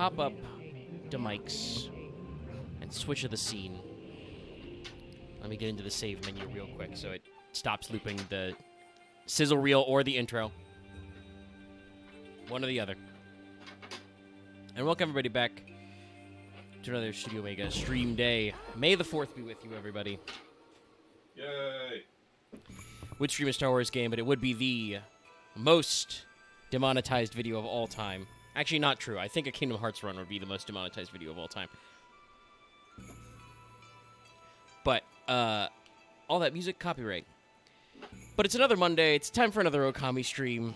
pop up the mics and switch to the scene. Let me get into the save menu real quick so it stops looping the sizzle reel or the intro. One or the other. And welcome everybody back to another Studio Omega stream day. May the 4th be with you, everybody. Yay! Would stream a Star Wars game, but it would be the most demonetized video of all time. Actually, not true. I think a Kingdom Hearts run would be the most demonetized video of all time. But, all that music, copyright. But it's another Monday. It's time for another Okami stream.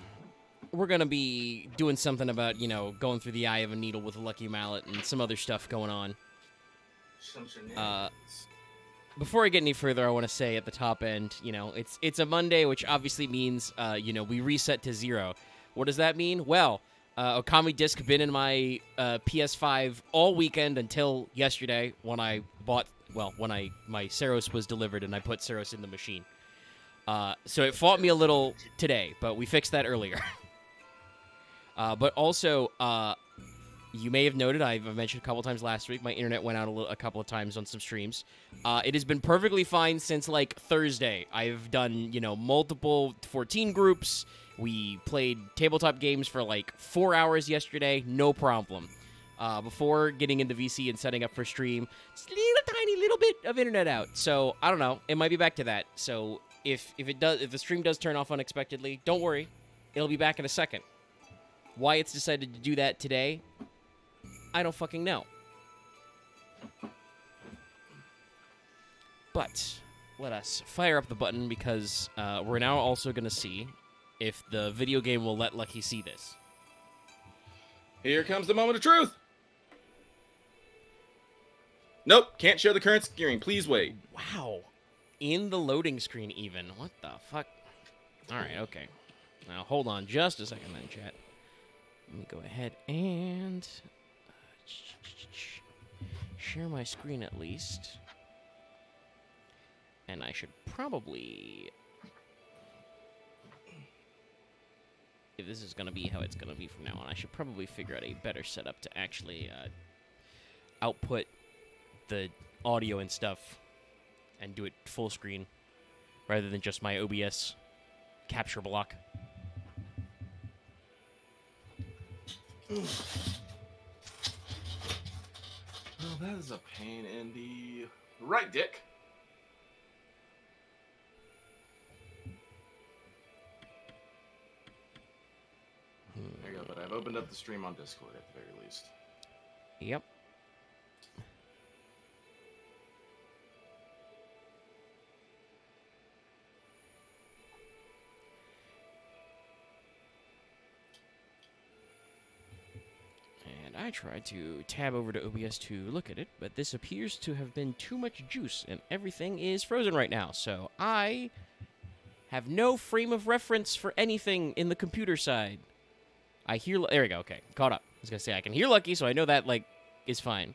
We're going to be doing something about, you know, going through the eye of a needle with a lucky mallet and some other stuff going on. Before I get any further, I want to say at the top end, you know, it's a Monday, which obviously means, you know, we reset to 0. What does that mean? Well, Okami disc been in my PS5 all weekend until yesterday when I bought, well, when my Saros was delivered and I put Saros in the machine. So it fought me a little today, but we fixed that earlier. But also, you may have noted, I've mentioned a couple times last week, my internet went out a couple of times on some streams. It has been perfectly fine since, like, Thursday. I've done, you know, multiple 14 groups. We played tabletop games for, like, 4 hours yesterday. No problem. Before getting into VC and setting up for stream, just a tiny little bit of internet out. So, I don't know. It might be back to that. So, if the stream does turn off unexpectedly, don't worry. It'll be back in a second. Why it's decided to do that today, I don't fucking know. But let us fire up the button because we're now also going to see if the video game will let Lucky see this. Here comes the moment of truth! Nope, can't share the current screen. Please wait. Wow. In the loading screen even. What the fuck? Alright, okay. Now hold on just a second then, chat. Let me go ahead and share my screen at least. And I should probably, if this is going to be how it's going to be from now on, I should probably figure out a better setup to actually output the audio and stuff and do it full screen rather than just my OBS capture block. Well, that is a pain in the right dick. There you go, but I've opened up the stream on Discord at the very least. Yep. I tried to tab over to OBS to look at it, but this appears to have been too much juice, and everything is frozen right now, so I have no frame of reference for anything in the computer side. I hear... There we go, okay, caught up. I was gonna say, I can hear Lucky, so I know that, like, is fine.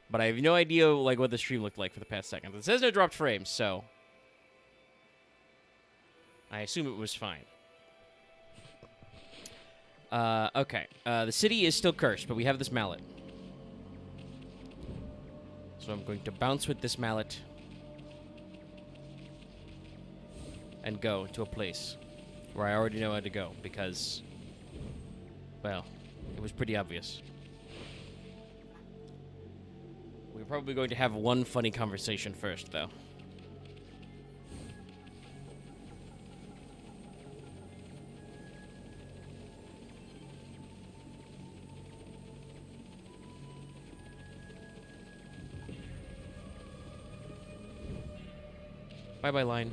But I have no idea, like, what the stream looked like for the past second. It says no dropped frames, so I assume it was fine. Okay. The city is still cursed, but we have this mallet. So I'm going to bounce with this mallet and go to a place where I already know how to go because, well, it was pretty obvious. We're probably going to have one funny conversation first, though. Bye-bye, line.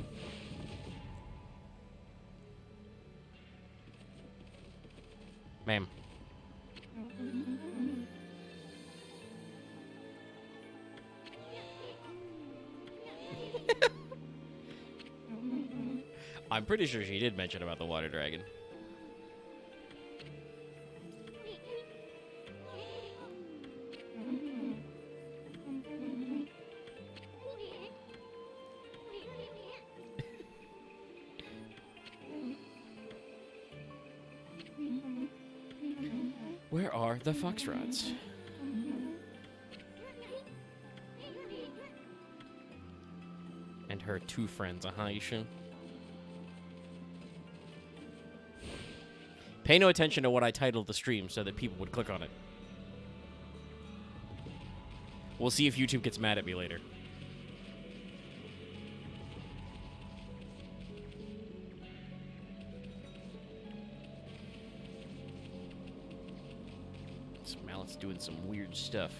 Ma'am. I'm pretty sure she did mention about the water dragon. Where there are the foxrods. And her 2 friends, Yishin. Pay no attention to what I titled the stream so that people would click on it. We'll see if YouTube gets mad at me later. This mallet's doing some weird stuff.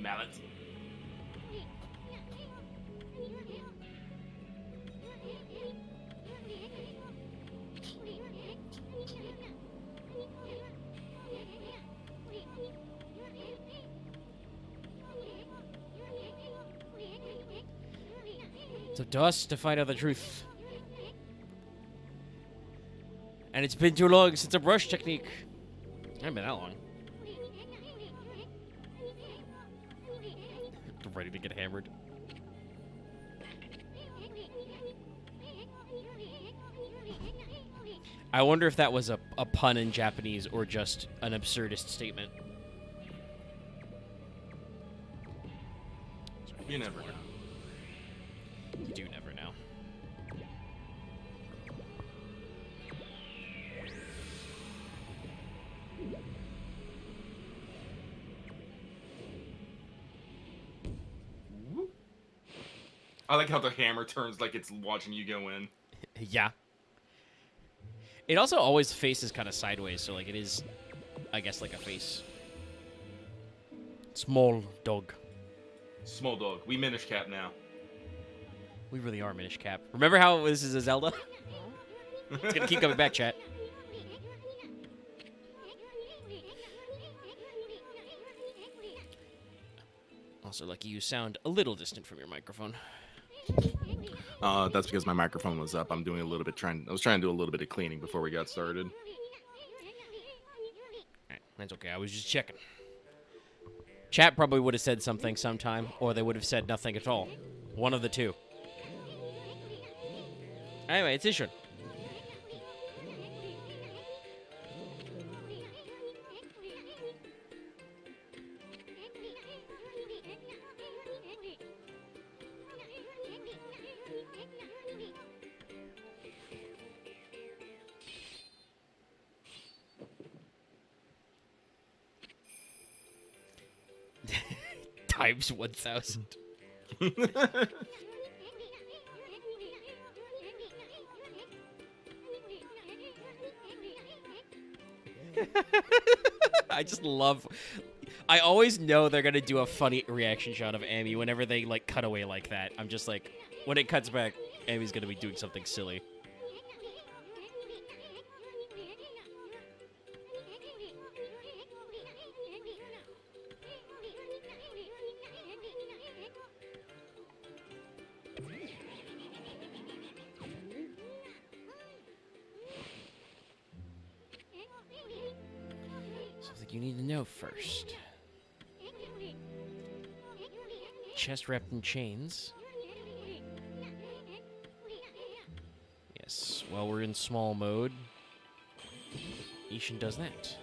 Mallet. It's up to us to find out the truth. And it's been too long since a brush technique. It hasn't been that long. Ready to get hammered. I wonder if that was a pun in Japanese or just an absurdist statement. You never know. You do never know. I like how the hammer turns like it's watching you go in. Yeah. It also always faces kind of sideways, so like it is, I guess, like a face. Small dog. Small dog. We Minish Cap now. We really are Minish Cap. Remember how this is a Zelda? It's gonna keep coming back, chat. Also, Lucky, you sound a little distant from your microphone. That's because my microphone was up. I'm doing a little bit I was trying to do a little bit of cleaning before we got started. Alright, that's okay. I was just checking. Chat probably would have said something sometime, or they would have said nothing at all. One of the two. Anyway, it's Ishun. Times 1,000. I just love... I always know they're gonna do a funny reaction shot of Amy whenever they, like, cut away like that. I'm just like, when it cuts back, Amy's gonna be doing something silly. You need to know first. Chest wrapped in chains. Yes, while we're in small mode, Ishin does that.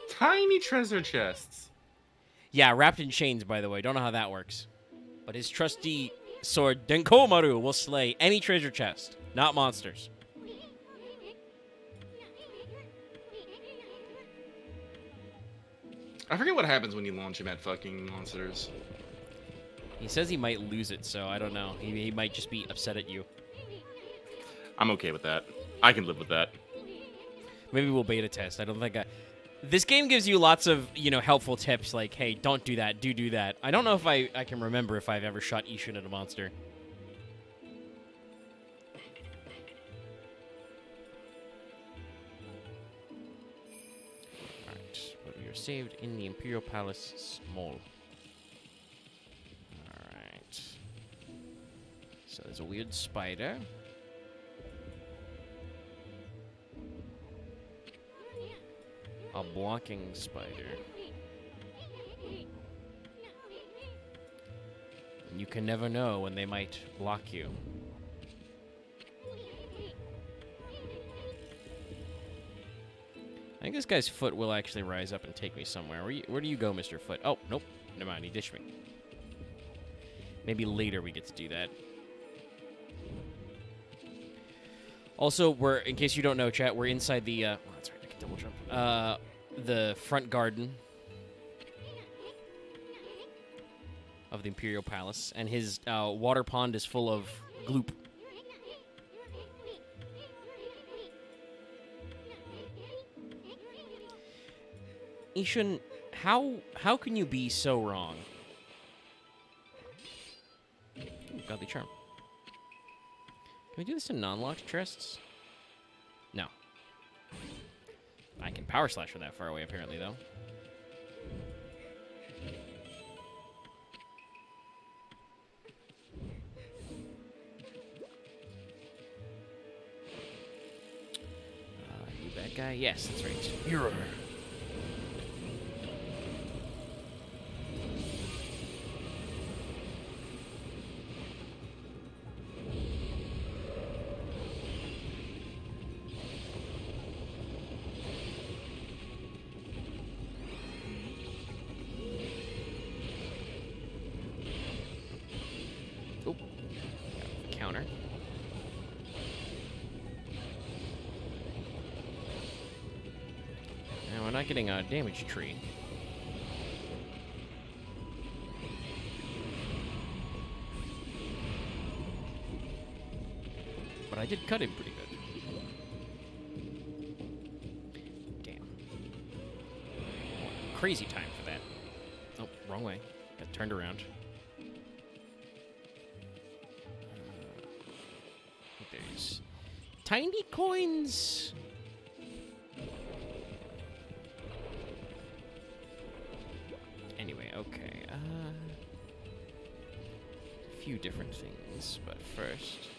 Tiny treasure chests. Yeah, wrapped in chains, by the way. Don't know how that works. But his trusty sword, Denkomaru, will slay any treasure chest, not monsters. I forget what happens when you launch him at fucking monsters. He says he might lose it, so I don't know. He might just be upset at you. I'm okay with that. I can live with that. Maybe we'll beta test. I don't think this game gives you lots of, helpful tips like, hey, don't do that, do that. I don't know if I can remember if I've ever shot Ishin at a monster. Alright, but we are saved in the Imperial Palace Small. Alright. So there's a weird spider. A blocking spider. You can never know when they might block you. I think this guy's foot will actually rise up and take me somewhere. Where do you go, Mr. Foot? Oh, nope. Never mind, he dished me. Maybe later we get to do that. Also, in case you don't know, chat, we're inside the, oh, that's right, I can double jump. The front garden of the Imperial Palace, and his water pond is full of gloop. Ishin, how can you be so wrong? Ooh, godly charm. Can we do this in non-locked chests? No. I can power slash from that far away, apparently, though. You bad guy? Yes, that's right. Hero. Counter. Now we're not getting a damage tree. But I did cut him pretty good. Damn. Crazy time for that. Oh, wrong way. Got turned around. There's tiny coins. Anyway, okay. A few different things, but first,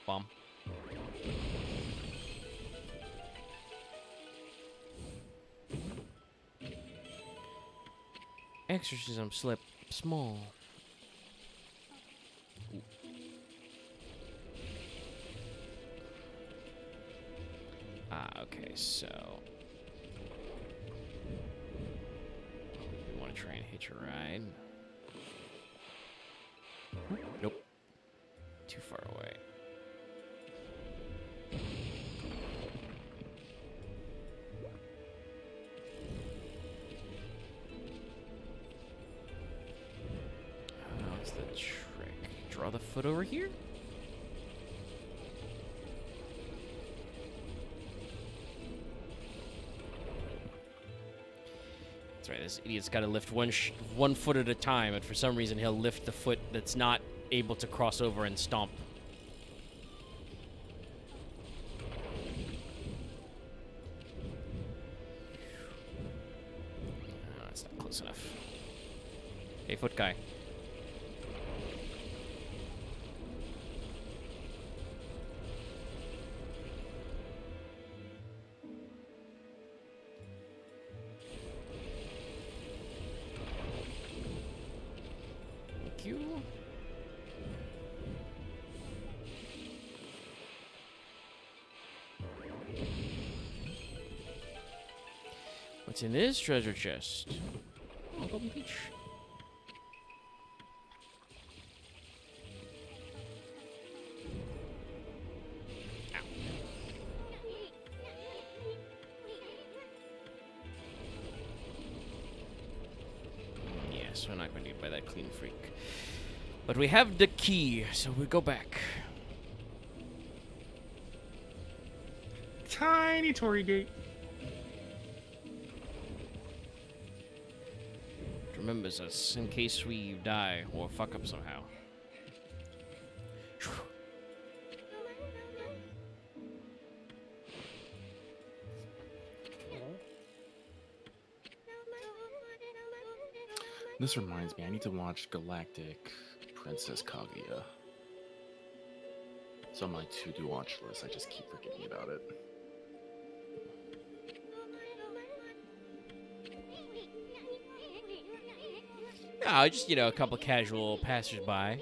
bomb. Exorcism slip small. Ooh. Okay, so we want to try and hitch a ride. Nope. Too far away. What's the trick? Draw the foot over here? That's right, this idiot's got to lift one foot at a time, and for some reason he'll lift the foot that's not able to cross over and stomp. Oh, that's not close enough. Hey, foot guy. You. What's in this treasure chest? Oh, golden peach. Ow. Yes, we're not going to get by that clean freak. But we have the key, so we go back. Time tiny torii gate. Remembers us in case we die or fuck up somehow. This reminds me, I need to watch Galactic Princess Kaguya. It's on my to-do watch list. I just keep forgetting about it. No, just, a couple of casual passersby.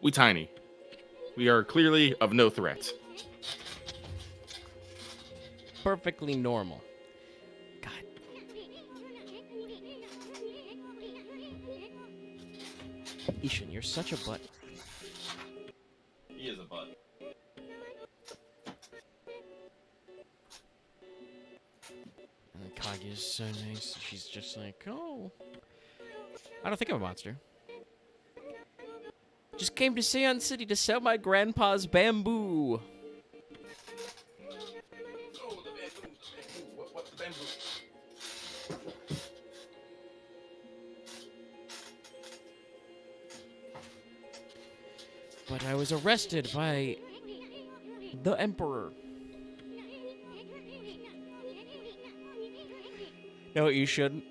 We tiny. We are clearly of no threat. Perfectly normal. God. Ishin, you're such a butt. He is a butt. And Kaguya's so nice. She's just like, oh. I don't think I'm a monster. Just came to Seon City to sell my grandpa's bamboo. Oh, the bamboo. What the bamboo? But I was arrested by the Emperor. No, you shouldn't.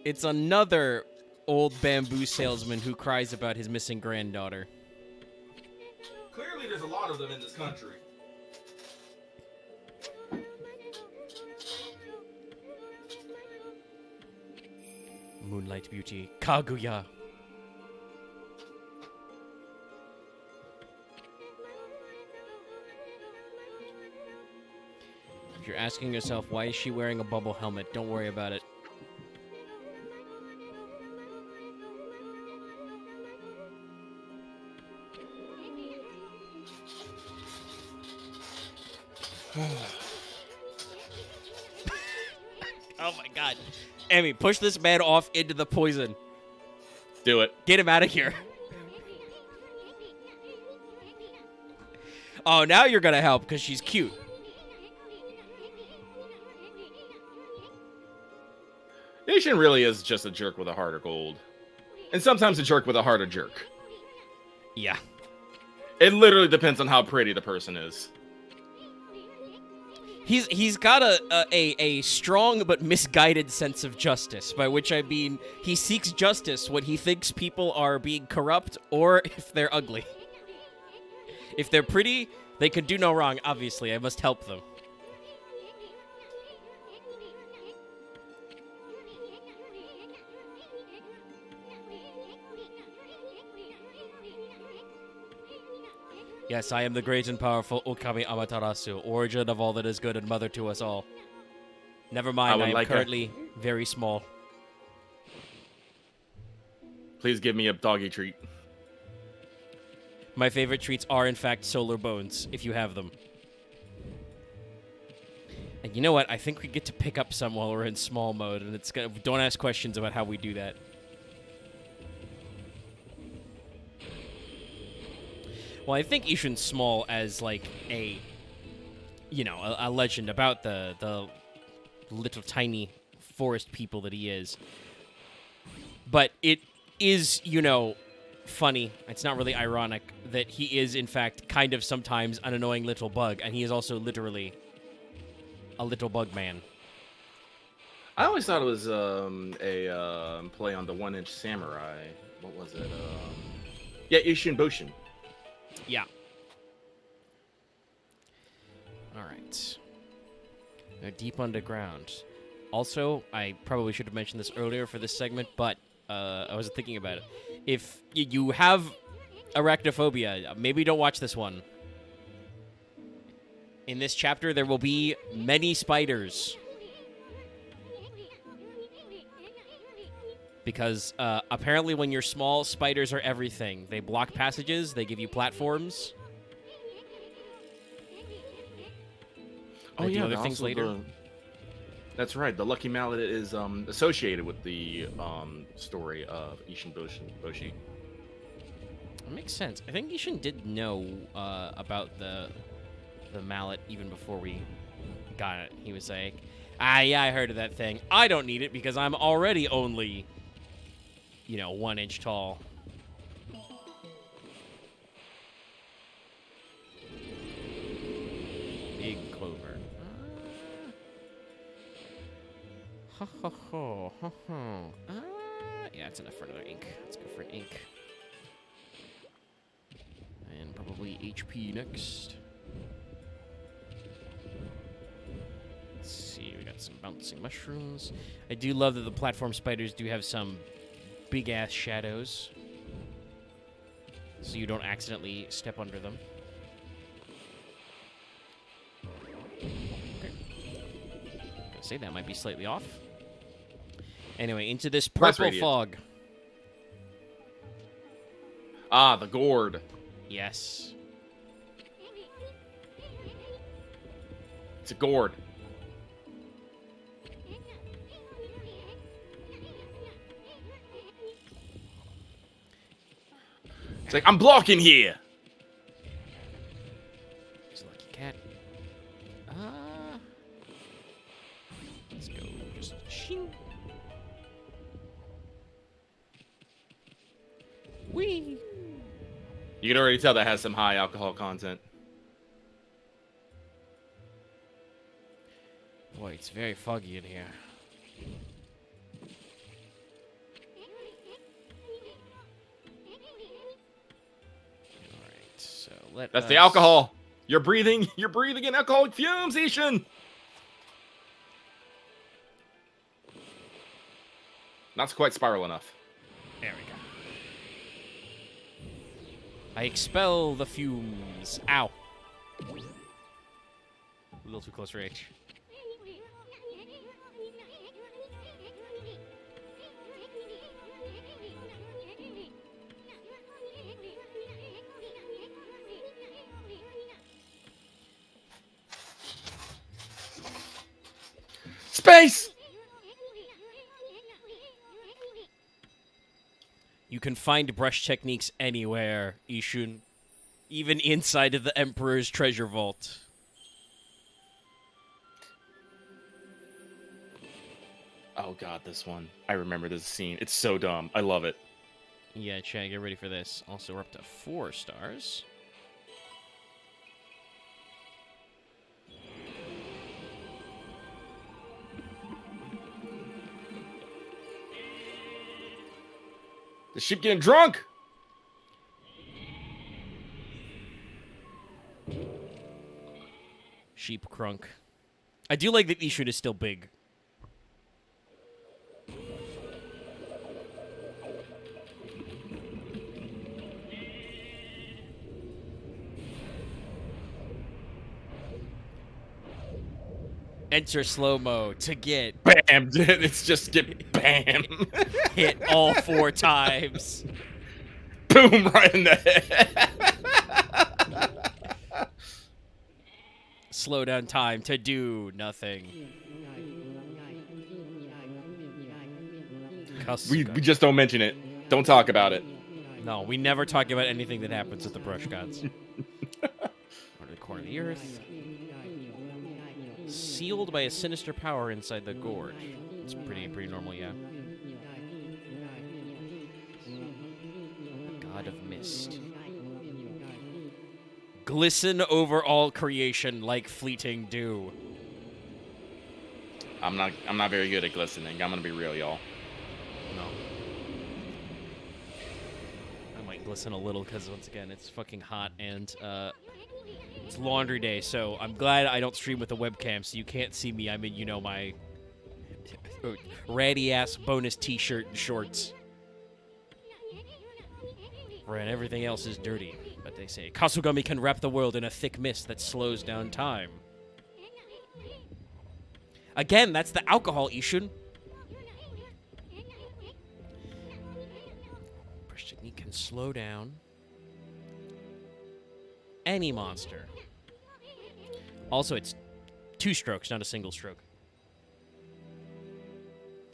It's another old bamboo salesman who cries about his missing granddaughter. Clearly, there's a lot of them in this country. Moonlight Beauty, Kaguya. If you're asking yourself, why is she wearing a bubble helmet? Don't worry about it. Oh my god. Emmy, push this man off into the poison. Do it. Get him out of here. Oh, now you're gonna help because she's cute. Nation really is just a jerk with a heart of gold. And sometimes a jerk with a heart of jerk. Yeah. It literally depends on how pretty the person is. He's got a strong but misguided sense of justice, by which I mean he seeks justice when he thinks people are being corrupt or if they're ugly. If they're pretty, they can do no wrong, obviously. I must help them. Yes, I am the great and powerful Okami Amaterasu, origin of all that is good and mother to us all. Never mind, I am currently very small. Please give me a doggy treat. My favorite treats are, in fact, solar bones, if you have them. And you know what? I think we get to pick up some while we're in small mode, and it's gonna. Don't ask questions about how we do that. Well, I think Ishin's small as, like, a legend about the little tiny forest people that he is. But it is, funny. It's not really ironic that he is, in fact, kind of sometimes an annoying little bug, and he is also literally a little bug man. I always thought it was a play on the One-Inch Samurai. What was it? Yeah, Ishin Boshin. Yeah. All right. Now, deep underground. Also, I probably should have mentioned this earlier for this segment, but I wasn't thinking about it. If you have arachnophobia, maybe don't watch this one. In this chapter, there will be many spiders. Because apparently when you're small, spiders are everything. They block passages, they give you platforms. Oh, yeah, other things later. That's right. The Lucky Mallet is associated with the story of Ishin Boshi. It makes sense. I think Ishin did know about the mallet even before we Got it. He was like, yeah, I heard of that thing. I don't need it because I'm already only, 1 inch tall. Big clover. Yeah, it's enough for another ink. Let's go for an ink. And probably HP next. Let's see, we got some bouncing mushrooms. I do love that the platform spiders do have some big-ass shadows, so you don't accidentally step under them. Okay. Gonna say that might be slightly off. Anyway, into this purple fog. Ah, the gourd. Yes. It's a gourd. It's like, I'm blocking here. He's a lucky cat. Let's go. Just shing. Whee! You can already tell that has some high alcohol content. Boy, it's very foggy in here. Alright, so That's the alcohol. You're breathing in alcoholic fumes, Ishin. Not quite spiral enough. There we go. I expel the fumes. Ow. A little too close range. Space! You can find brush techniques anywhere, Ishun. Even inside of the Emperor's treasure vault. Oh god, this one. I remember this scene. It's so dumb. I love it. Yeah, Chad, get ready for this. Also, we're up to 4 stars. The sheep getting drunk! Sheep crunk. I do like that Ishun is still big. Enter slow-mo to get Bam! It's just get bam! hit all 4 times. Boom! Right in the head! Slow down time to do nothing. We just don't mention it. Don't talk about it. No, we never talk about anything that happens with the brush gods. Under the corner of the earth. Sealed by a sinister power inside the gorge. It's pretty normal, yeah. God of mist. Glisten over all creation like fleeting dew. I'm not very good at glistening. I'm gonna be real, y'all. No. I might glisten a little because once again it's fucking hot and it's laundry day, so I'm glad I don't stream with a webcam so you can't see me. I'm in, my ratty ass bonus t-shirt and shorts. And everything else is dirty. But they say Kasugami can wrap the world in a thick mist that slows down time. Again, that's the alcohol, Ishun. Brush technique can slow down any monster. Also, it's 2 strokes, not a single stroke.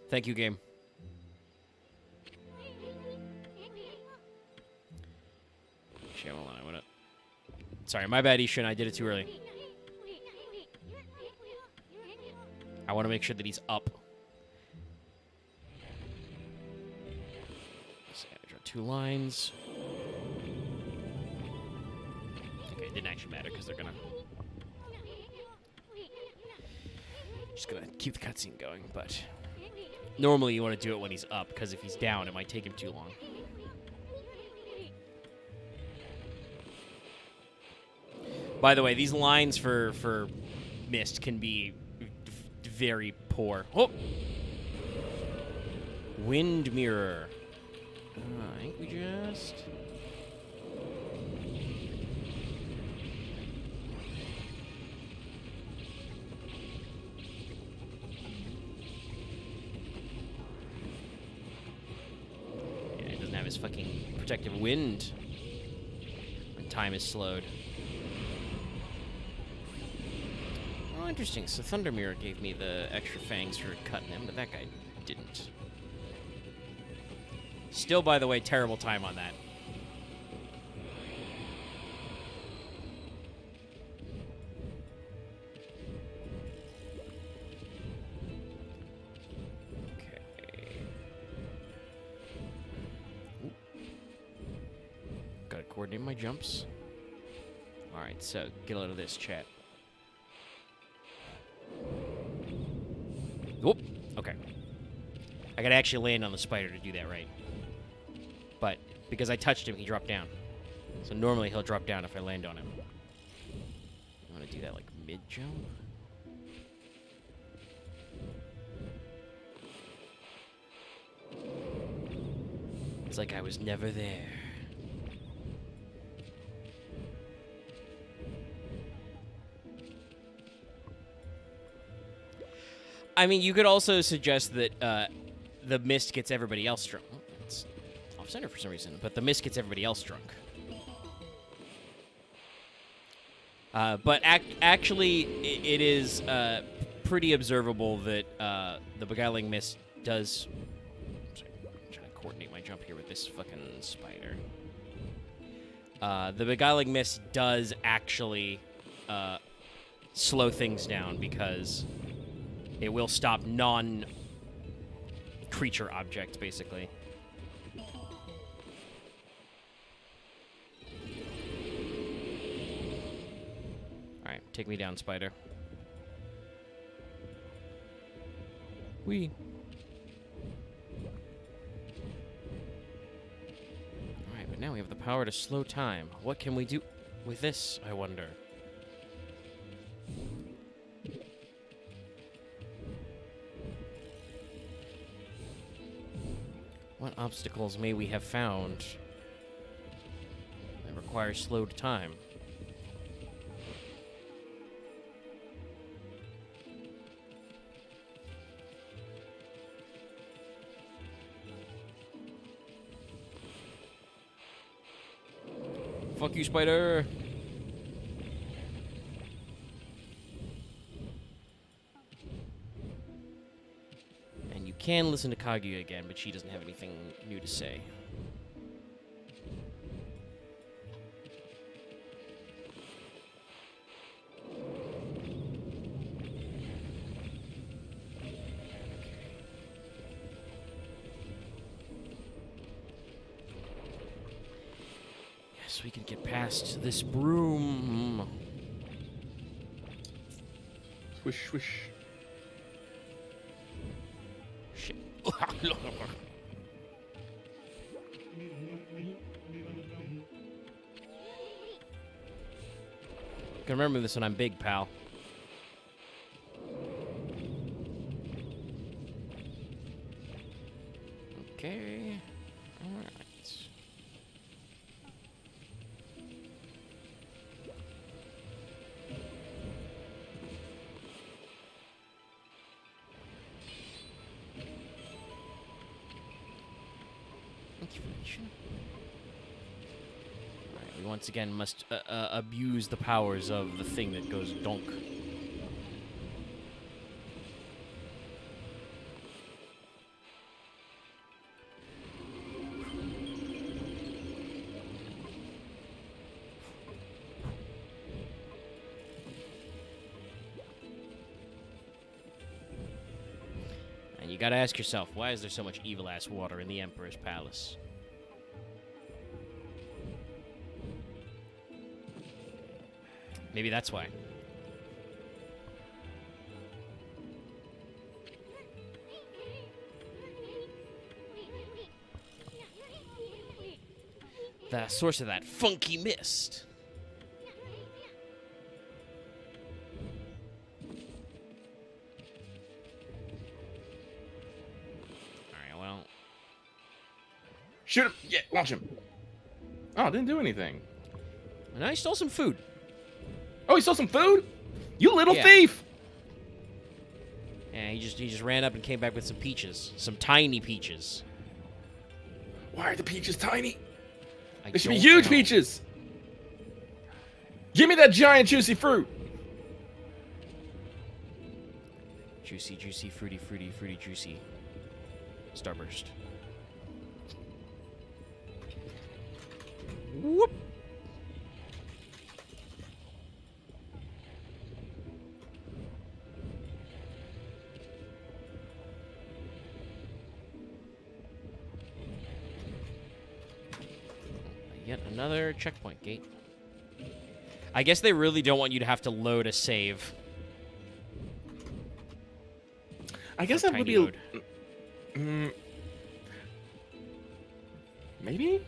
Thank you, game. Shit, hold on, Sorry, my bad, Ishin. I did it too early. I want to make sure that he's up. So I draw 2 lines. Okay, it didn't actually matter because they're gonna... Just gonna keep the cutscene going, but... Normally you want to do it when he's up, because if he's down, it might take him too long. By the way, these lines for Mist can be very poor. Oh! Wind Mirror. I think we just... Yeah, he doesn't have his fucking protective wind when time is slowed. Oh, interesting. So Thunder Mirror gave me the extra fangs for cutting him, but that guy didn't. Still, by the way, terrible time on that. Okay. Ooh. Gotta coordinate my jumps. Alright, so get a load of this, chat. Whoop. Okay. I gotta actually land on the spider to do that right. But because I touched him, he dropped down. So normally he'll drop down if I land on him. I want to do that like mid-jump. It's like I was never there. I mean, you could also suggest that the mist gets everybody else drunk. Oh, it's off-center for some reason, but the mist gets everybody else drunk. But actually, it is pretty observable that the Beguiling Mist does... Sorry, I'm trying to coordinate my jump here with this fucking spider. The Beguiling Mist does actually slow things down because... It will stop non-creature objects, basically. Alright, take me down, spider. Whee! Alright, but now we have the power to slow time. What can we do with this, I wonder? What obstacles may we have found that require slowed time? Fuck you, spider! Can listen to Kaguya again, but she doesn't have anything new to say. Yes, we can get past this broom. Swish, swish. Shit. Can remember this when I'm big, pal. Okay. All right. Alright, we once again must abuse the powers of the thing that goes donk. And you gotta ask yourself, why is there so much evil-ass water in the Emperor's palace? Maybe that's why. The source of that funky mist. Alright, well. Shoot him! Yeah, launch him. Oh, didn't do anything. And I stole some food. Oh, he stole some food? You little Yeah. thief! Yeah, he just ran up and came back with some peaches. Some tiny peaches. Why are the peaches tiny? I They should be don't huge know. peaches. Give me that giant juicy fruit. Juicy, juicy, fruity, fruity, fruity, juicy. Starburst. Whoop. Yet another checkpoint gate. I guess they really don't want you to have to load a save. I guess Or that would tiny be. load. Maybe?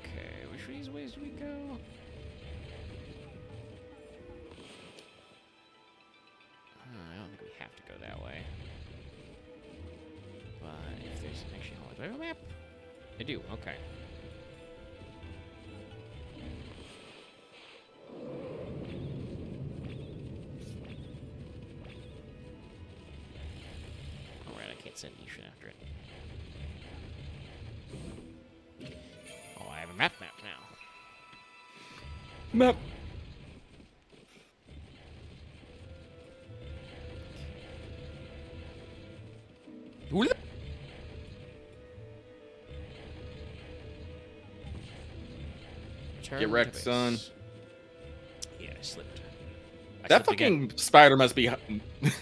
Okay, which of these ways do we go? I don't think we have to go that way. But if there's actually, do I have a map? I do. Okay. All right, I can't send Isha after it. Oh, I have a map now. Map. Whoop. Get wrecked, son. Yeah, I slipped. I That slipped again. fucking spider must be.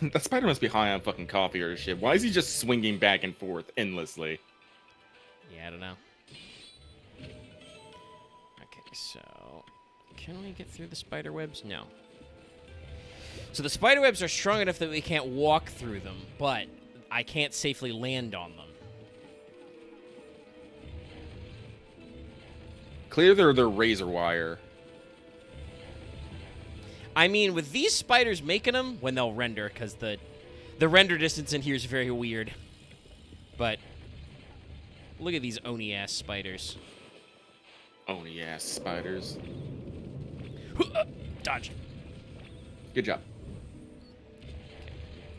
That spider must be high on fucking coffee or shit. Why is he just swinging back and forth endlessly? Yeah, I don't know. Okay, so can we get through the spider webs? No. So the spider webs are strong enough that we can't walk through them, but I can't safely land on them. Clear their razor wire. I mean, with these spiders making them when they'll render, because the render distance in here is very weird. But look at these Oni-ass spiders. Oni ass spiders. Dodge. Good job.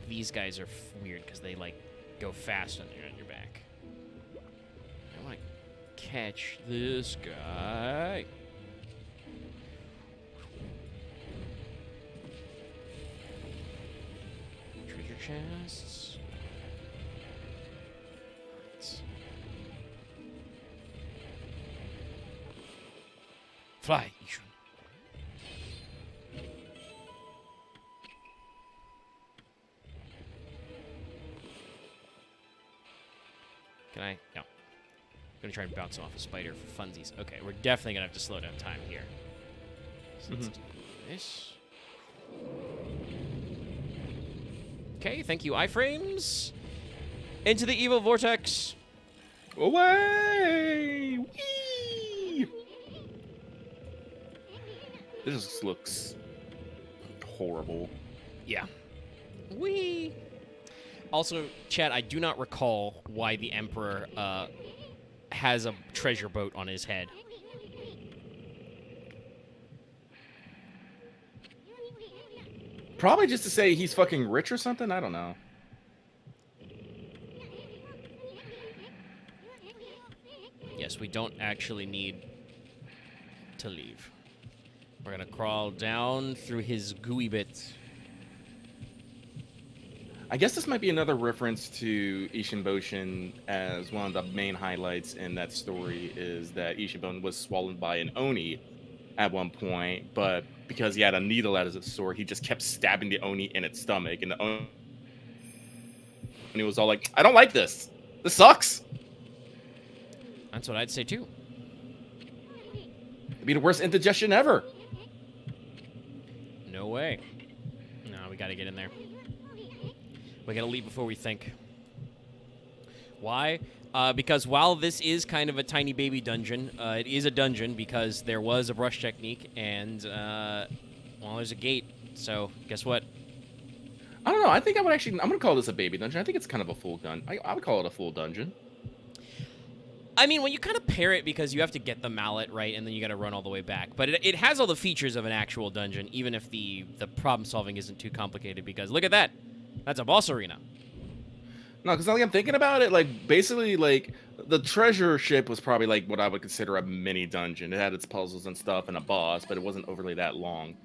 These guys are weird because they, like, go fast on your back. I want to catch this guy. Treasure chests. Right. Fly, Ishun. Can I? No. I'm gonna try and bounce off a spider for funsies. Okay, we're definitely gonna have to slow down time here. So let's do this. Okay, thank you, iframes. Into the evil vortex. Away! Whee! This just looks horrible. Yeah. Whee! Also, chat, I do not recall why the Emperor has a treasure boat on his head. Probably just to say he's fucking rich or something. I don't know. Yes, we don't actually need to leave. We're gonna crawl down through his gooey bits. I guess this might be another reference to Ishinboshin, as one of the main highlights in that story is that Ishinbon was swallowed by an Oni at one point, but because he had a needle as a sword, he just kept stabbing the Oni in its stomach, and the Oni he was all like, "I don't like this. This sucks." That's what I'd say too. It'd be the worst indigestion ever. No way. No, we gotta get in there. We gotta leave before we think. Why? Because while this is kind of a tiny baby dungeon, it is a dungeon because there was a brush technique and, well, there's a gate. So, guess what? I don't know. I think I would actually... I'm going to call this a baby dungeon. I think it's kind of a full gun. I would call it a full dungeon. I mean, when you kind of pair it, because you have to get the mallet, right, and then you got to run all the way back. But it has all the features of an actual dungeon, even if the problem-solving isn't too complicated, because look at that. That's a boss arena. No, because like I'm thinking about it, like basically like the treasure ship was probably like what I would consider a mini dungeon. It had its puzzles and stuff and a boss, but it wasn't overly that long.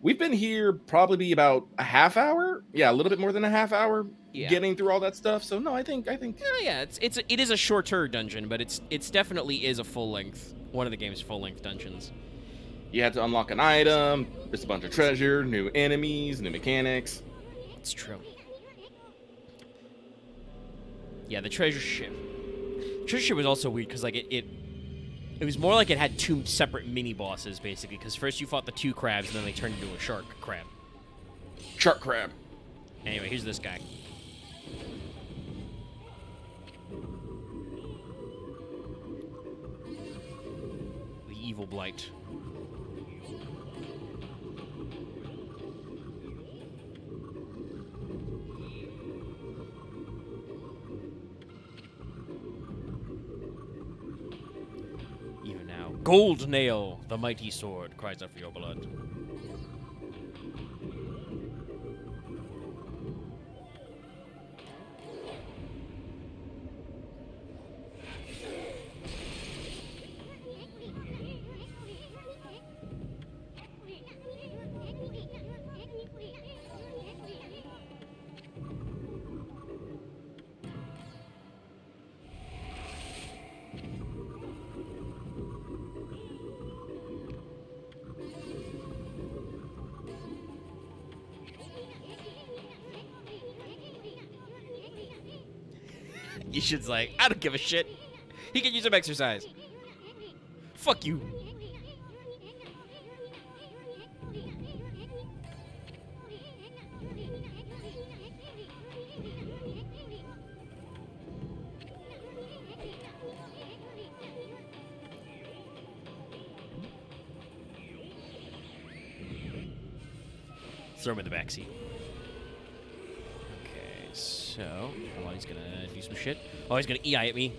We've been here probably about a half hour. Yeah, a little bit more than a half hour getting through all that stuff. So no, I think yeah, it is a shorter dungeon, but it's definitely is a full length, one of the game's full length dungeons. You had to unlock an item, there's a bunch of treasure, new enemies, new mechanics. It's true. Yeah, the treasure ship. Treasure ship was also weird because like it was more like it had two separate mini bosses basically. Because first you fought the two crabs, and then they turned into a shark crab. Shark crab. Anyway, here's this guy. The evil blight. Gold Nail, the mighty sword, cries out for your blood. Yishin's like, I don't give a shit. He can use some exercise. Fuck you. Throw him in the backseat. So, oh, he's gonna do some shit. Oh, he's gonna EI at me.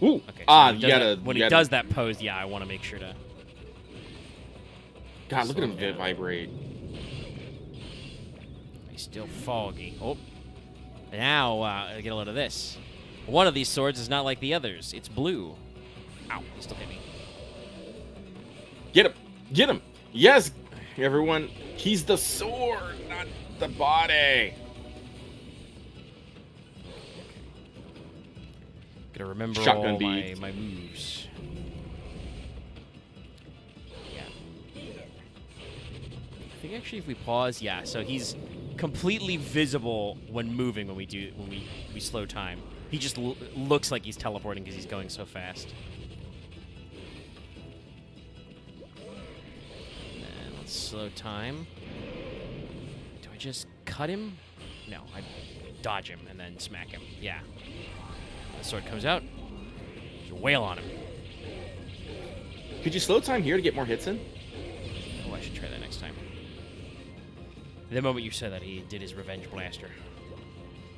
Ooh. Okay. So when he does that pose, yeah, I want to make sure to. God, look at him vibrate. He's still foggy. Oh. Now, I get a load of this. One of these swords is not like the others. It's blue. Ow, he still hit me. Get him! Get him! Yes, everyone. He's the sword, not the body. Gotta remember Shotgun all beads. my moves. Yeah. I think actually if we pause, yeah, so he's completely visible when moving when we slow time. He just looks like he's teleporting because he's going so fast. And let's slow time. Do I just cut him? No, I dodge him and then smack him. Yeah. The sword comes out. There's a whale on him. Could you slow time here to get more hits in? Oh, I should try that next time. The moment you said that, he did his revenge blaster.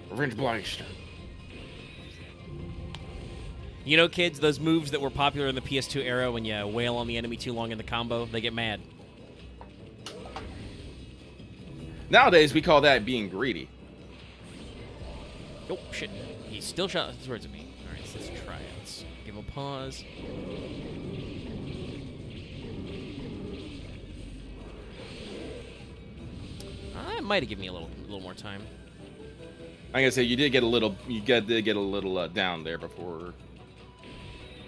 Revenge blaster. You know, kids, those moves that were popular in the PS2 era when you wail on the enemy too long in the combo, they get mad. Nowadays, we call that being greedy. Oh, shit. He still shot swords at me. All right, so let's try it. Let's give him a pause. It might have given me a little more time. I'm gonna say you did get a little, did get a little down there before,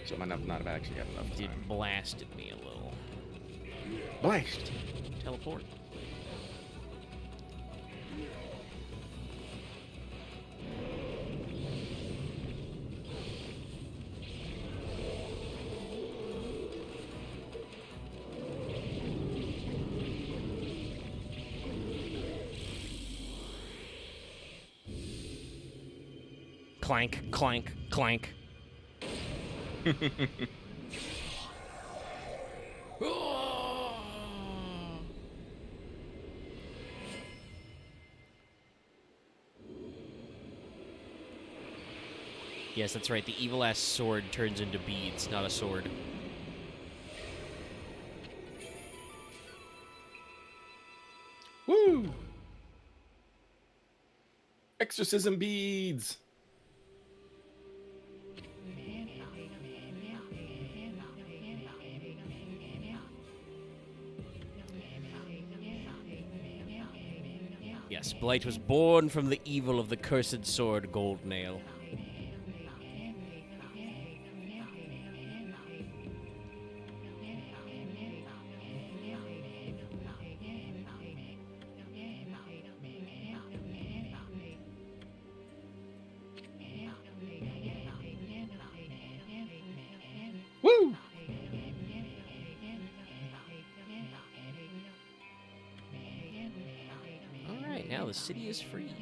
so I might not have actually got enough time. It blasted me a little. Blast. Teleport. Clank, clank, clank. Yes, that's right. The evil-ass sword turns into beads, not a sword. Woo! Exorcism beads. Yes, Blight was born from the evil of the cursed sword Gold Nail. Woo! Alright, now the city is free.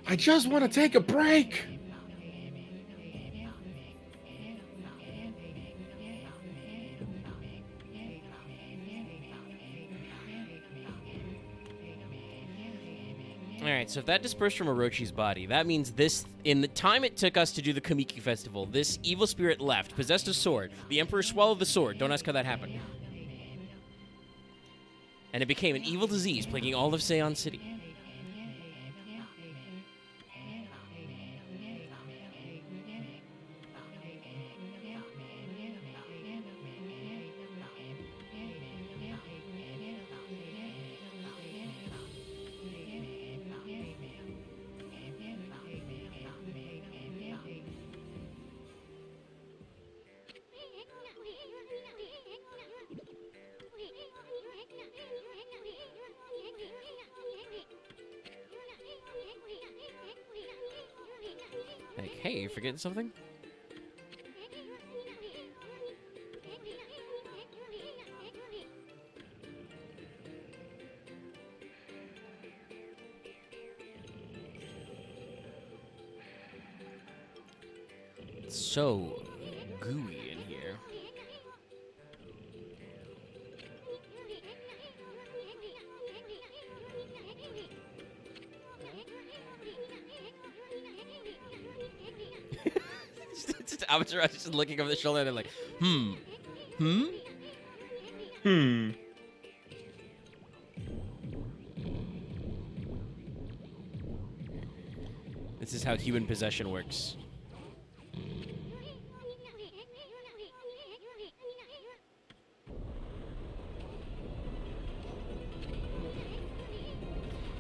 I just want to take a break. Alright, so if that dispersed from Orochi's body, that means this, in the time it took us to do the Kamiki Festival, this evil spirit left, possessed a sword. The Emperor swallowed the sword. Don't ask how that happened. And it became an evil disease plaguing all of Seon City. Like, hey, you forgetting something? It's so gooey in here. Amaterasu just looking over the shoulder and they're like, hmm. This is how human possession works.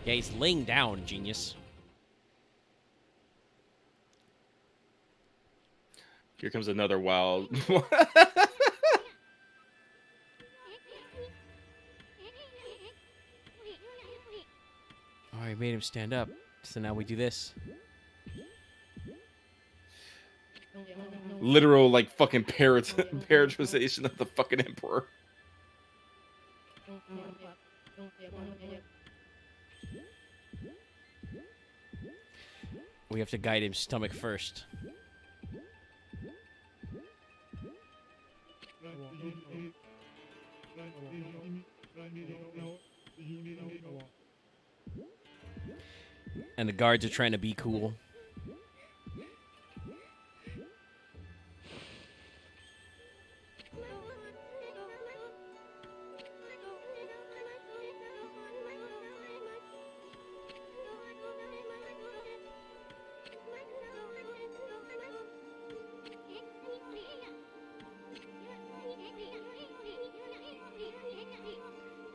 Yeah, he's laying down, genius. Here comes another wild. Oh, I made him stand up. So now we do this. Literal, like, fucking parrotization of the fucking emperor. We have to guide him stomach first. And the guards are trying to be cool.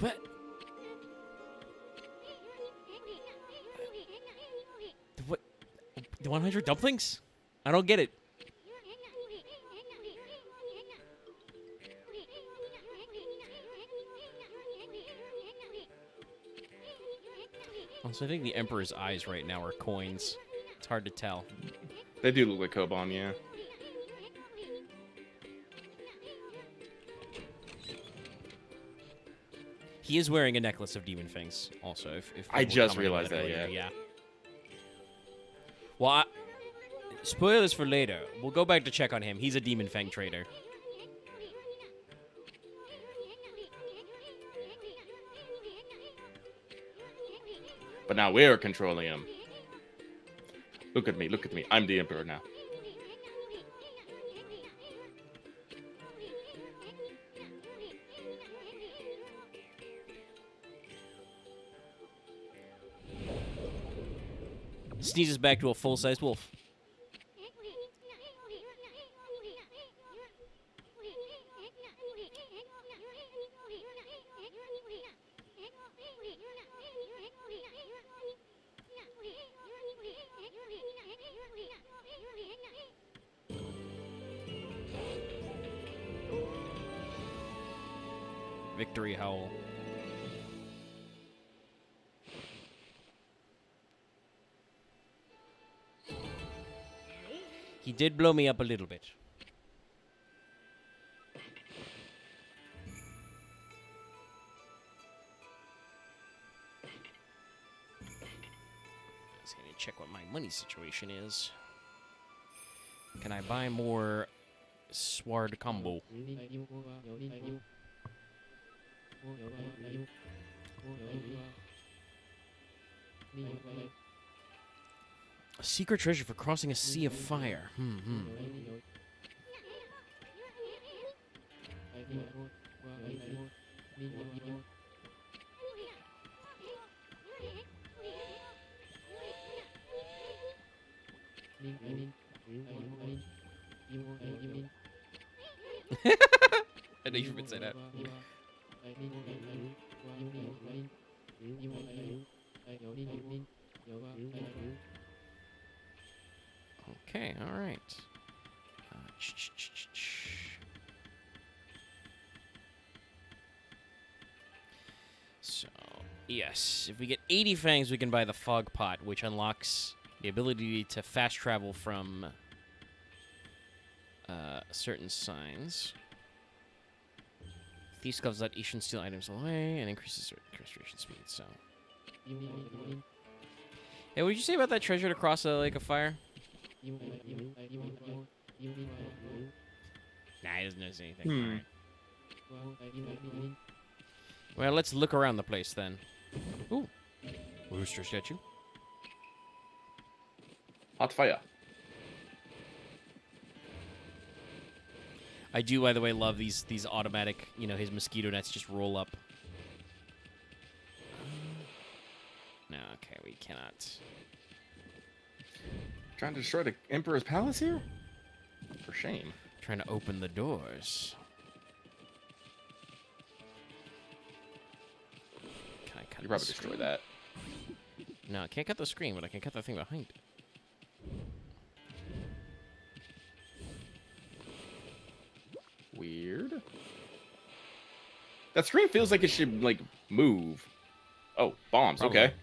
But what? The 100 dumplings? I don't get it. Also, I think the Emperor's eyes right now are coins. It's hard to tell. They do look like Koban, yeah. He is wearing a necklace of demon fangs, also. If I people just commented on realized it that, earlier, Well, spoilers for later. We'll go back to check on him. He's a demon fang trader. But now we're controlling him. Look at me, look at me. I'm the Emperor now. Sneezes back to a full-sized wolf. Victory howl. He did blow me up a little bit. Just gonna check what my money situation is. Can I buy more sword combo? A secret treasure for crossing a sea of fire. I know you would say that. Okay, all right. So, yes, if we get 80 fangs, we can buy the fog pot, which unlocks the ability to fast travel from certain signs. Thieves' gloves let Ishan steal items away and increases restoration speed. So, hey, what did you say about that treasure to cross a lake of fire? Nah, he doesn't notice anything. All right. Well, let's look around the place then. Ooh, rooster statue. Hot fire. I do, by the way, love these automatic, you know, his mosquito nets just roll up. No, okay, we cannot. Trying to destroy the Emperor's palace here? For shame. Trying to open the doors. Can I cut You probably the destroy screen? that. No, I can't cut the screen, but I can cut the thing behind it. Weird. That screen feels like it should, like, move. Oh, bombs. Probably. Okay.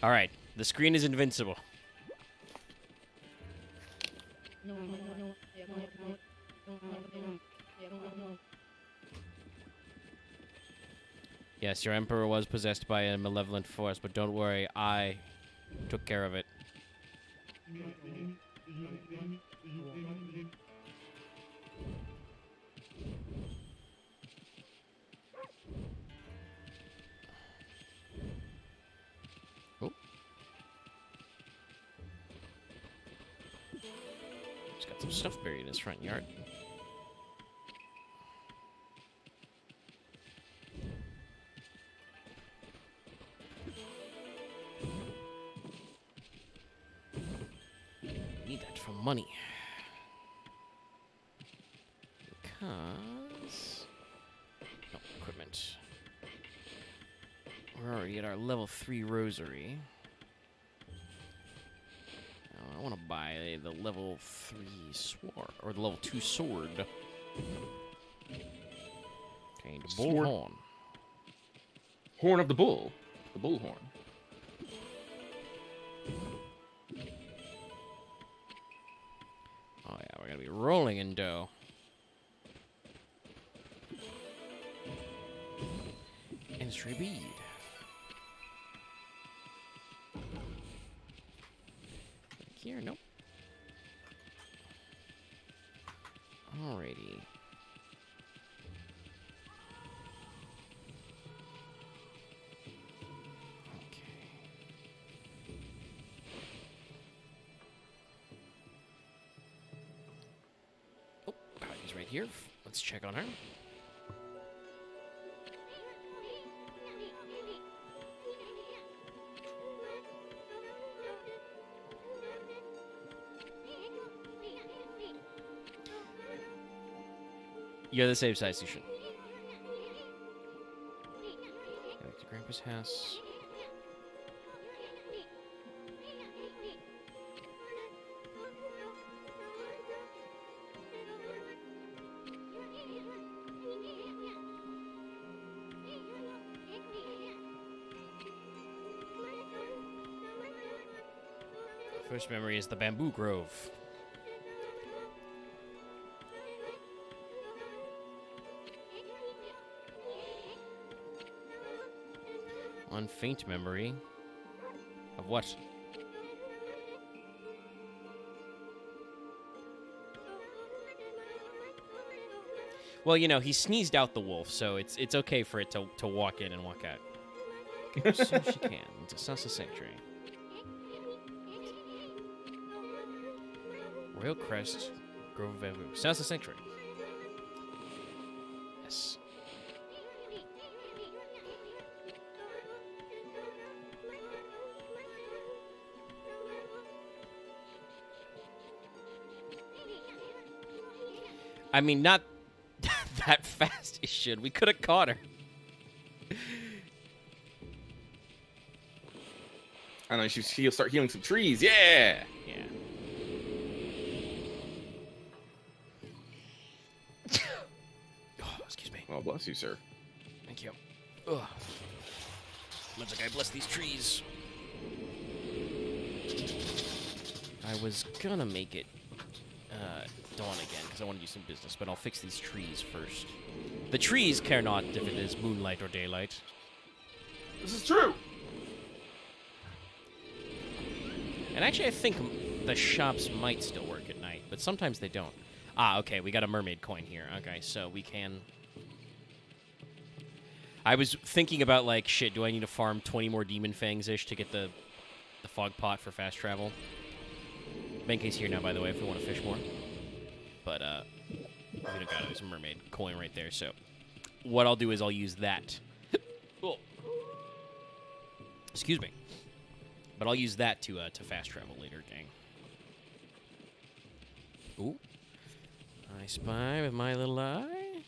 All right, the screen is invincible. Yes, your emperor was possessed by a malevolent force, but don't worry, I took care of it. Oh. He's got some stuff buried in his front yard. Need that for money. Because... no, equipment. We're already at our level 3 rosary. Now, I want to buy the level 3 sword, or the level 2 sword. Okay, the bullhorn. Horn of the bull. The bull horn. gonna be rolling in dough. Industry bead. Here, nope. Alrighty. Okay. Oh, he's right here. Let's check on her. You're the same size, you should. Go back to Grandpa's house. First memory is the bamboo grove. On faint memory of what? Well, you know, he sneezed out the wolf, so it's okay for it to walk in and walk out. As soon as she can into Salsa Sanctuary. Royal Crest, Grove of Bamboo. Salsa Sanctuary. Yes. I mean, not that fast, it should. We could have caught her. I know, she'll start healing some trees. Yeah! Yeah. Oh, excuse me. Oh, bless you, sir. Thank you. Ugh. Looks like I bless these trees. I was gonna make it dawn again, because I want to do some business, but I'll fix these trees first. The trees care not if it is moonlight or daylight. This is true! And actually, I think the shops might still work at night, but sometimes they don't. Ah, okay, we got a mermaid coin here. Okay, so we can... I was thinking about, like, shit, do I need to farm 20 more Demon Fangs-ish to get the fog pot for fast travel? Benke's here now, by the way, if we want to fish more. But, we don't got it. There's a mermaid coin right there, so... What I'll do is I'll use that. Oh. Excuse me. But I'll use that to fast travel later, gang. Ooh. I spy with my little eye.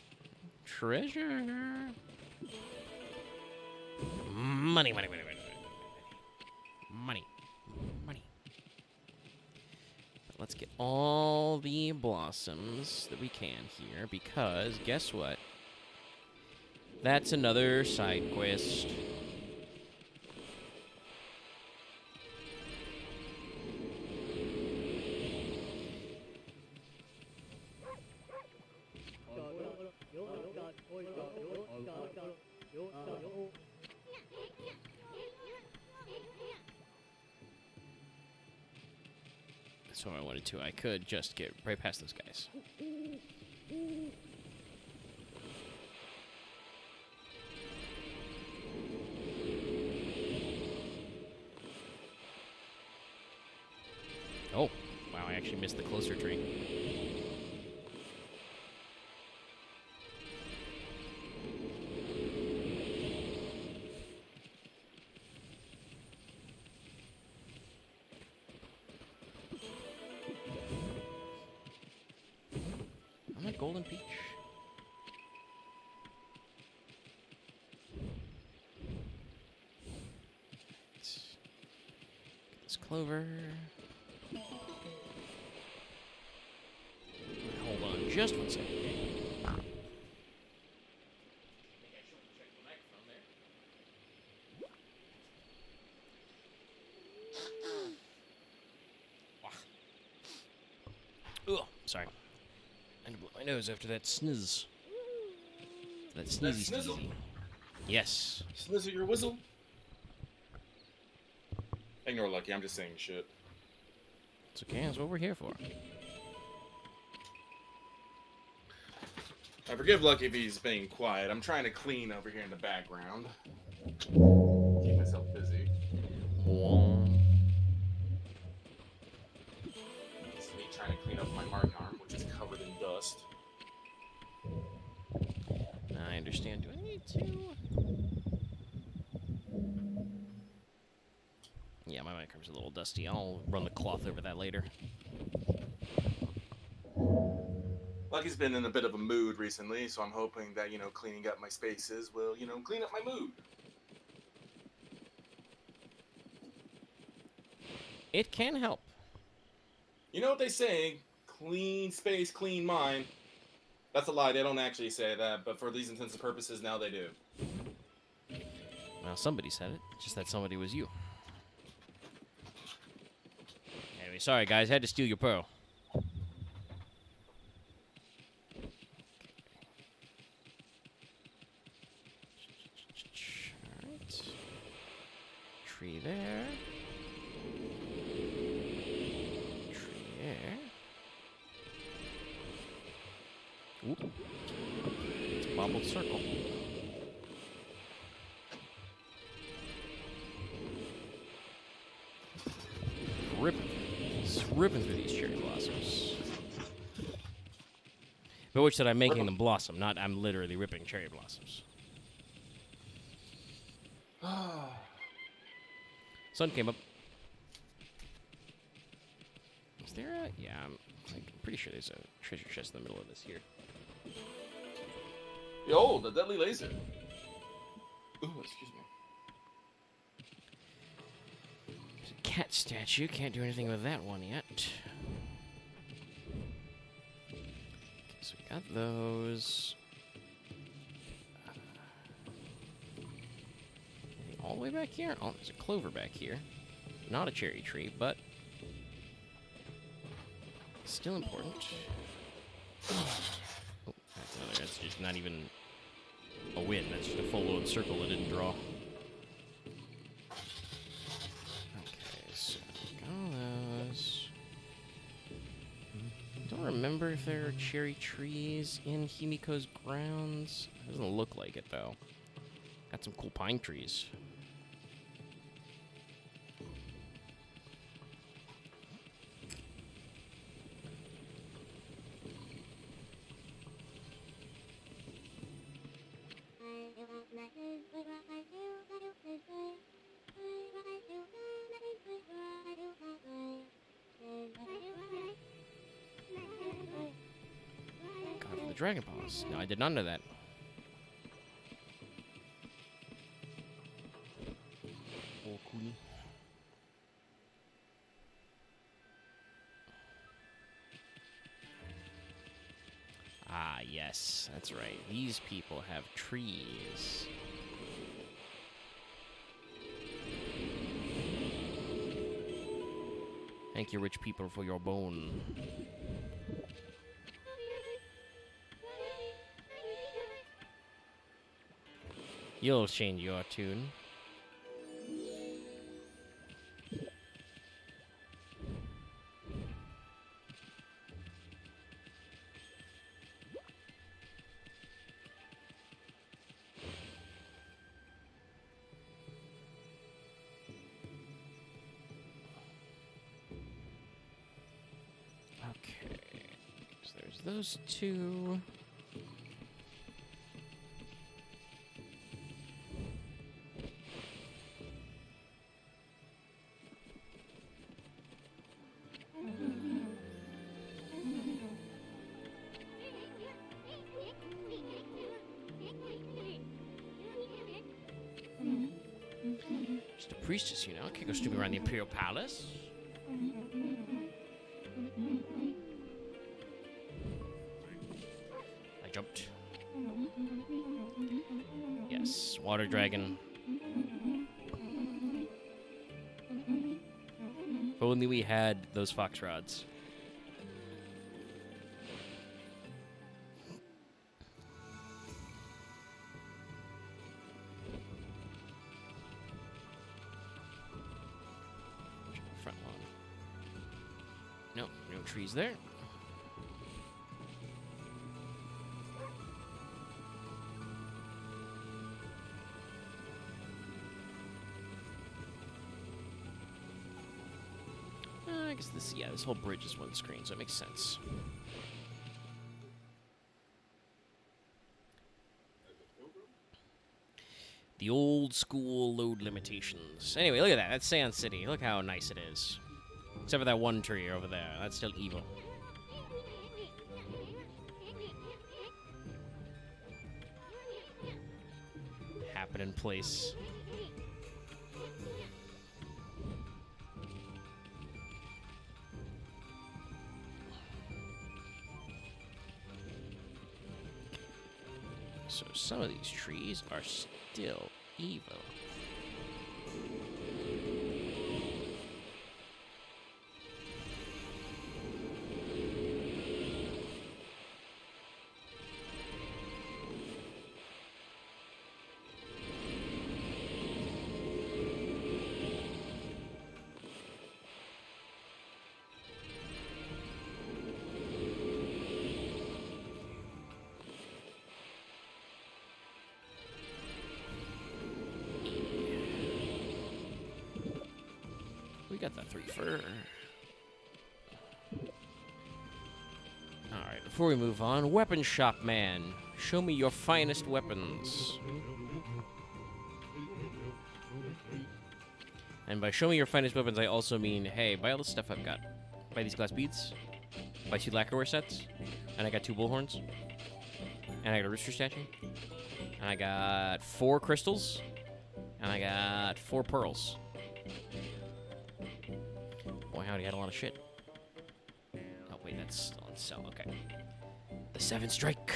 Treasure. Money, money, money, money, money. Money. Money. But let's get all the blossoms that we can here, because guess what? That's another side quest. That's what I wanted to. I could just get right past those guys. Oh, wow, I actually missed the closer tree. I'm at Golden Peach. Let's get this clover. Hold on just 1 second. sorry. I had to blow my nose after that sniz. That That sneezy snizzle. sneezy. Yes. Snizzle your whistle. Ignore Lucky, I'm just saying shit. It's okay. That's what we're here for. I forgive Lucky if he's being quiet. I'm trying to clean over here in the background. Keep myself busy. It's me trying to clean up my Martin arm, which is covered in dust. I understand. Do I need to? Yeah, my mic arm's a little dusty. I'll run the cloth over that later. Lucky's been in a bit of a mood recently, so I'm hoping that, cleaning up my spaces will, clean up my mood. It can help. You know what they say? Clean space, clean mind. That's a lie. They don't actually say that, but for these intents and purposes, now they do. Well, somebody said it. Just that somebody was you. Anyway, sorry, guys. Had to steal your pearl. Alright. Tree there. Tree there. Oop. It's a bobbled circle. Ripping through these cherry blossoms. But which that I'm making them blossom, not I'm literally ripping cherry blossoms. Sun came up. Is there a... Yeah, I'm pretty sure there's a treasure chest in the middle of this here. Yo, the deadly laser. Ooh, excuse me. There's a cat statue. Can't do anything with that one yet. Okay, so we got those. Anything all the way back here? Oh, there's a clover back here. Not a cherry tree, but still important. Oh, that's just not even a win. That's just a full load circle that didn't draw. Okay, so got all those. Don't remember if there are cherry trees in Himiko's grounds. Doesn't look like it though. Got some cool pine trees. God, for the Dragon Balls. No, I did not know that. Oh, cool. Ah, yes, that's right. These people have trees. Thank you, rich people, for your bone. You'll change your tune. Okay, so there's those two. Just a priestess, you know. Can't go snooping around the Imperial Palace. I jumped. Yes, water dragon. If only we had those fox rods. Nope, no trees there. I guess this whole bridge is one screen, so it makes sense. The old school load limitations. Anyway, look at that. That's Sand City. Look how nice it is. Except for that one tree over there. That's still evil. Happening place. So some of these trees are still evil. We got that 3 fur. Alright, before we move on, weapon shop man. Show me your finest weapons. And by show me your finest weapons, I also mean, hey, buy all the stuff I've got. Buy these glass beads. Buy 2 lacquerware sets. And I got 2 bullhorns. And I got a rooster statue. And I got 4 crystals. And I got 4 pearls. Boy, howdy, had a lot of shit. Oh, wait, that's still on sale. Okay. The 7 strike.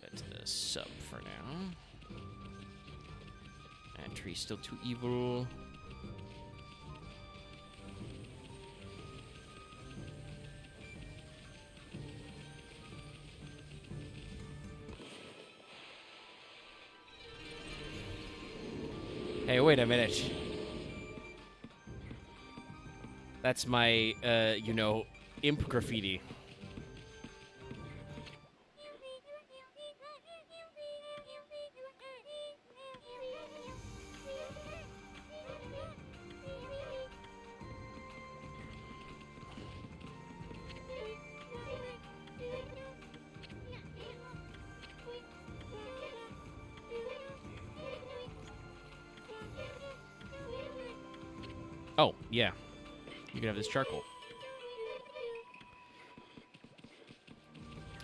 That's the sub for now. And tree's still too evil. Hey, wait a minute. That's my, imp graffiti. Oh, yeah. You can have this charcoal.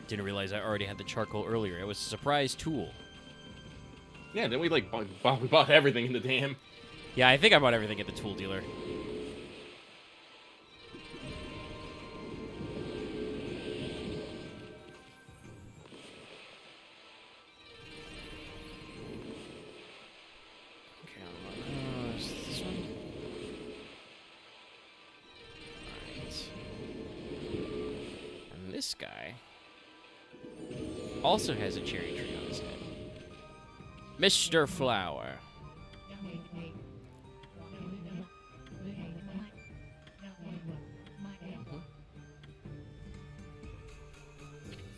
Didn't realize I already had the charcoal earlier. It was a surprise tool. Yeah, then we bought everything in the dam. Yeah, I think I bought everything at the tool dealer. This guy also has a cherry tree on his head. Mr. Flower.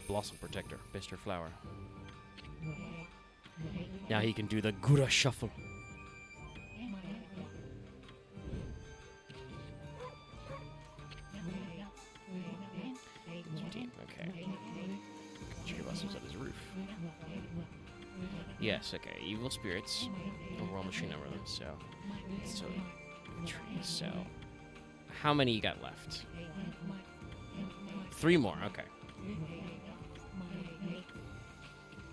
Blossom Protector, Mr. Flower. Now he can do the Gura Shuffle. Okay. Cherry blossoms on his roof. Yes, okay. Evil spirits. Overall machine number of them, so. So, trees, so. How many you got left? 3 more, okay.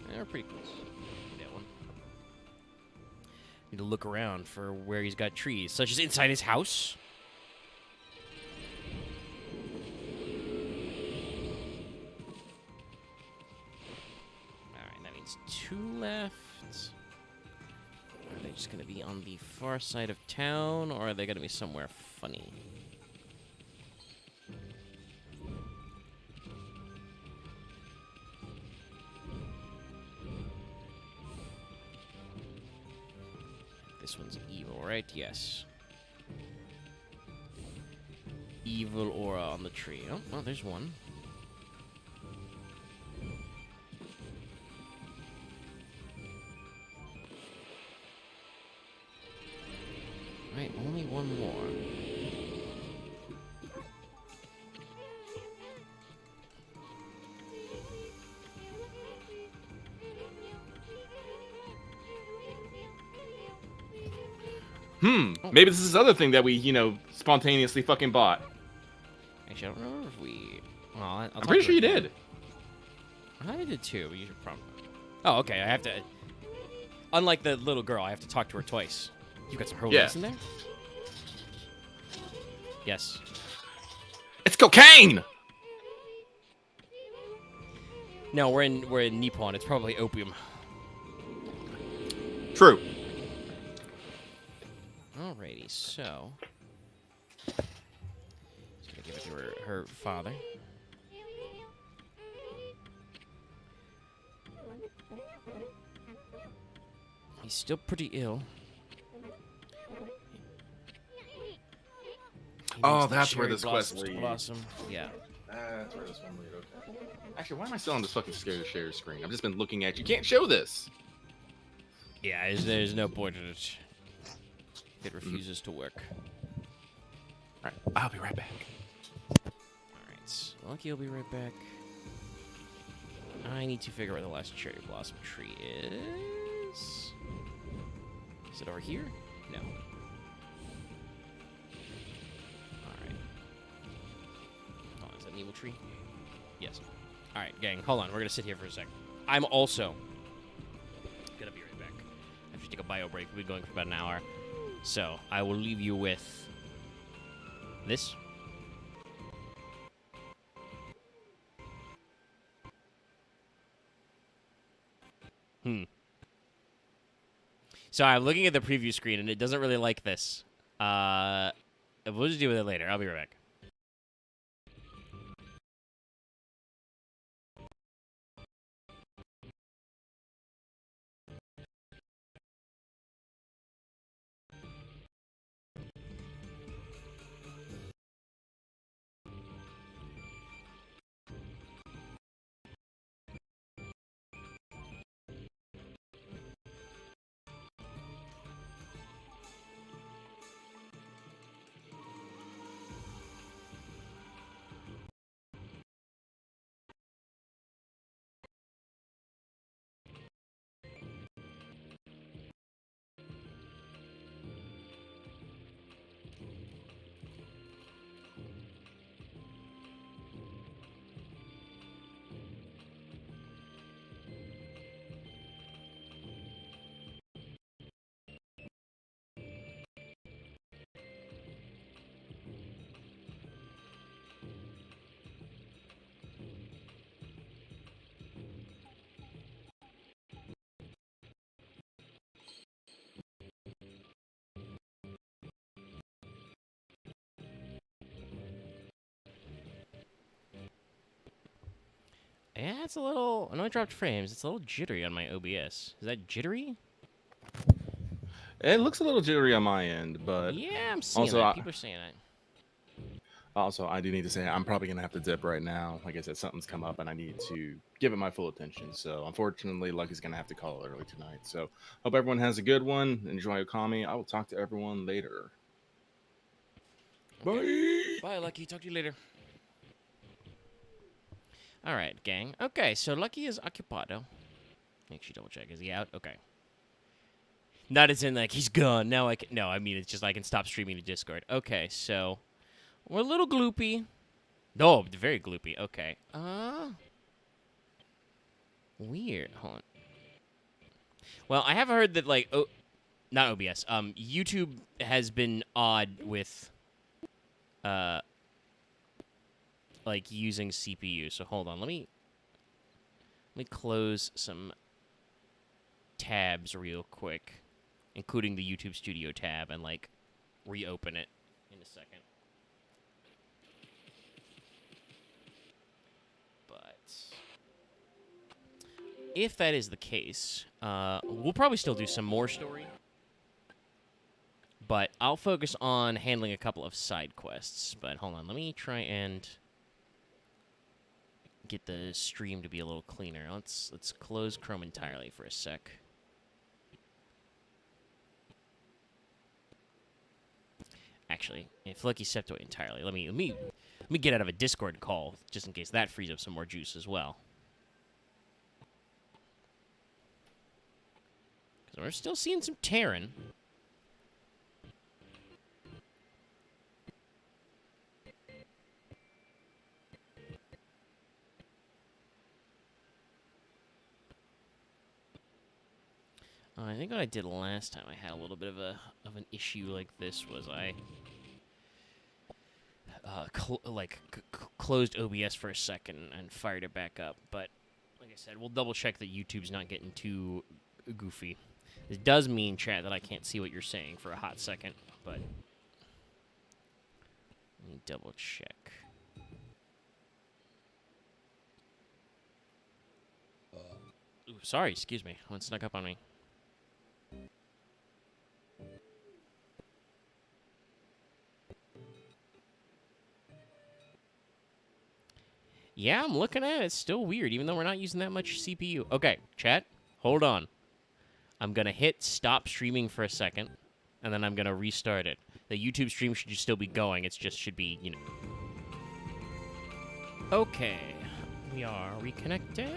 They're pretty close. That one. Need to look around for where he's got trees, such as inside his house. Alright, that means 2 left. Are they just going to be on the far side of town, or are they going to be somewhere funny? this one's evil, right? Yes. Evil aura on the tree. Oh, well, there's one. Right, only one more. Oh. Maybe this is this other thing that we, spontaneously fucking bought. Actually, I don't remember if we... Well, I'm pretty sure you did. I did too, but you should probably... Oh, okay, I have to... Unlike the little girl, I have to talk to her twice. You got some Hurleys in there? Yes. It's cocaine! No, we're in Nippon. It's probably opium. True. Alrighty, so... Just gonna give it to her father. He's still pretty ill. Oh, that's where this quest leads. Blossom. Yeah. That's where this one leads. Okay. Actually, why am I still on this fucking share screen? I've just been looking at you. You can't show this. Yeah, there's no point in it. It refuses to work. All right, I'll be right back. All right, Lucky will be right back. I need to figure out where the last cherry blossom tree is. Is it over here? No. Alright. Oh, is that an evil tree? Yes. Alright, gang, hold on. We're gonna sit here for a sec. I'm also gonna be right back. I have to take a bio break. We'll be going for about an hour. So, I will leave you with this. So I'm looking at the preview screen, and it doesn't really like this. We'll just deal with it later. I'll be right back. Yeah, it's a little... I know I dropped frames. It's a little jittery on my OBS. Is that jittery? It looks a little jittery on my end, but... Yeah, I'm seeing also, that. People are saying that. Also, I do need to say I'm probably going to have to dip right now. Like I said, something's come up, and I need to give it my full attention. So, unfortunately, Lucky's going to have to call it early tonight. So, hope everyone has a good one. Enjoy Okami. I will talk to everyone later. Okay. Bye, Lucky. Talk to you later. All right, gang. Okay, so Lucky is occupado. Make sure you double check. Is he out? Okay. Not as in, like, he's gone. Now I can... No, I mean, it's just I can stop streaming to Discord. Okay, so... We're a little gloopy. No, very gloopy. Okay. Weird. Hold on. Well, I have heard that, like... not OBS. YouTube has been odd with... like using CPU. So hold on, let me close some tabs real quick, including the YouTube Studio tab, and like reopen it in a second. But if that is the case, we'll probably still do some more story. But I'll focus on handling a couple of side quests. But hold on, let me try and get the stream to be a little cleaner. Let's close Chrome entirely for a sec. Actually, if Lucky stepped away entirely, let me get out of a Discord call just in case that frees up some more juice as well. Because we're still seeing some Terran. I think what I did last time I had a little bit of an issue like this was I closed OBS for a second and fired it back up. But like I said, we'll double check that YouTube's not getting too goofy. This does mean, chat, that I can't see what you're saying for a hot second, but let me double check. Ooh, sorry, excuse me. One snuck up on me. Yeah, I'm looking at it. It's still weird, even though we're not using that much CPU. Okay, chat, hold on. I'm going to hit stop streaming for a second, and then I'm going to restart it. The YouTube stream should just still be going. It just should be, you know. Okay, we are reconnected.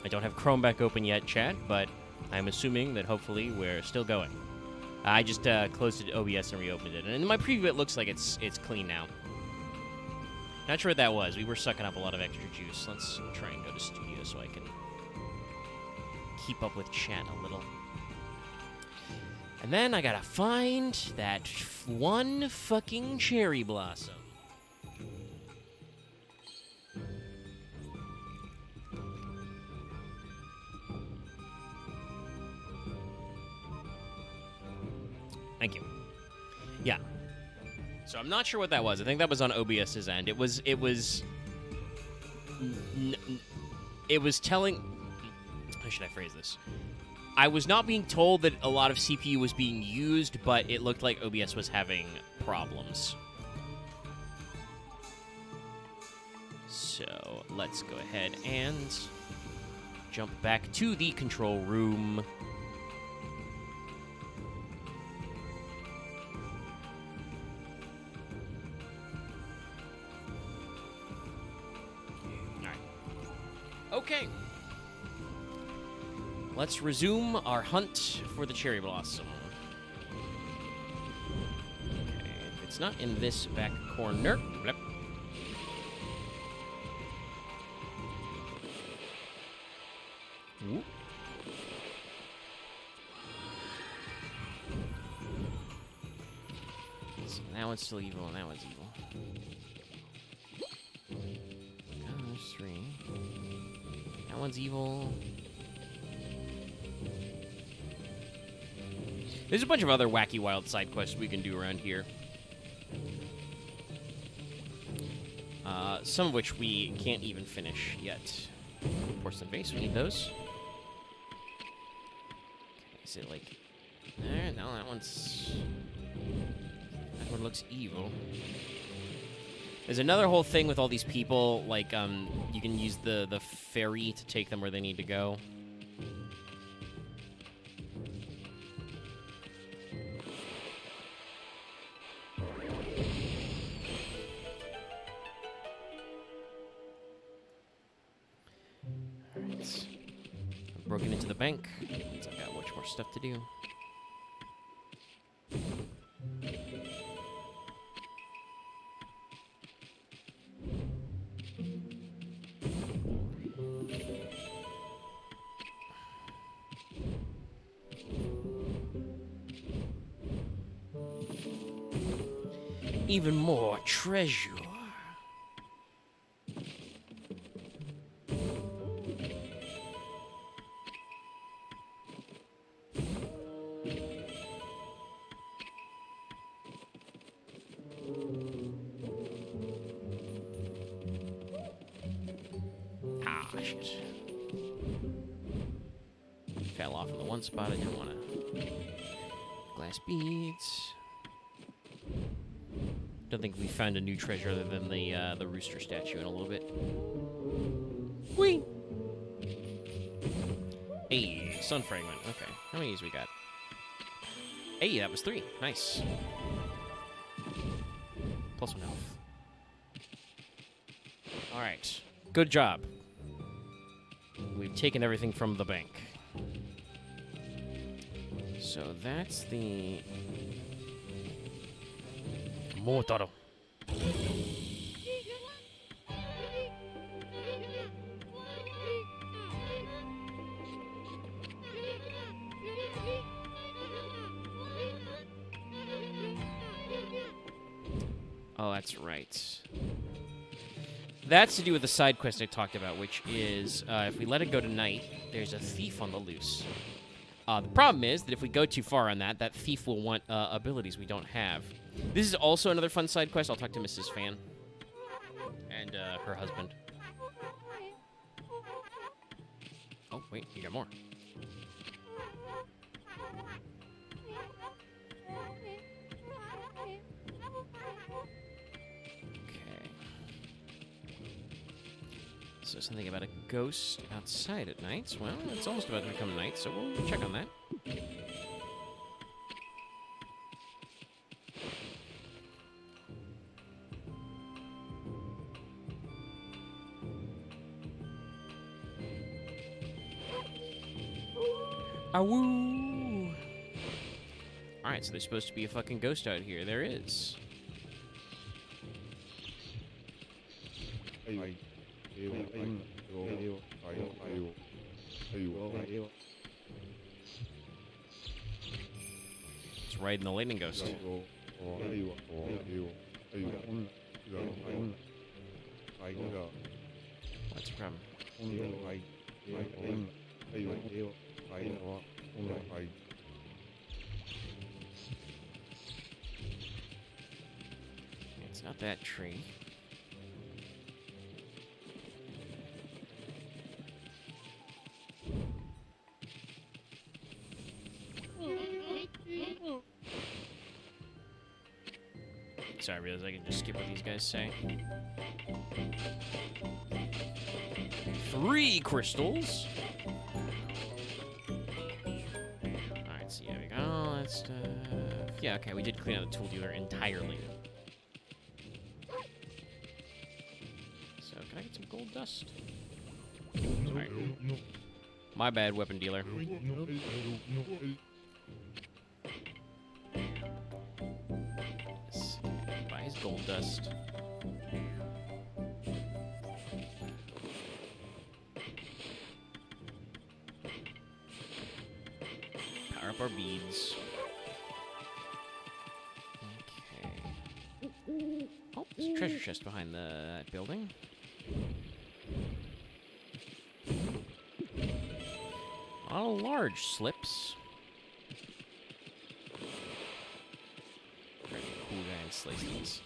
I don't have Chrome back open yet, chat, but I'm assuming that hopefully we're still going. I just closed it OBS and reopened it. And in my preview, it looks like it's clean now. Not sure what that was. We were sucking up a lot of extra juice. Let's try and go to studio so I can keep up with chat a little. And then I gotta find that one fucking cherry blossom. Thank you. Yeah. So I'm not sure what that was. I think that was on OBS's end. It was telling... How should I phrase this? I was not being told that a lot of CPU was being used, but it looked like OBS was having problems. So let's go ahead and jump back to the control room. Okay. Let's resume our hunt for the cherry blossom. Okay, if it's not in this back corner. Yep. Ooh. So that one's still evil, and that one's evil. Oh, there's three. That one's evil. There's a bunch of other wacky wild side quests we can do around here. Some of which we can't even finish yet. Porcelain vase, we need those. Okay, is it like... No, that one's... That one looks evil. There's another whole thing with all these people, like, you can use the ferry to take them where they need to go. Alright. I've broken into the bank. Means I've got much more stuff to do. Even more treasure. Ah, shit. Fell off in the one spot I didn't want to. Glass beads. Don't think we found a new treasure other than the rooster statue in a little bit. Whee! Hey, sun fragment. Okay, how many of these we got? Hey, that was 3. Nice. +1 health. All right, good job. We've taken everything from the bank. So that's the Momotaro. Oh, that's right. That's to do with the side quest I talked about, which is if we let it go to night, there's a thief on the loose. The problem is that if we go too far on that, that thief will want abilities we don't have. This is also another fun side quest. I'll talk to Mrs. Fan and her husband. Oh, wait, you got more. Okay. So something about a ghost outside at night. Well, it's almost about to become night, so we'll check on that. Awoo! Alright, so there's supposed to be a fucking ghost out here. There is. It's riding the lightning ghost. What's the problem? It's not that tree. Sorry, I realized I can just skip what these guys say. 3 crystals. Alright, so yeah, we got all that stuff. Yeah, okay, we did clean out the tool dealer entirely. So, can I get some gold dust? Alright. My bad, weapon dealer. Buy his gold dust. Power up our beads. Okay. Oh, there's a treasure chest behind that building. All large slips. Pretty cool guy and slice these.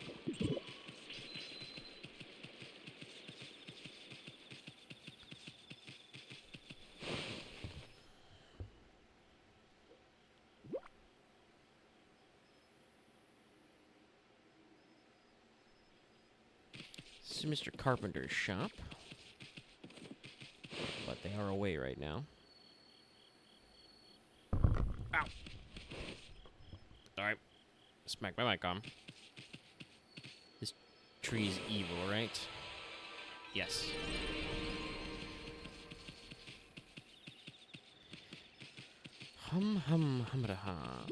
This is Mr. Carpenter's shop. But they are away right now. Ow! Alright. Smack my mic on. This tree's evil, right? Yes. Hum hum hum-da-ha.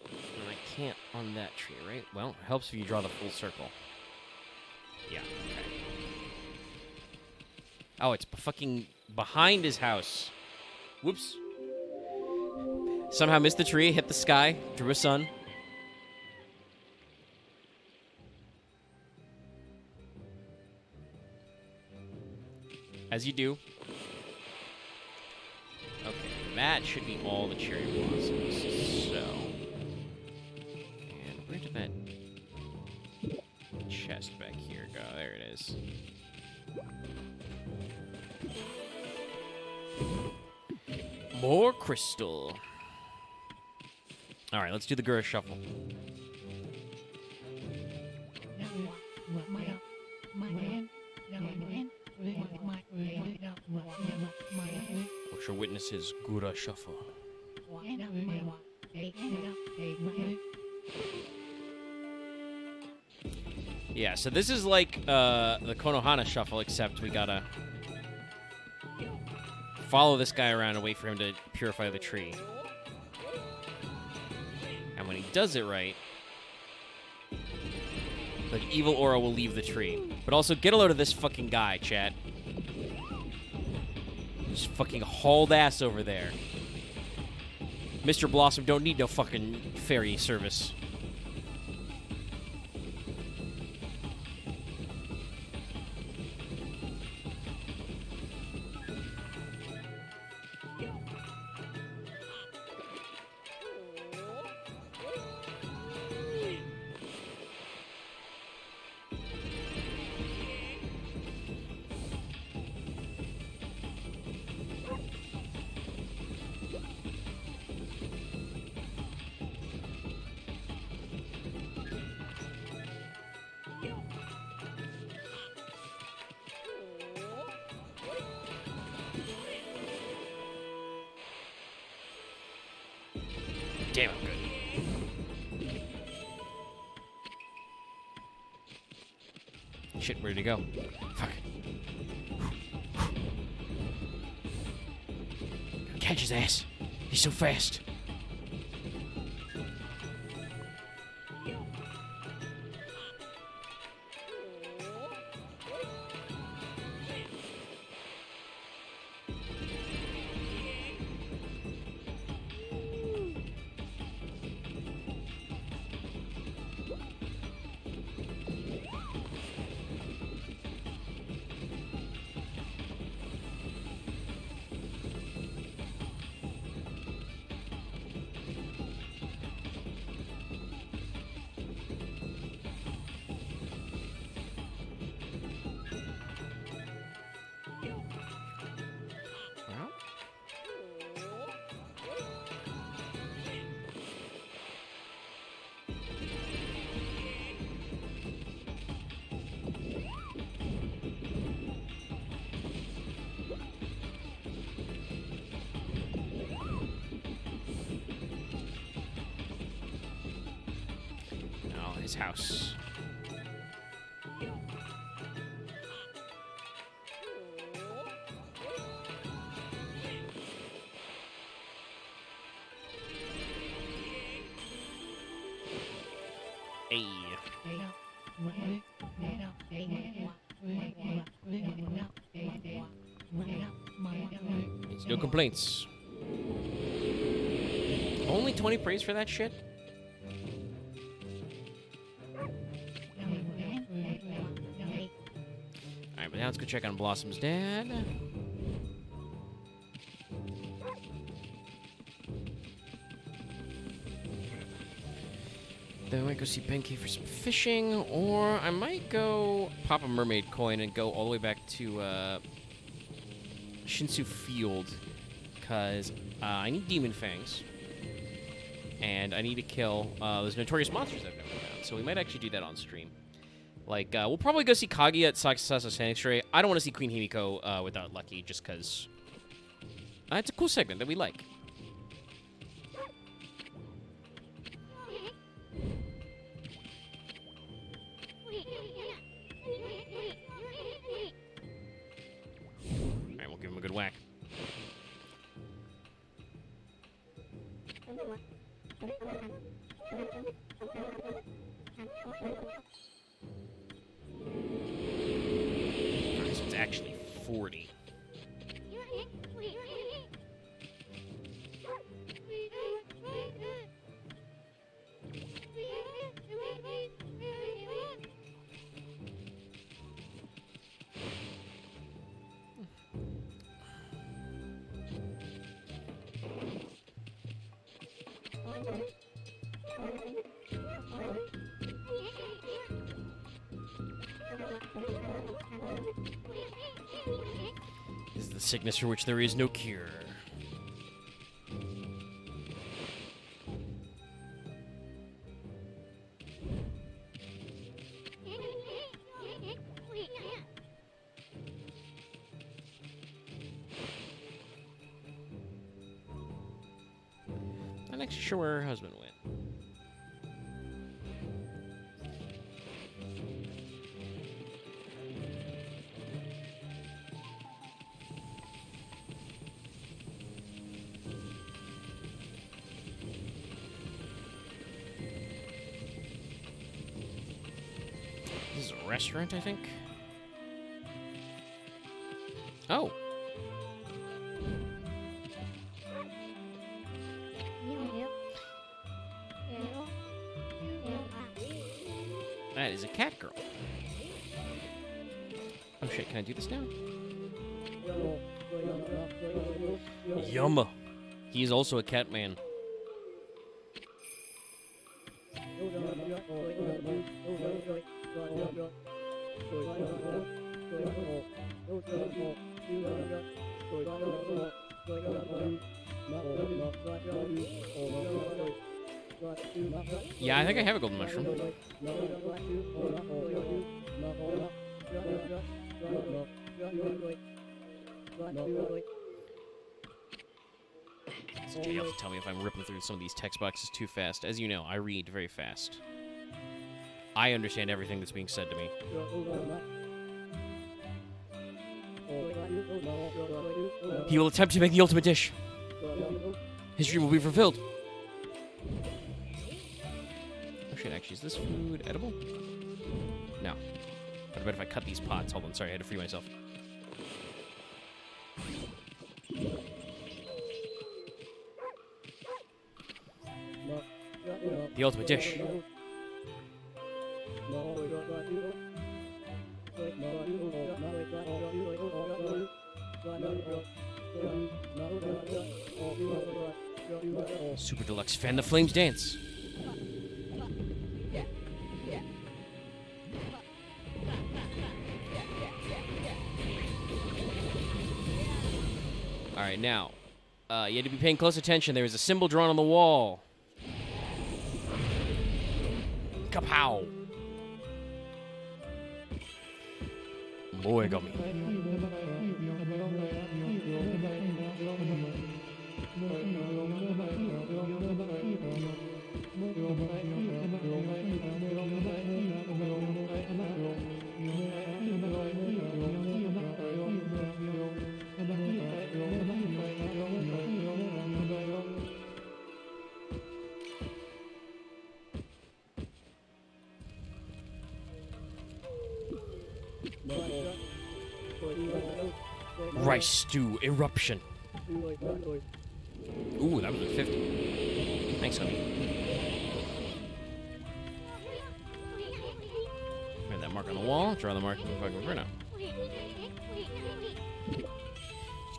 And I can't on that tree, right? Well, it helps if you draw the full circle. Yeah, okay. Oh, it's fucking behind his house. Whoops. Somehow missed the tree, hit the sky, drew a sun. As you do. Okay, that should be all the cherry blossoms. So. And where did that chest back here go? There it is. More crystal. All right, let's do the Gura Shuffle. We shall witness his Gura Shuffle. Yeah, so this is like the Konohana Shuffle, except we gotta follow this guy around and wait for him to purify the tree. And when he does it right, the evil aura will leave the tree. But also, get a load of this fucking guy, chat. Just fucking hauled ass over there. Mr. Blossom don't need no fucking fairy service. Damn, I'm good. Shit, where'd he go? Fuck. Catch his ass. He's so fast. His house. Hey. No complaints. Only 20 praise for that shit? Alright, but now let's go check on Blossom's dad. Then we might go see Benkei for some fishing, or I might go pop a mermaid coin and go all the way back to Shinsu Field, because I need demon fangs, and I need to kill those notorious monsters I've never found. So we might actually do that on stream. Like, we'll probably go see Kaguya at Sakasasa Sanctuary. I don't want to see Queen Himiko without Lucky, just because it's a cool segment that we like. Alright, we'll give him a good whack. So it's actually 40. This is the sickness for which there is no cure. Not actually sure where her husband went. This is a restaurant, I think. Oh. That is a cat girl. Oh shit, can I do this now? Yum. He is also a cat man. Yeah, I think I have a golden mushroom. So Jay, you have to tell me if I'm ripping through some of these text boxes too fast. As you know, I read very fast. I understand everything that's being said to me. He will attempt to make the ultimate dish. His dream will be fulfilled. Oh shit, actually, is this food edible? No. What about if I cut these pots? Hold on, sorry, I had to free myself. The ultimate dish. Super Deluxe Fan the Flames Dance. Alright, now, you had to be paying close attention. There is a symbol drawn on the wall. Kapow! Boy, got me. Rice stew eruption. Ooh, that was a 50. Thanks, honey. Write that mark on the wall. Draw the mark on the fucking printout. You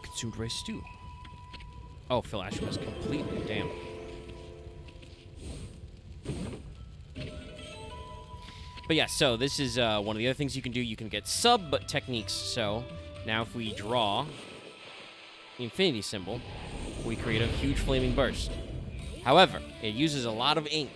consumed rice stew. Oh, Phil Asher was complete. Damn. But yeah, so this is one of the other things you can do. You can get sub techniques. So now if we draw the infinity symbol, we create a huge flaming burst. However, it uses a lot of ink.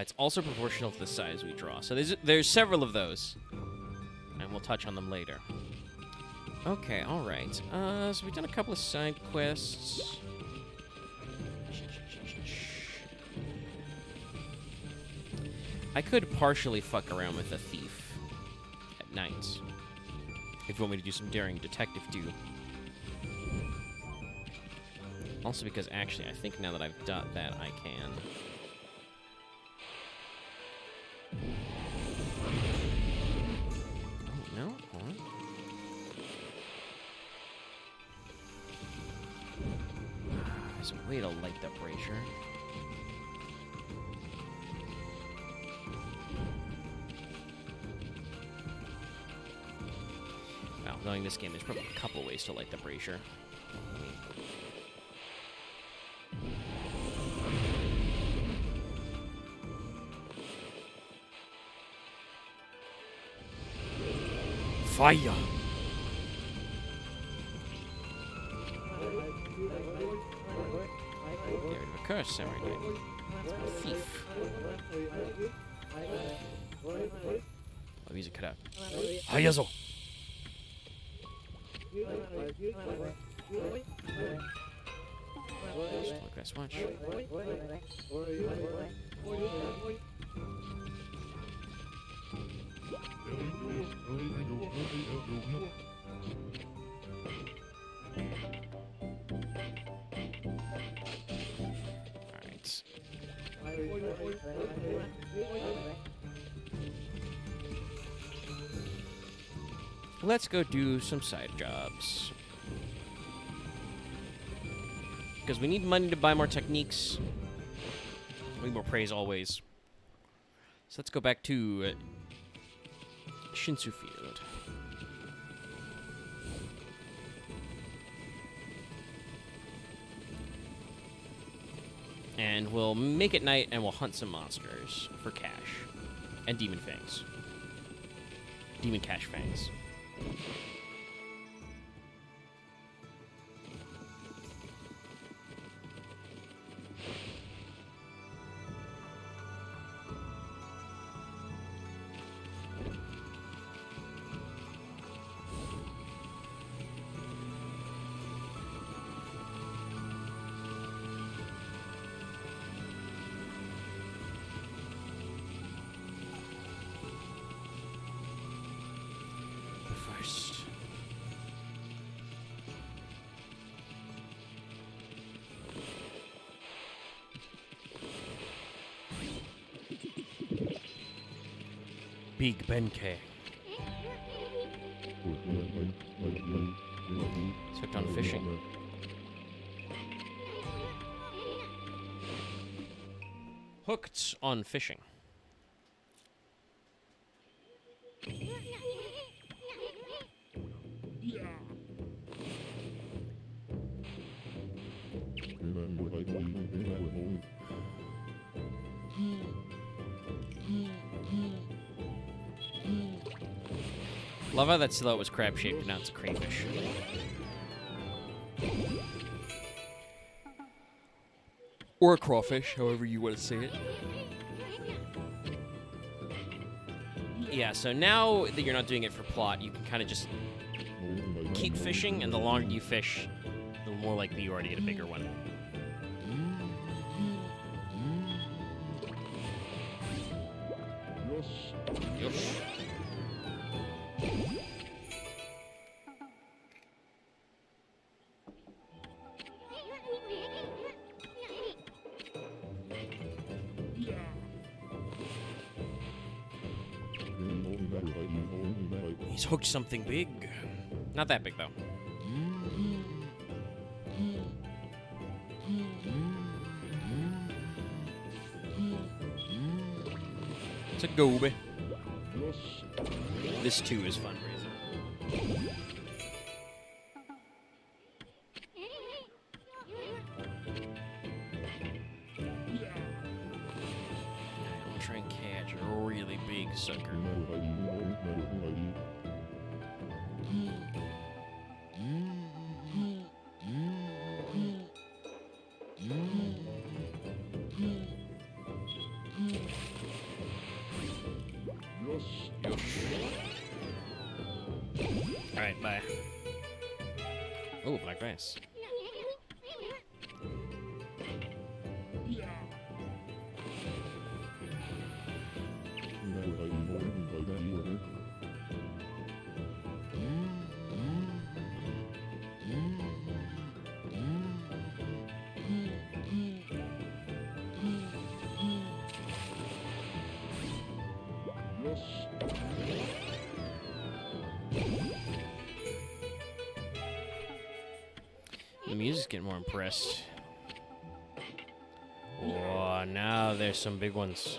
It's also proportional to the size we draw. So there's several of those, and we'll touch on them later. Okay, all right. So we've done a couple of side quests. I could partially fuck around with a thief at night, if you want me to do some daring detective do. Also because, actually, I think now that I've done that, I can. Oh, no? Hold on. There's a way to light the brazier. Well, knowing this game, there's probably a couple ways to light the brazier. Fire! Get rid of a course, Samurai Guy. It's my thief. Oh, music cut out. Hayazo! Look, guys, watch. Alright. Let's go do some side jobs. Because we need money to buy more techniques. We need more praise always. So let's go back to Shinsu Field. And we'll make it night and we'll hunt some monsters for cash. And demon fangs. Demon cash fangs. First. Big Benkei. It's hooked on fishing. Hooked on fishing. Love how that silhouette was crab-shaped, but now it's a crayfish. Or a crawfish, however you want to say it. Yeah, so now that you're not doing it for plot, you can kind of just keep fishing, and the longer you fish, the more likely you are to get a bigger one. Yosh. He's hooked something big. Not that big, though. It's a goby. This, too, is fundraising. I'm trying to catch a really big sucker. Alright, bye. Oh, black bass. The music's getting more impressed. Whoa, now there's some big ones.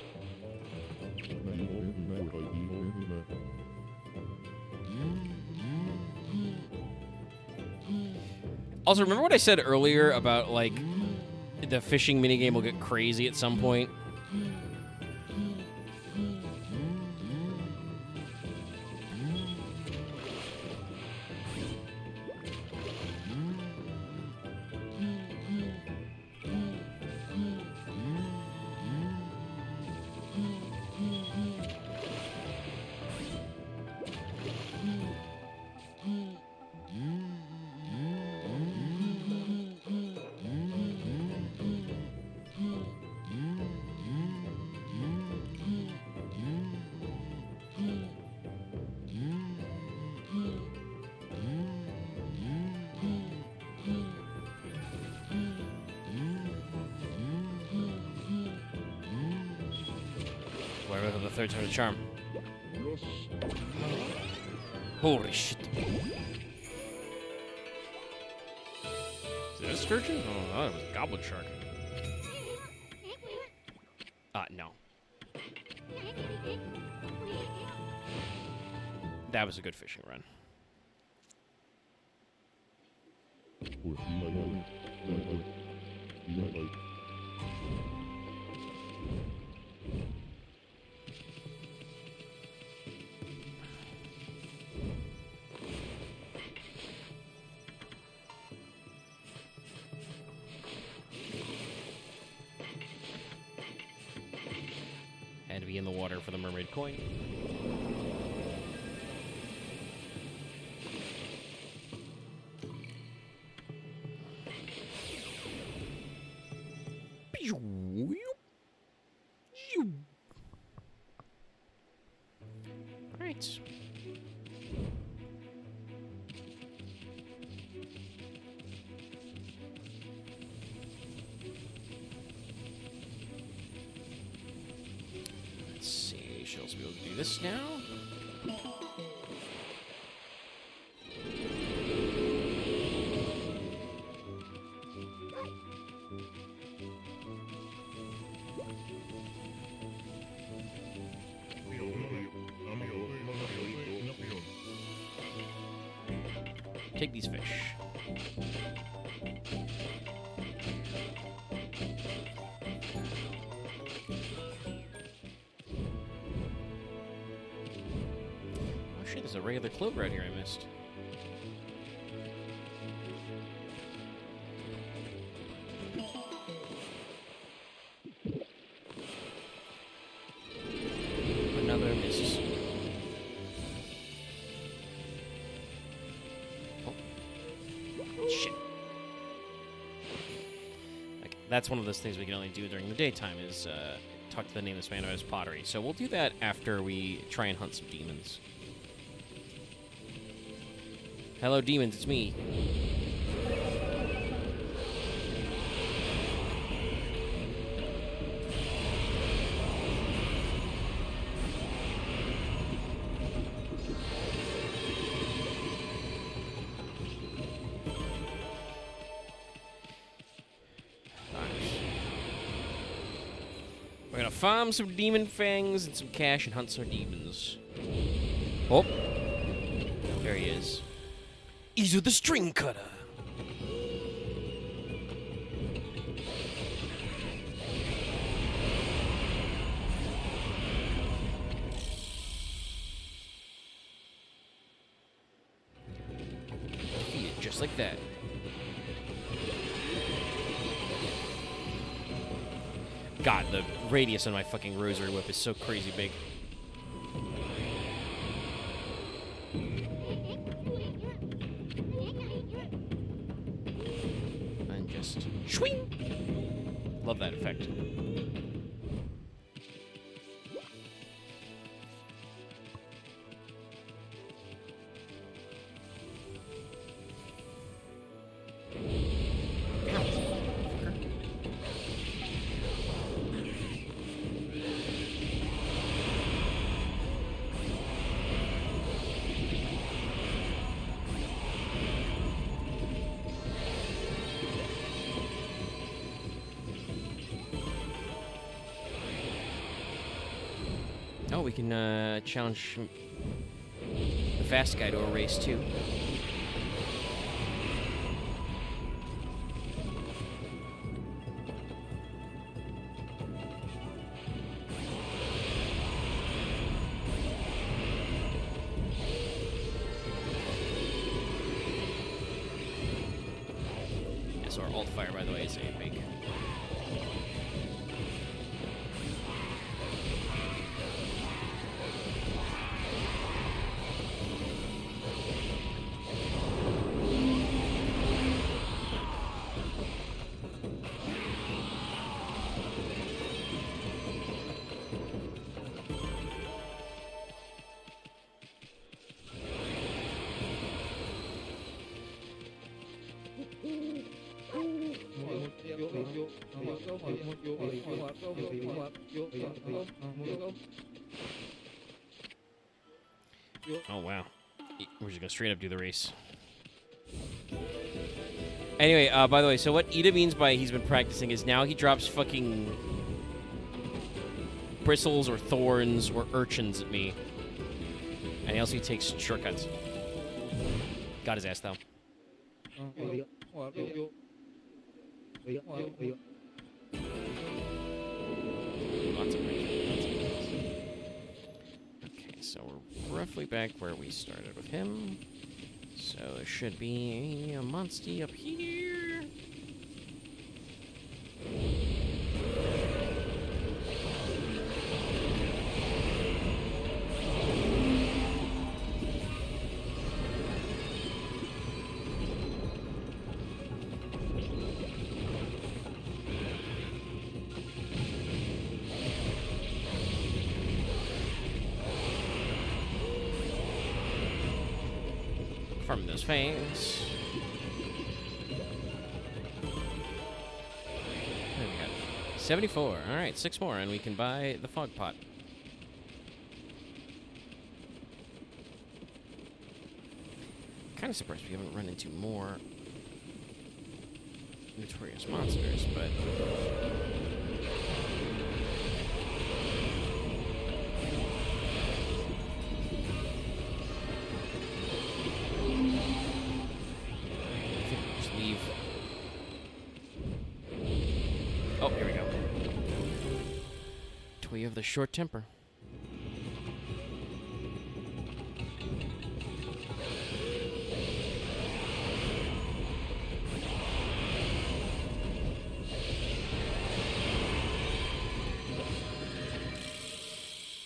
Also, remember what I said earlier about, like, the fishing minigame will get crazy at some point? third time's a charm. Holy shit. Is it a sturgeon? Oh, that was a goblin shark. No. That was a good fishing run. Had to be in the water for the mermaid coin. Alright. Let's see, she'll also be able to do this now. Take these fish. Oh shit, there's a regular clover out here I missed. Another miss. Shit. Okay, that's one of those things we can only do during the daytime is talk to the nameless man about his pottery. So we'll do that after we try and hunt some demons. Hello, demons, it's me. We're gonna farm some demon fangs and some cash and hunt some demons. Oh. There he is. Ease the string cutter. Defeat it just like that. God, the radius on my fucking rosary whip is so crazy big. And just swing. Love that effect. Oh, we can challenge the fast guy to a race too. Yeah, so our alt fire, by the way, is a big. Oh, wow. We're just going to straight up do the race. Anyway, by the way, so what Ida means by he's been practicing is now he drops fucking bristles or thorns or urchins at me. And he also takes shortcuts. Got his ass, though. Lots of pressure. Okay, so we're roughly back where we started with him. So there should be a monster up here. From those fangs. There we go. 74. All right, 6 more, and we can buy the fog pot. Kind of surprised we haven't run into more notorious monsters, but oh, here we go. Twee of the short temper.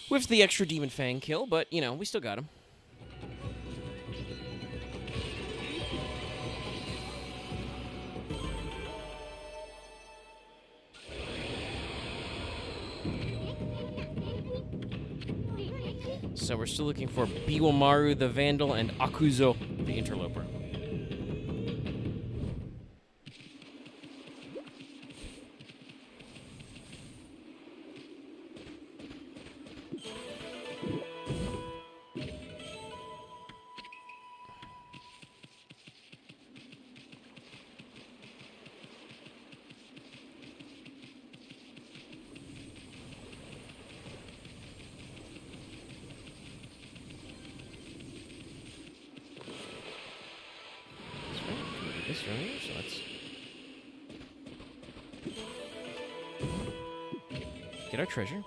With the extra Demon Fang kill, but, you know, we still got him. So we're still looking for Biwamaru the Vandal and Akuzo the Interloper. This earlier, so let's get our treasure.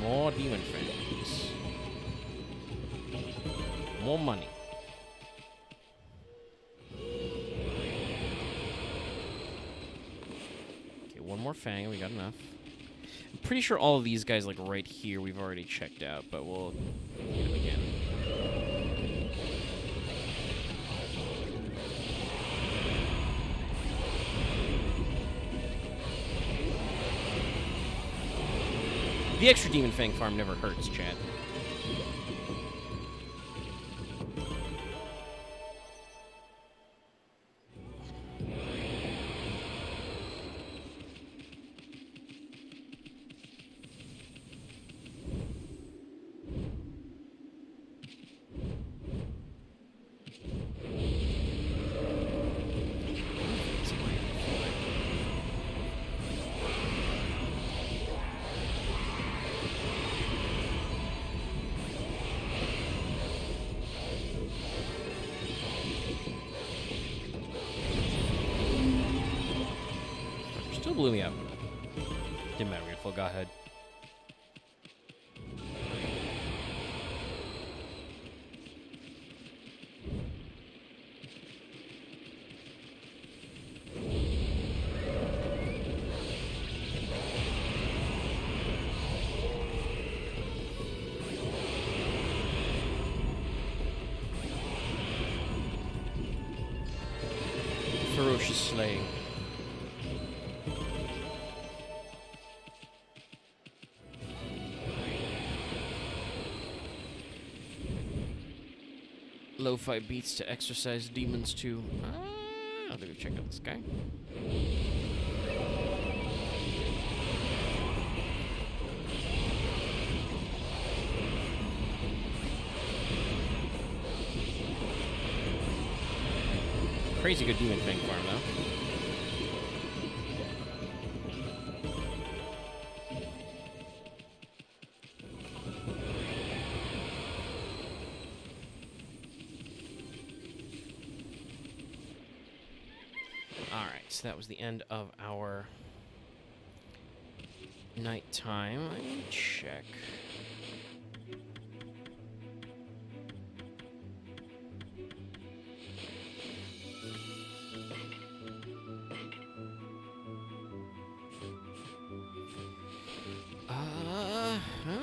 More demon fangs. More money. Okay, one more fang and we got enough. I'm pretty sure all of these guys, like right here, we've already checked out, but we'll hit them again. The extra Demon Fang farm never hurts, chat. Blew me up. Didn't matter, we had full go ahead. slaying. Lo-fi beats to exercise demons too. I'll go check out this guy. Crazy good demon fang farm though. So that was the end of our nighttime. Let me check.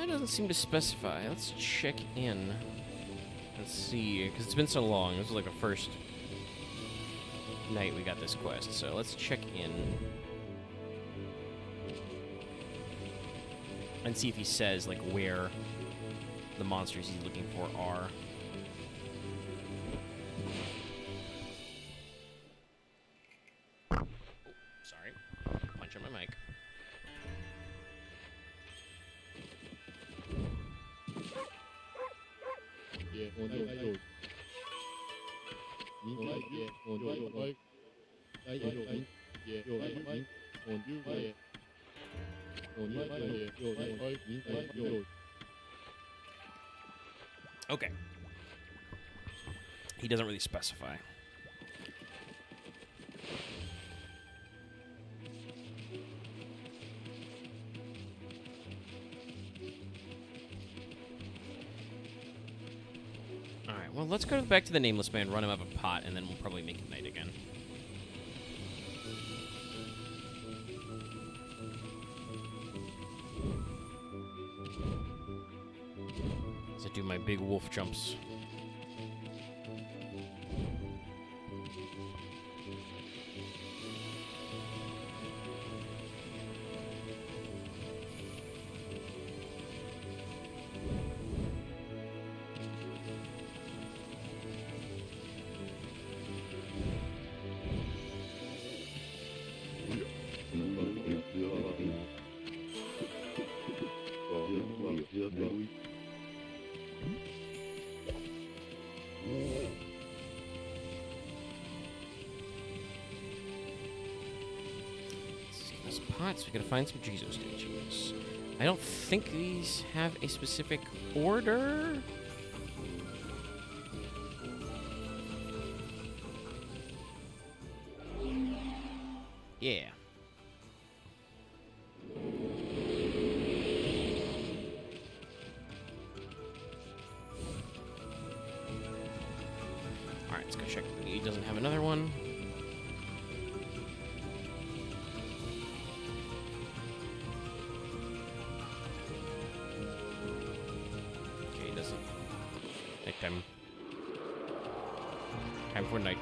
It doesn't seem to specify. Let's check in. Let's see, because it's been so long. This was like a first night we got this quest, so let's check in and see if he says like where the monsters he's looking for are. Sorry, punch on my mic. Okay. He doesn't really specify. Alright, well, let's go back to the Nameless Man, run him up a pot, and then we'll probably make it night again. As I do my big wolf jumps. Pots, we gotta find some Jesus statues. I don't think these have a specific order. Yeah. Alright, let's go check. He doesn't have another one. Time for night.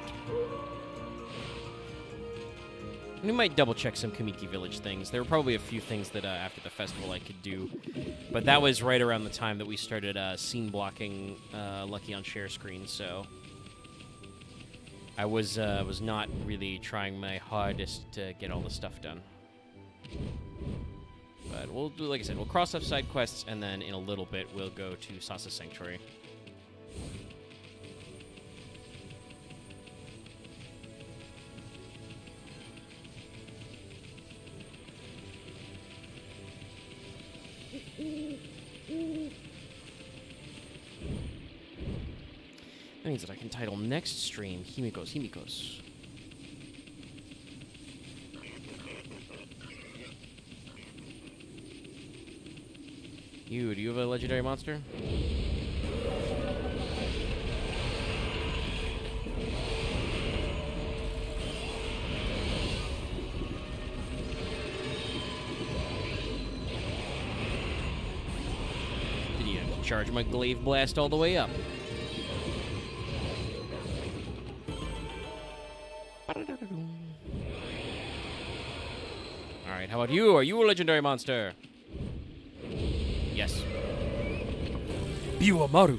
We might double check some Kamiki Village things. There were probably a few things that after the festival I could do, but that was right around the time that we started scene blocking Lucky on share screen, so I was not really trying my hardest to get all the stuff done. But we'll do, like I said, we'll cross off side quests, and then in a little bit we'll go to Sasa Sanctuary. That means that I can title next stream Himiko's. Do you have a legendary monster? Did you have to charge my glaive blast all the way up? about you? Are you a legendary monster? Yes. Biwamaru.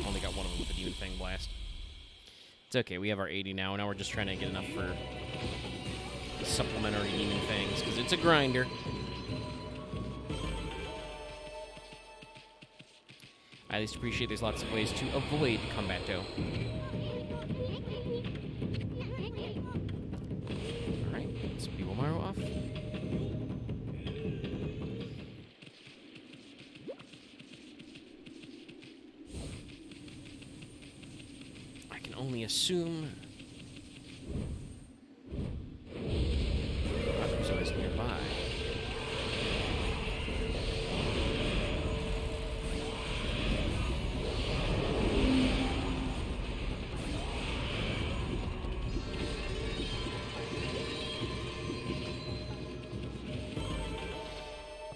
Only got one of them with a demon fang blast. It's okay. We have our 80 now. Now we're just trying to get enough for supplementary demon fangs because it's a grinder. I at least appreciate there's lots of ways to avoid combato. Alright, let's Biwamaru off. I can only assume Raku's always nearby.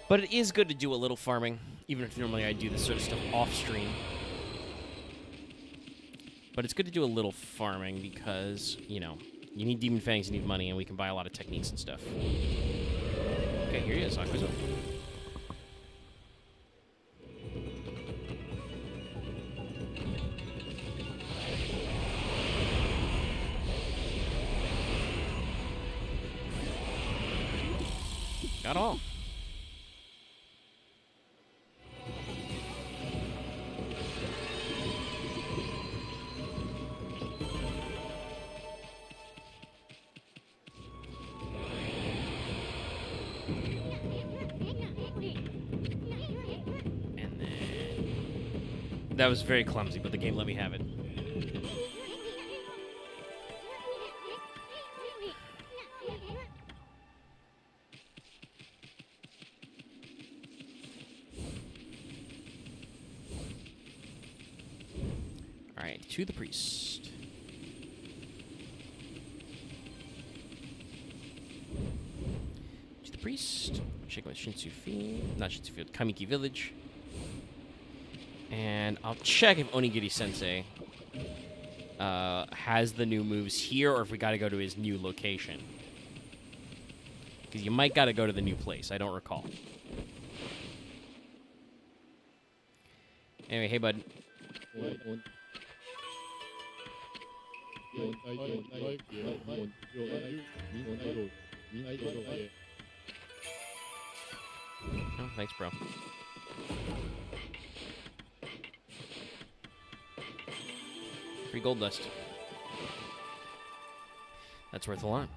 But it is good to do a little farming, even if normally I do this sort of stuff off stream. But it's good to do a little farming because, you know, you need demon fangs, you need money, and we can buy a lot of techniques and stuff. Okay, here he is, Akuzo. Got all. That was very clumsy, but the game let me have it. Alright, to the priest. To the priest. Check with Shinsu Field. Not Shinsu Field, Kamiki Village. And I'll check if Onigiri-sensei has the new moves here or if we got to go to his new location. Because you might got to go to the new place. I don't recall. Anyway, hey, bud. Oh, thanks, bro. Free gold dust. That's worth a lot.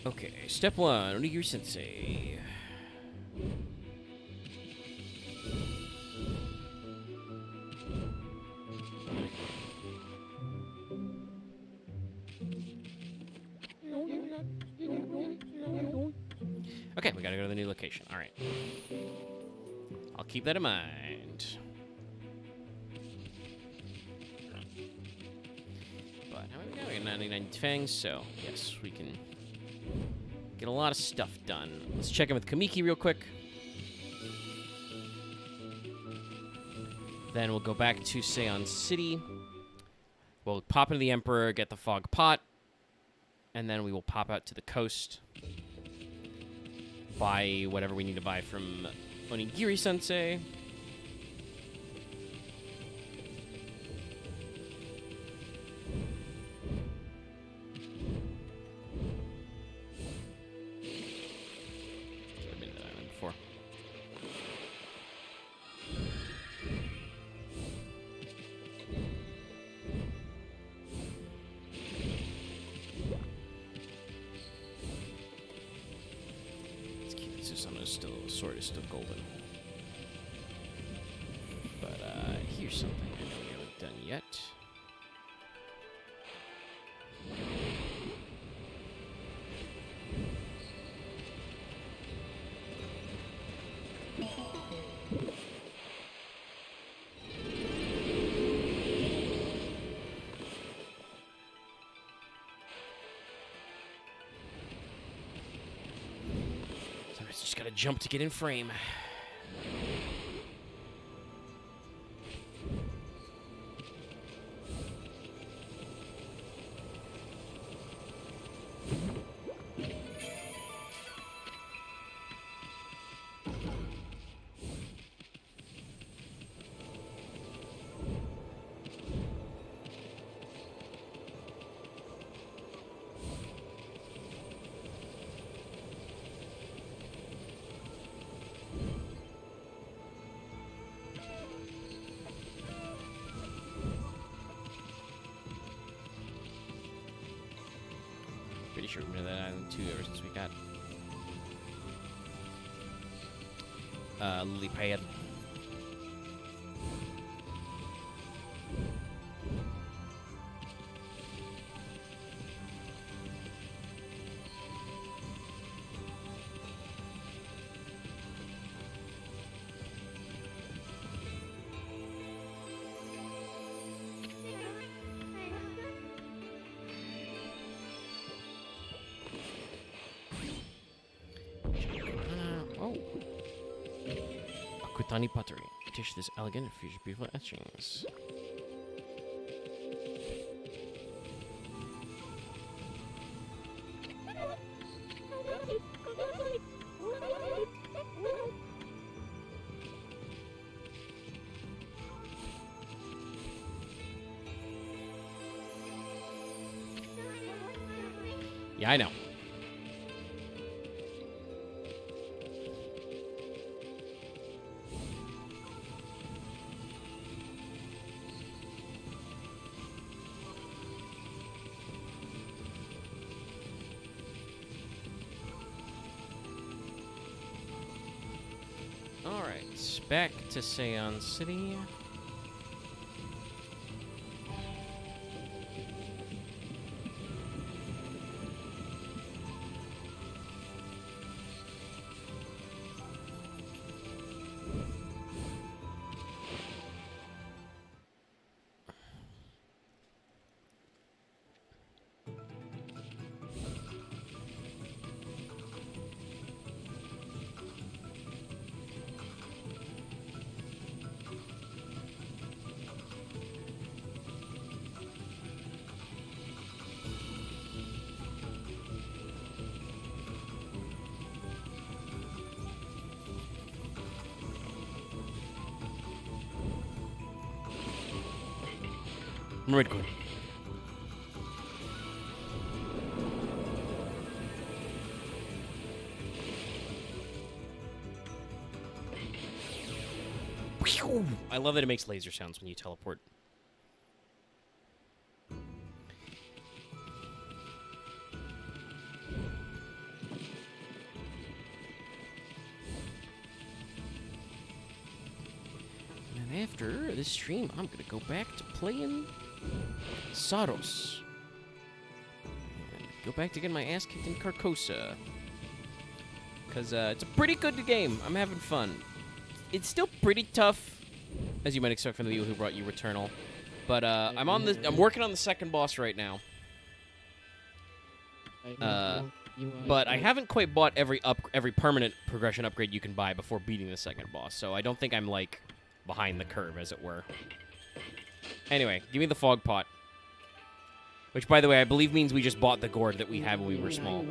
Okay, step one, Onigiri Sensei. Okay, we gotta go to the new location. All right. I'll keep that in mind. But how many we got? We got 99 fangs, so yes, we can get a lot of stuff done. Let's check in with Kamiki real quick. Then we'll go back to Seion City. We'll pop into the Emperor, get the Fog Pot, and then we will pop out to the coast. Buy whatever we need to buy from Onigiri-sensei. I've been to that island before. Sword is still golden. But here's something I know we haven't done yet. Just gotta jump to get in frame. Pretty sure we've been to that island too ever since we got lily pad. Akutani pottery. Dish this elegant and future beautiful etchings. Yeah, I know. Alright, back to Seon City. Red card. I love that it makes laser sounds when you teleport. And then after this stream, I'm gonna go back to playing Saros. And go back to get my ass kicked in Carcosa. Because it's a pretty good game. I'm having fun. It's still pretty tough, as you might expect from the people who brought you Returnal. But I'm working on the second boss right now. But I haven't quite bought every permanent progression upgrade you can buy before beating the second boss. So I don't think I'm like behind the curve, as it were. Anyway, give me the fog pot. Which, by the way, I believe means we just bought the gourd that we had when we were small.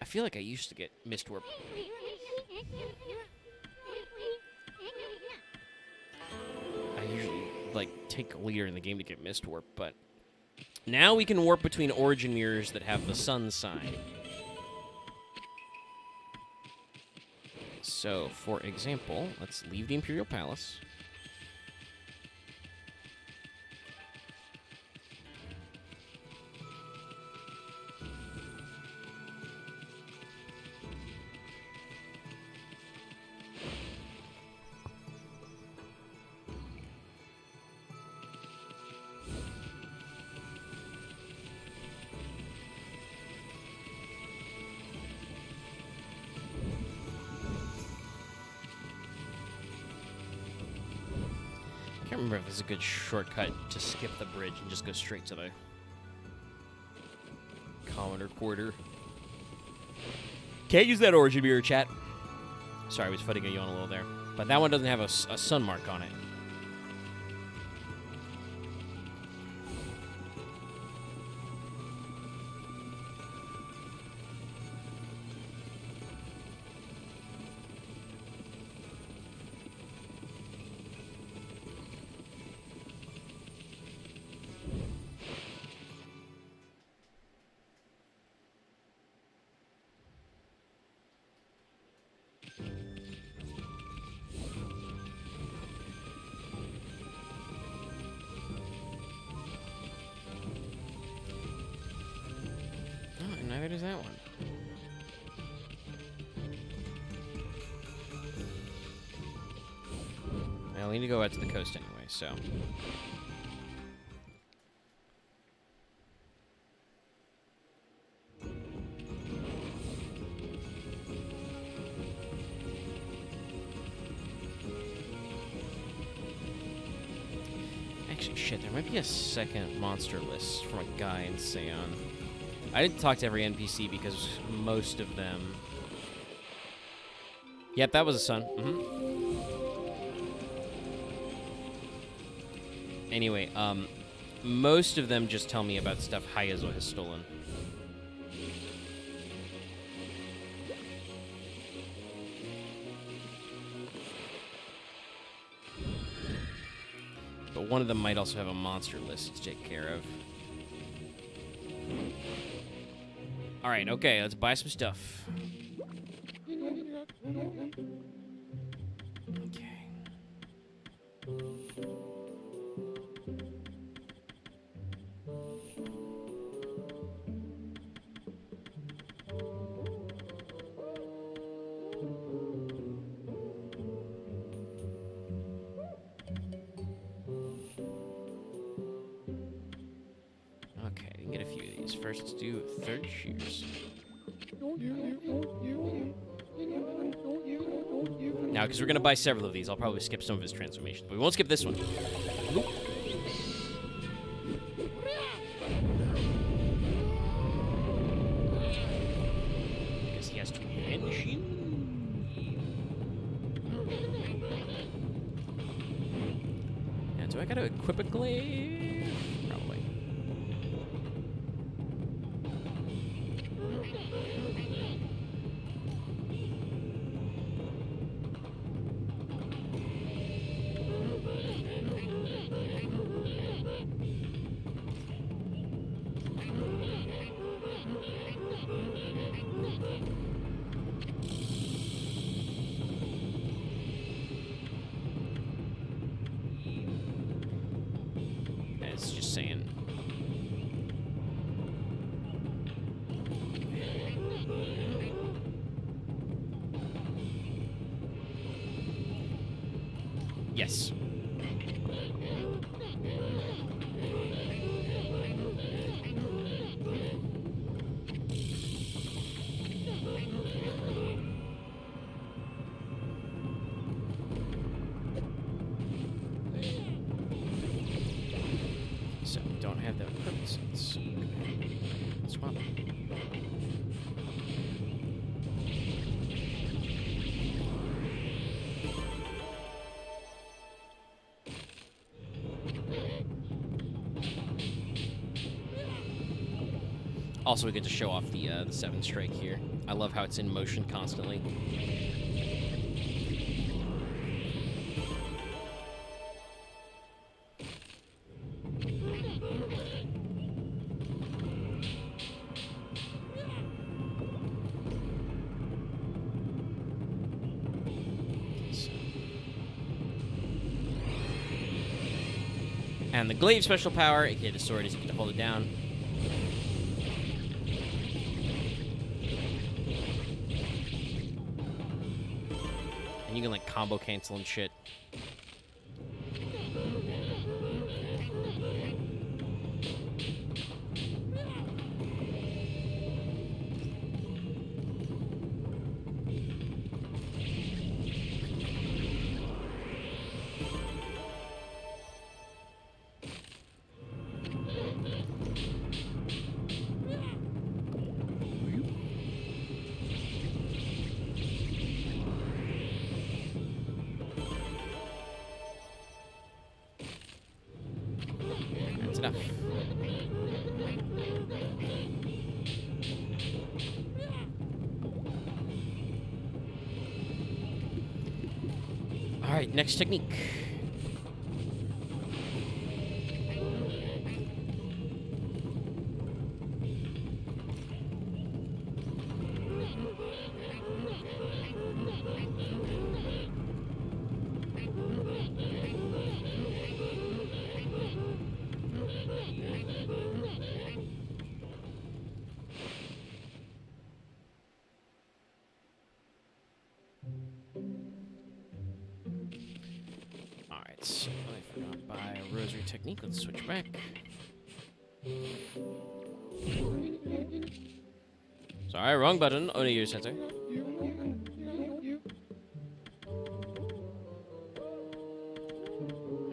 I feel like I used to get Mist Warp. I usually, like, take a leader in the game to get Mist Warp, but now we can warp between origin mirrors that have the sun sign. So, for example, let's leave the Imperial Palace. remember if there's a good shortcut to skip the bridge and just go straight to the Commoner Quarter. Can't use that origin mirror, chat. Sorry, I was fighting a yawn a little there. But that one doesn't have a sun mark on it. Neither does that one. I need to go out to the coast anyway, so. Actually, shit, there might be a second monster list from a guy in Seon. I didn't talk to every NPC because most of them... Yep, that was a sun. Anyway, most of them just tell me about stuff Hayazo has stolen. But one of them might also have a monster list to take care of. Alright, okay, let's buy some stuff. Okay. Okay, we can get a few of these. First, let's do third shears. Now, because we're going to buy several of these, I'll probably skip some of his transformations, but we won't skip this one. Oop. Because he has to henshin. And do I got to equip a glaive? Probably. It's just saying. Yes. So we don't have that equipped since. Okay. Swap. Also, we get to show off the 7 strike here. I love how it's in motion constantly. And the glaive special power, aka the sword, is you get to hold it down. And you can like combo cancel and shit. enough. All right, next technique. Alright, so I forgot by a rosary technique. Let's switch back. Sorry, wrong button. Onigiri sensor.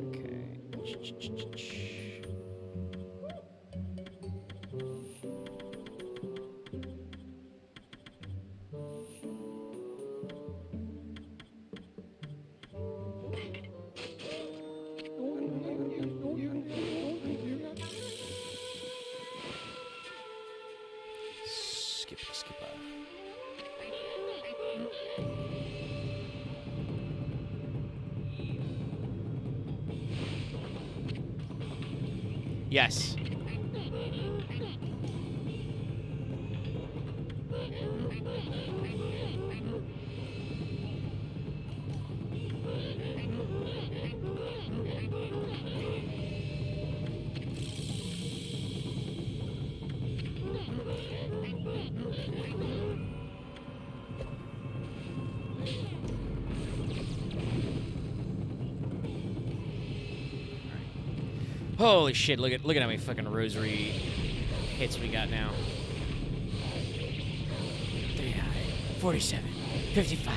Okay. Skipper. Yes. Holy shit, look at how many fucking rosary hits we got now. 47, 55,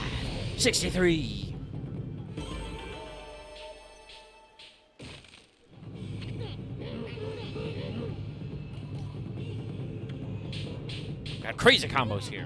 63. Got crazy combos here.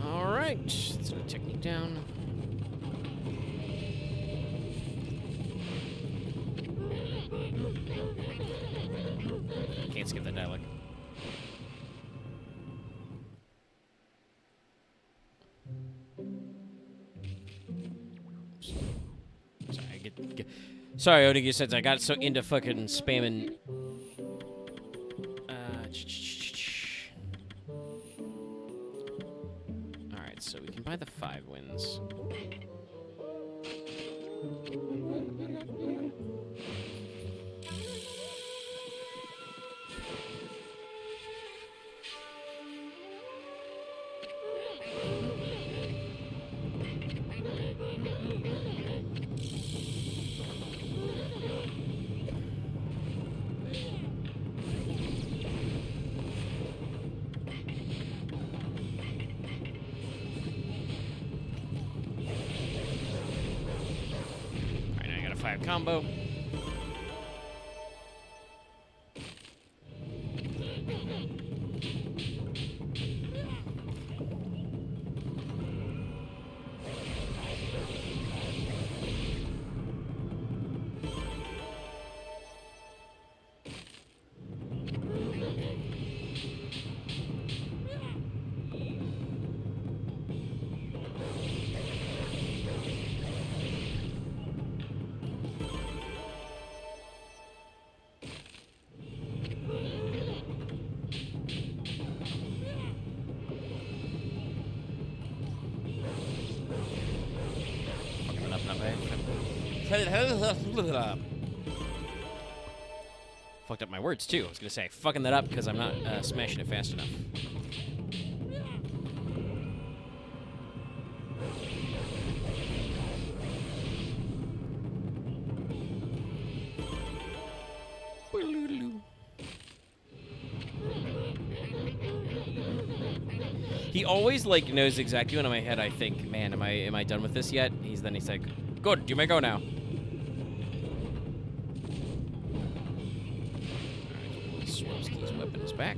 Alright, let's put a technique down. Can't skip that dialogue. Sorry, Onigiri says I got so into fucking spamming. Alright, so we can buy the 5 wins. bad combo. Fucked up my words too. I was gonna say fucking that up because I'm not smashing it fast enough. He always like knows exactly when in my head I think, man, am I done with this yet? He's like, good, you may go now. Alright, Swipsky's weapon is back.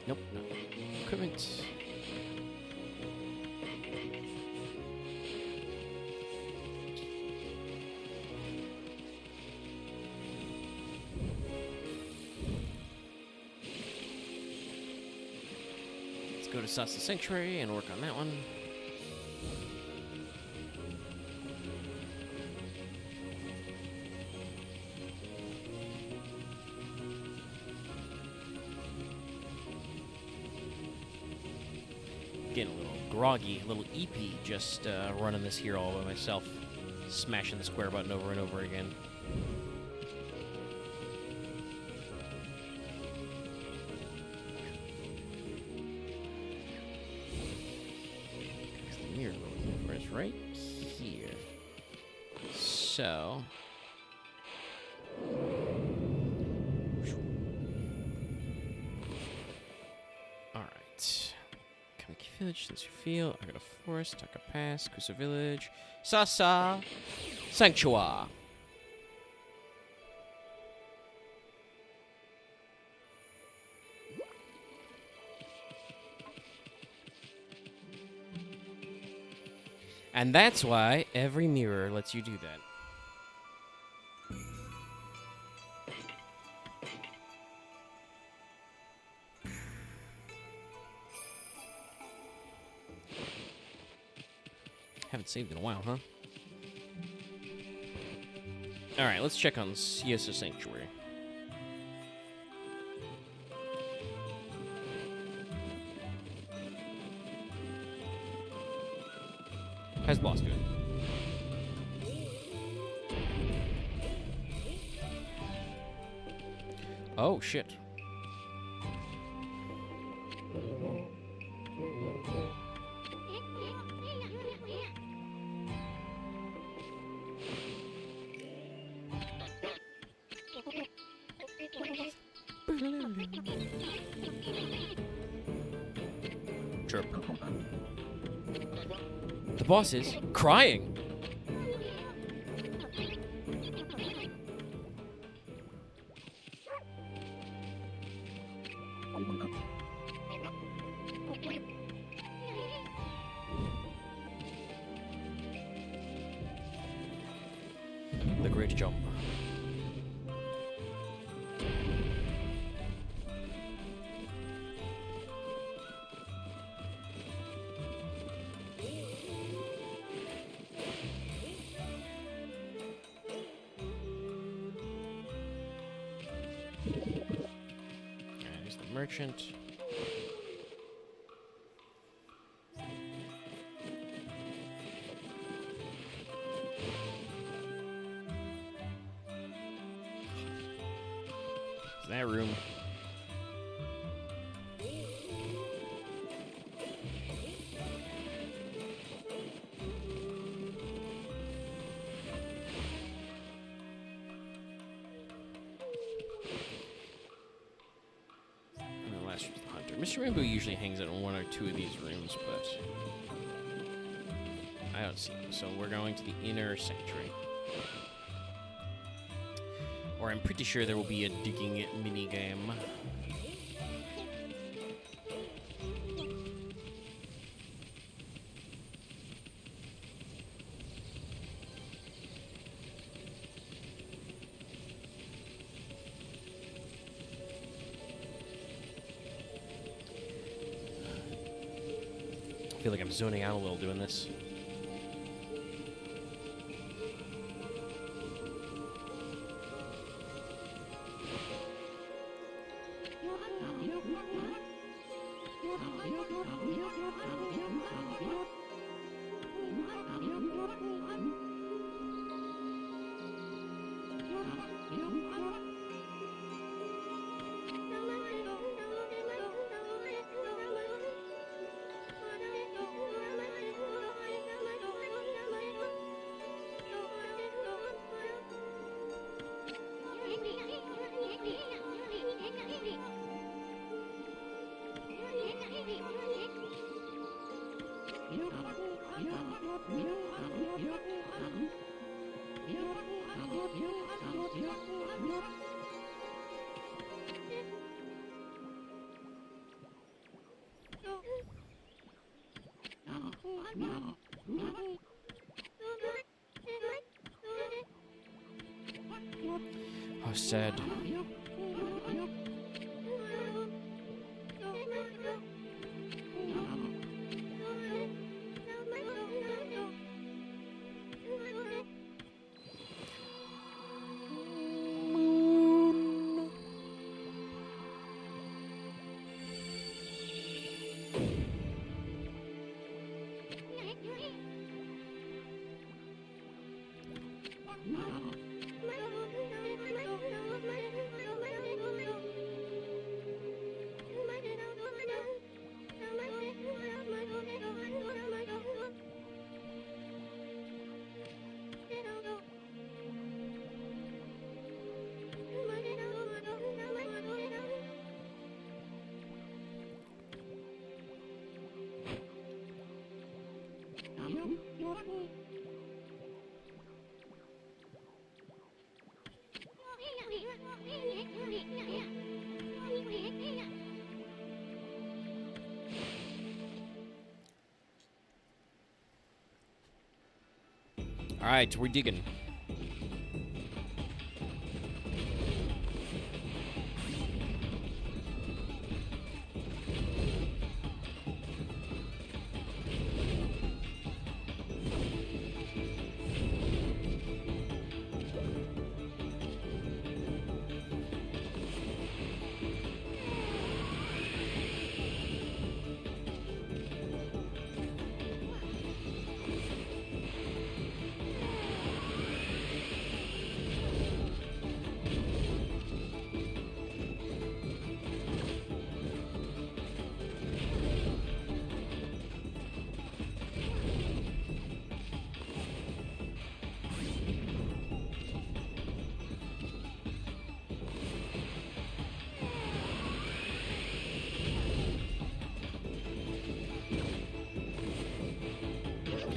Nope, no. Equipment. Let's go to Sasa Sanctuary and work on that one. Getting a little groggy, a little eepy, just running this here all by myself, smashing the square button over and over again. The mirror we're looking for is right here. So. Alright. Village, since you feel. I got a forest, Taka Pass, Kusa Village, Sasa Sanctuary. And that's why every mirror lets you do that. Haven't saved in a while, huh? Alright, let's check on Sasa Sanctuary. How's the boss doing? Oh, shit. Chirp. The boss is crying. The great jump. There's the merchant. That room. Mr. Rainbow usually hangs out in one or two of these rooms, but I don't see him. So we're going to the inner sanctuary. Or I'm pretty sure there will be a digging minigame. I feel like I'm zoning out a little doing this. How sad. All right, we're digging.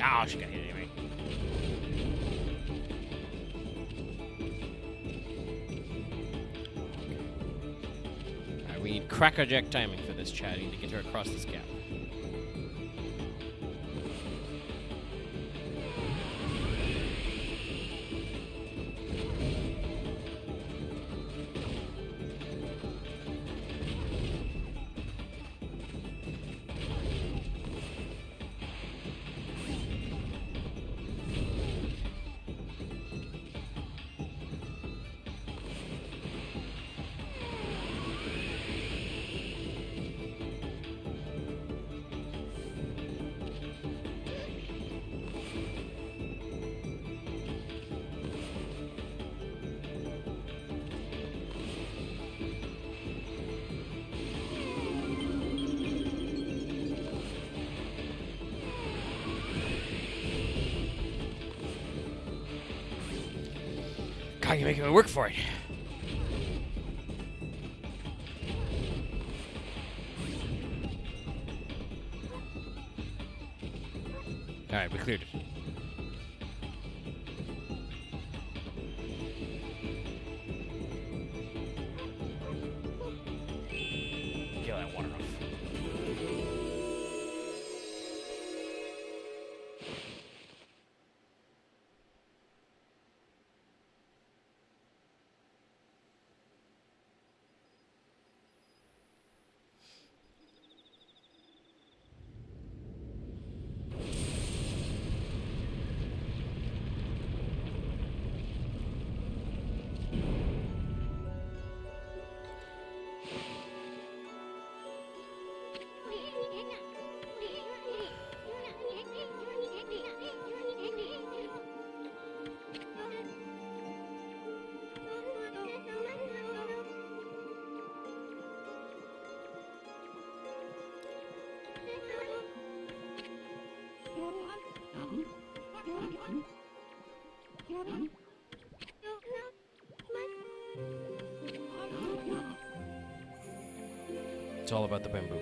Oh, she got hit anyway. Alright, we need crackerjack timing for this, Chad. We need to get her across this gap. God, you're making me work for it. All right, we cleared it. Kill that water off. It's all about the bamboo.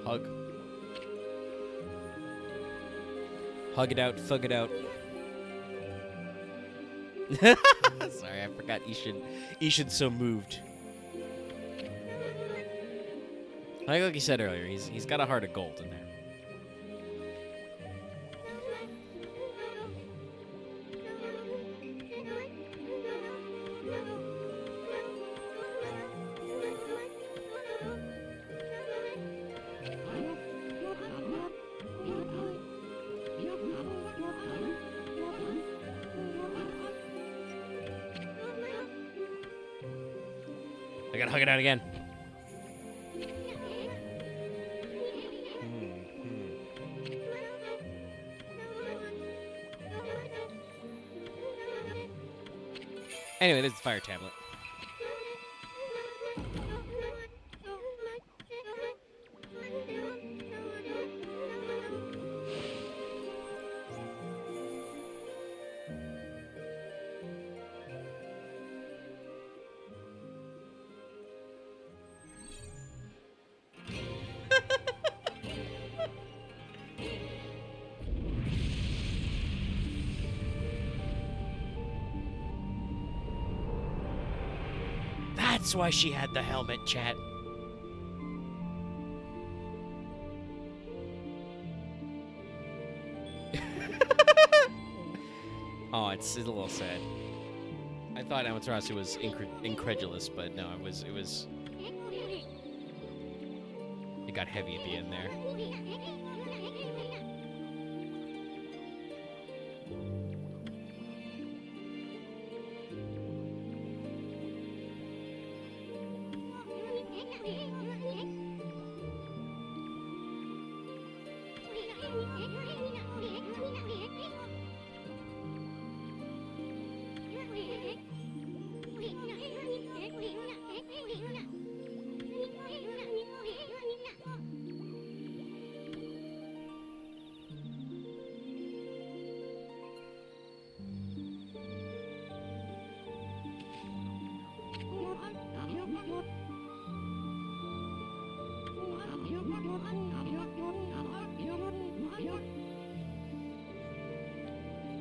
Hug. Hug it out, thug it out. Sorry, I forgot Ishin's so moved. Like you said earlier, he's got a heart of gold in there. I gotta hug it out again. Anyway, this is the fire tablet. That's why she had the helmet, chat. Oh, it's a little sad. I thought Amaterasu was incredulous, but no, it was. It got heavy at the end there.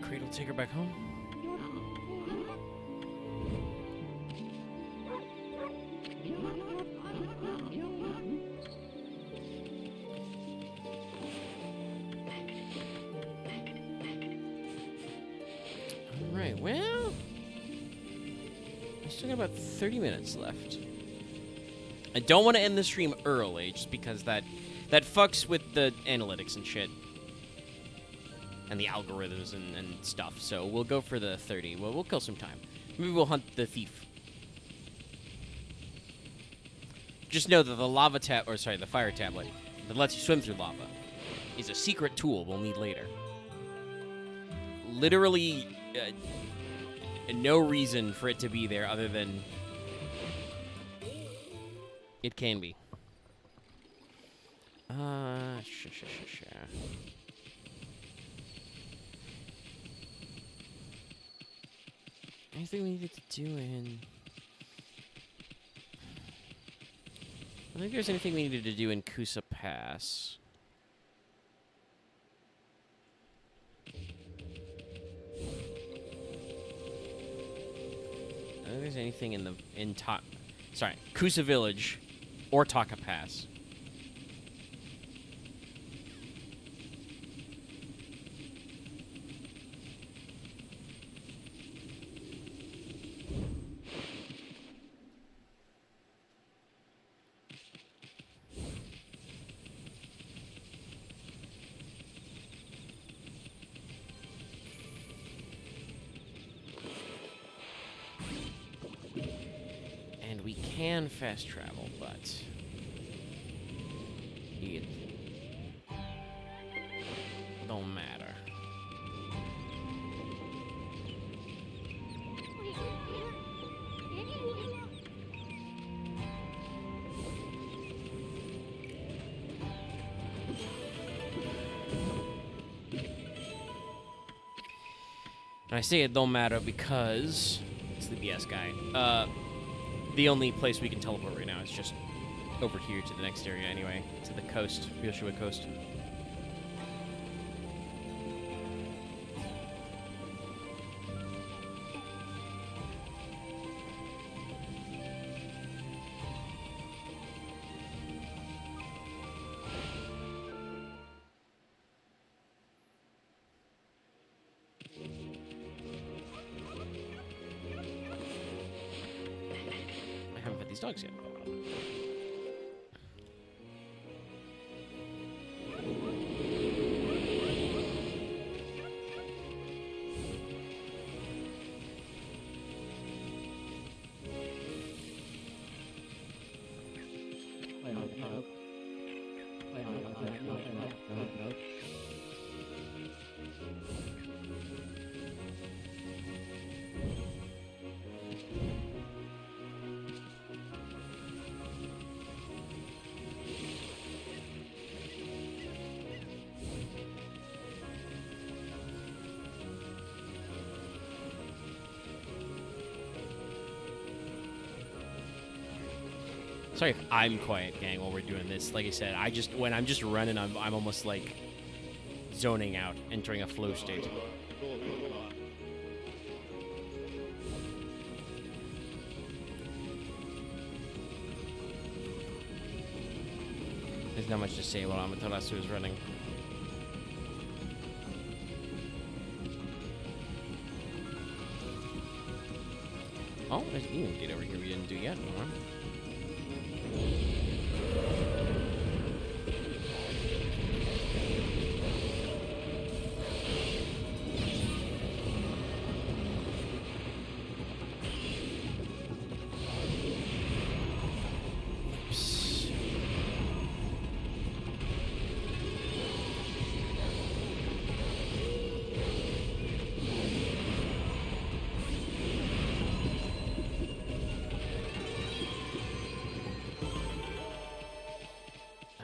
Cradle, take her back home. All right, well, we still got about 30 minutes left. I don't want to end the stream early, just because that fucks with the analytics and shit. And the algorithms and stuff. So we'll go for the 30. Well, we'll kill some time. Maybe we'll hunt the thief. Just know that the fire tablet that lets you swim through lava is a secret tool we'll need later. Literally, no reason for it to be there other than it can be. Anything we needed to do in... I don't think there's anything we needed to do in Kusa Pass. I don't think there's anything in Kusa Village or Taka Pass. We can fast travel, but it don't matter. And I say it don't matter because it's the BS guy. The only place we can teleport right now is just over here to the next area anyway, to the coast, Yoshua Coast. These dogs yet. Sorry if I'm quiet, gang, while we're doing this. Like I said, when I'm just running, I'm almost like zoning out, entering a flow state. There's not much to say while Amaterasu is running. Oh, there's an Emu gate over here we didn't do yet. Huh?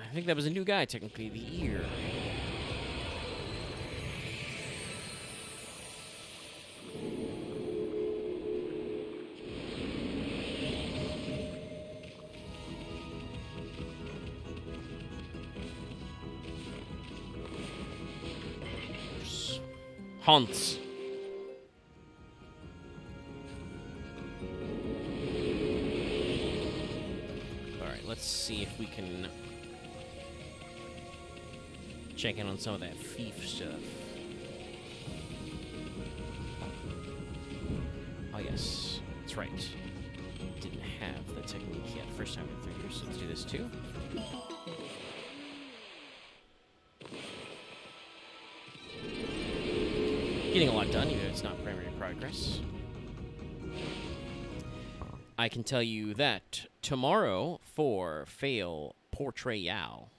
I think that was a new guy, technically, the ear. Haunts. Alright, let's see if we can check in on some of that thief stuff. Oh yes, that's right. Didn't have the technique yet. First time in 3 years, so let's do this too. Getting a lot done, even if it's not primary progress. I can tell you that tomorrow for Fail Portrayal,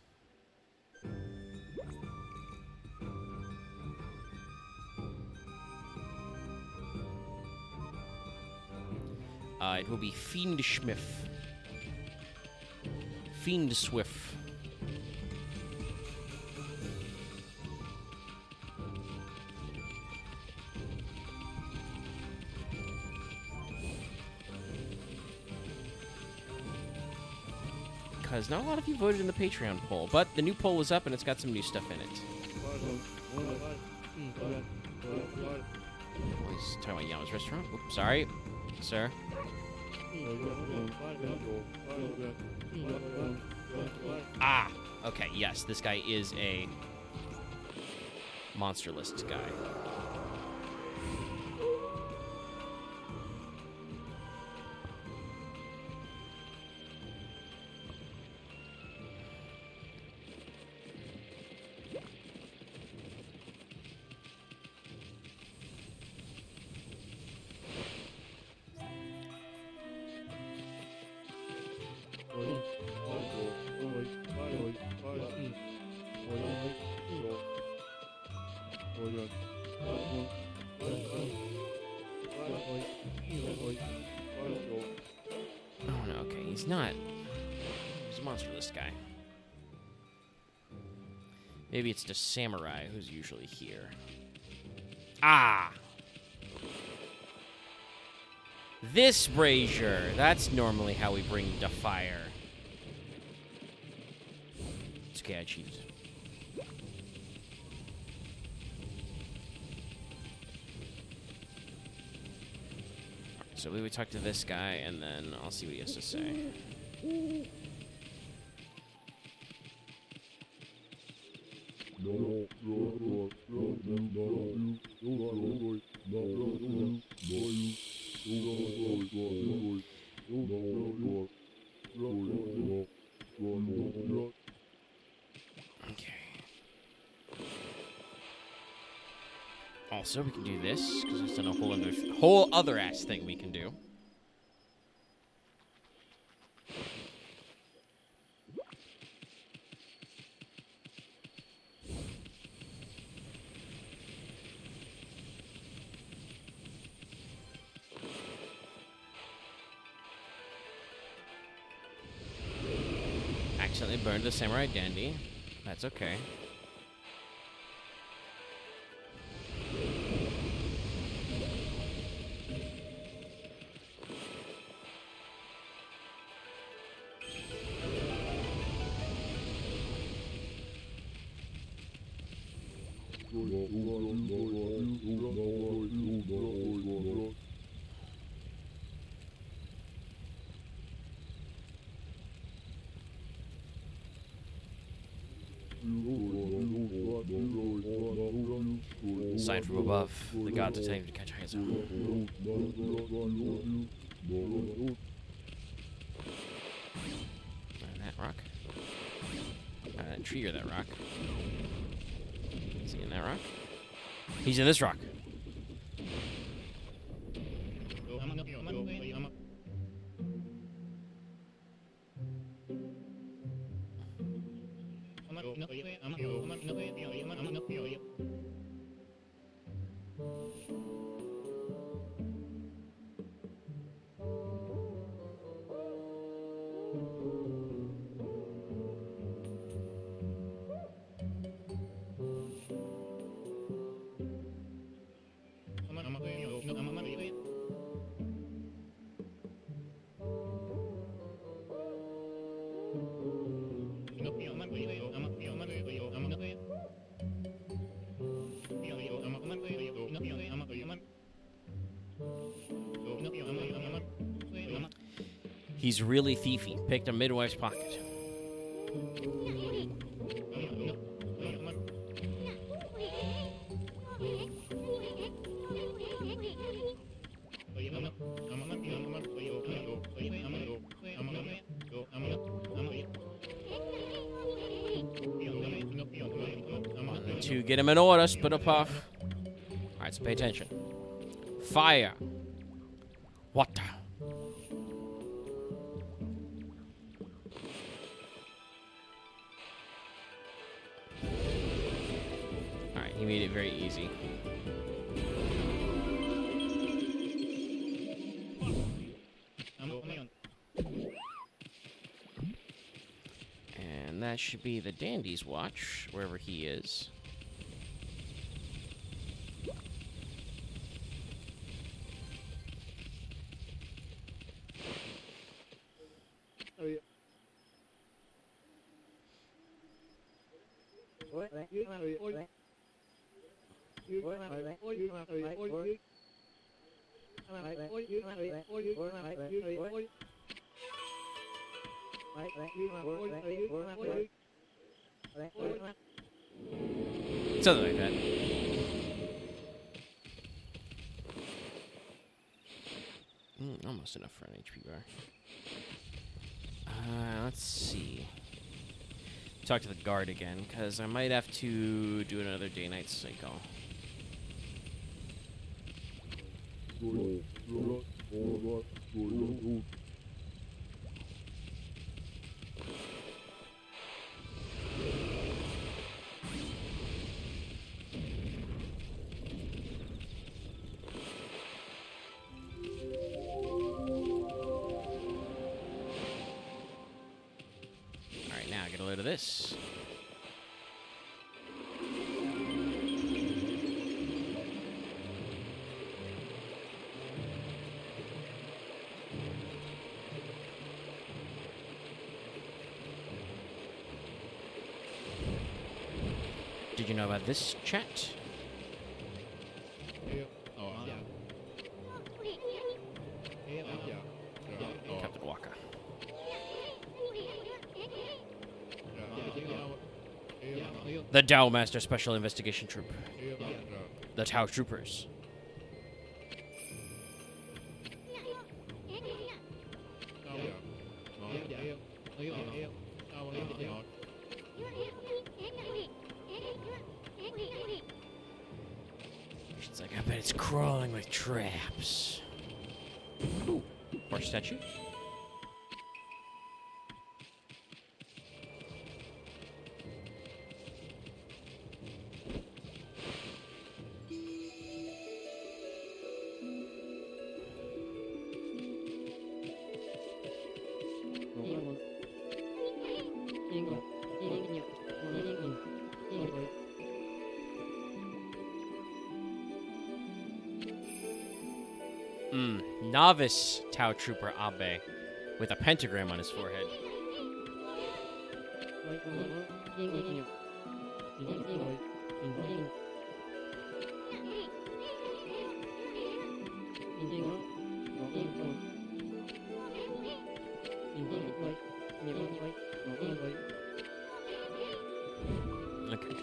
it will be Fiendsmith. Fiendswift. Because not a lot of you voted in the Patreon poll, but the new poll is up and it's got some new stuff in it. Oh, he's talking about Yama's restaurant. Oops, sorry, sir. Ah, okay, yes, this guy is a monster list guy. Oh no, okay, he's not. He's a monster list guy. Maybe it's the samurai who's usually here. Ah! This brazier! That's normally how we bring the fire. It's okay, I cheated. So we would talk to this guy, and then I'll see what he has to say. Okay. Also, we can do this, because there's a whole other ass thing we can do. Accidentally burned the samurai dandy. That's okay. Sign from above. The gods are telling you to catch eyes on. That rock. Trigger that rock. Is he in that rock? He's in this rock. He's really thiefy. Picked a midwife's pocket. to get him in order, Spitterpuff. Alright, so pay attention. Fire. Water. Alright, he made it very easy. And that should be the Dandy's watch, wherever he is. Something like that. Almost enough for an HP bar. Let's see. Talk to the guard again, because I might have to do another day-night cycle. Alright, now get a load of this. Did you know about this, chat? Captain Waka. The Tao Master Special Investigation Troop. The Tao Troopers. It's like, I bet it's crawling with traps. Ooh, horse statue. Novice Tao Trooper Abe with a pentagram on his forehead. Okay.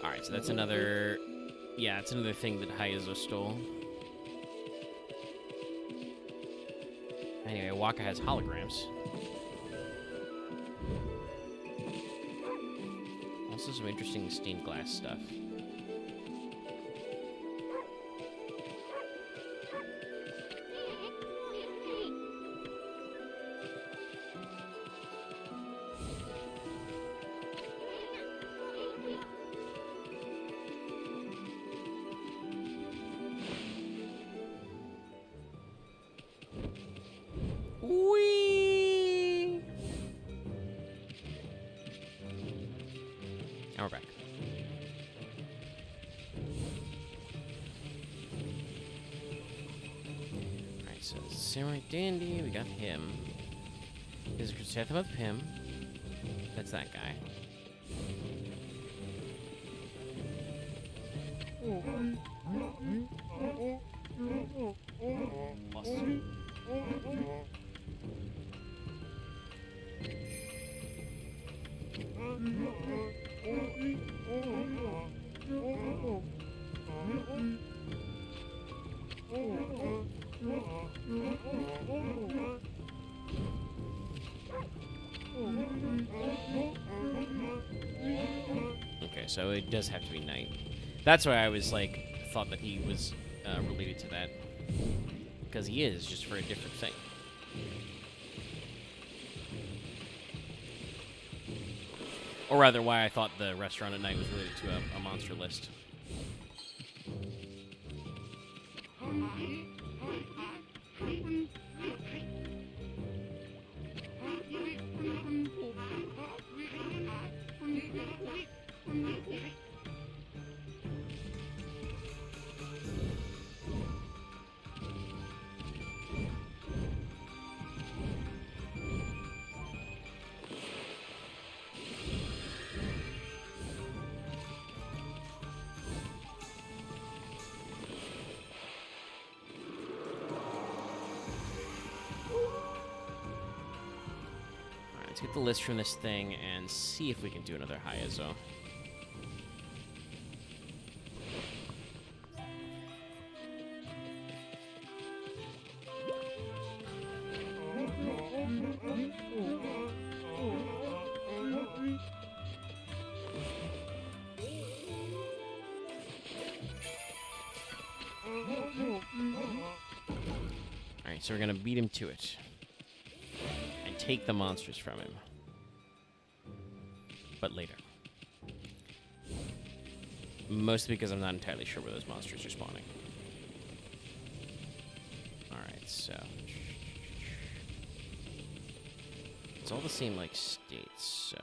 Alright, so that's another... Yeah, it's another thing that Hayazo stole. Anyway, Waka has holograms. Also some interesting stained glass stuff. Whee! And we're back. Alright, so Samurai Dandy, we got him. There's a Chrysanthemum of him. That's that guy. Awesome. Okay, so it does have to be night. That's why I was like, thought that he was related to that. Because he is, just for a different thing. Or rather, why I thought the restaurant at night was related to a monster list. Let's get the list from this thing and see if we can do another Hayazo. Alright, so we're gonna beat him to it. Take the monsters from him. But later. Mostly because I'm not entirely sure where those monsters are spawning. Alright, so... it's all the same, like, states, so...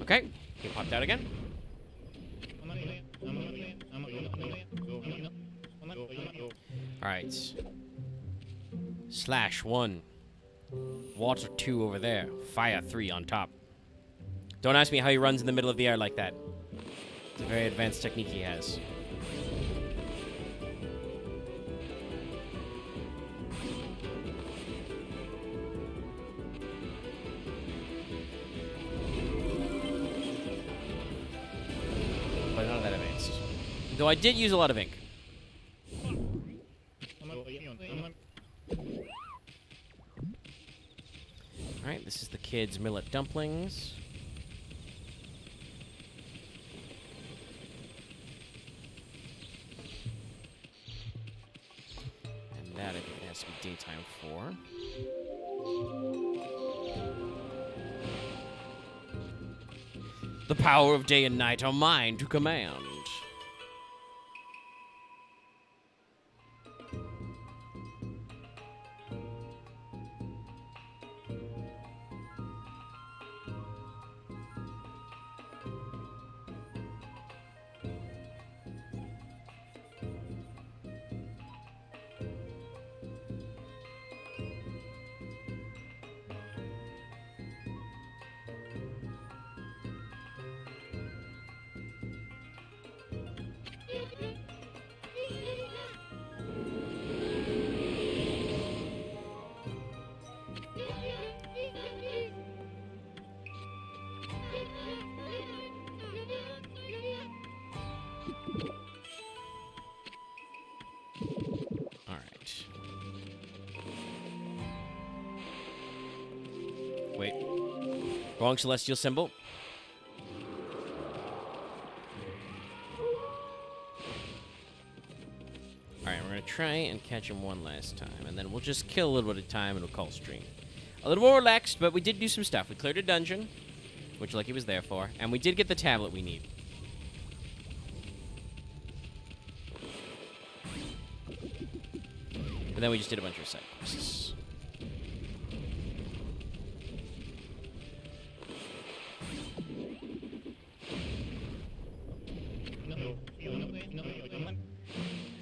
Okay, he popped out again. Alright. Slash 1. Water 2 over there. Fire 3 on top. Don't ask me how he runs in the middle of the air like that. It's a very advanced technique he has. But none of that advanced. Though I did use a lot of ink. Alright, this is the kids' millet dumplings. And that, I think, has to be daytime 4. The power of day and night are mine to command. Wait. Wrong celestial symbol. Alright, we're going to try and catch him one last time, and then we'll just kill a little bit of time and we'll call stream. A little more relaxed, but we did do some stuff. We cleared a dungeon, which Lucky was there for, and we did get the tablet we need. And then we just did a bunch of side quests.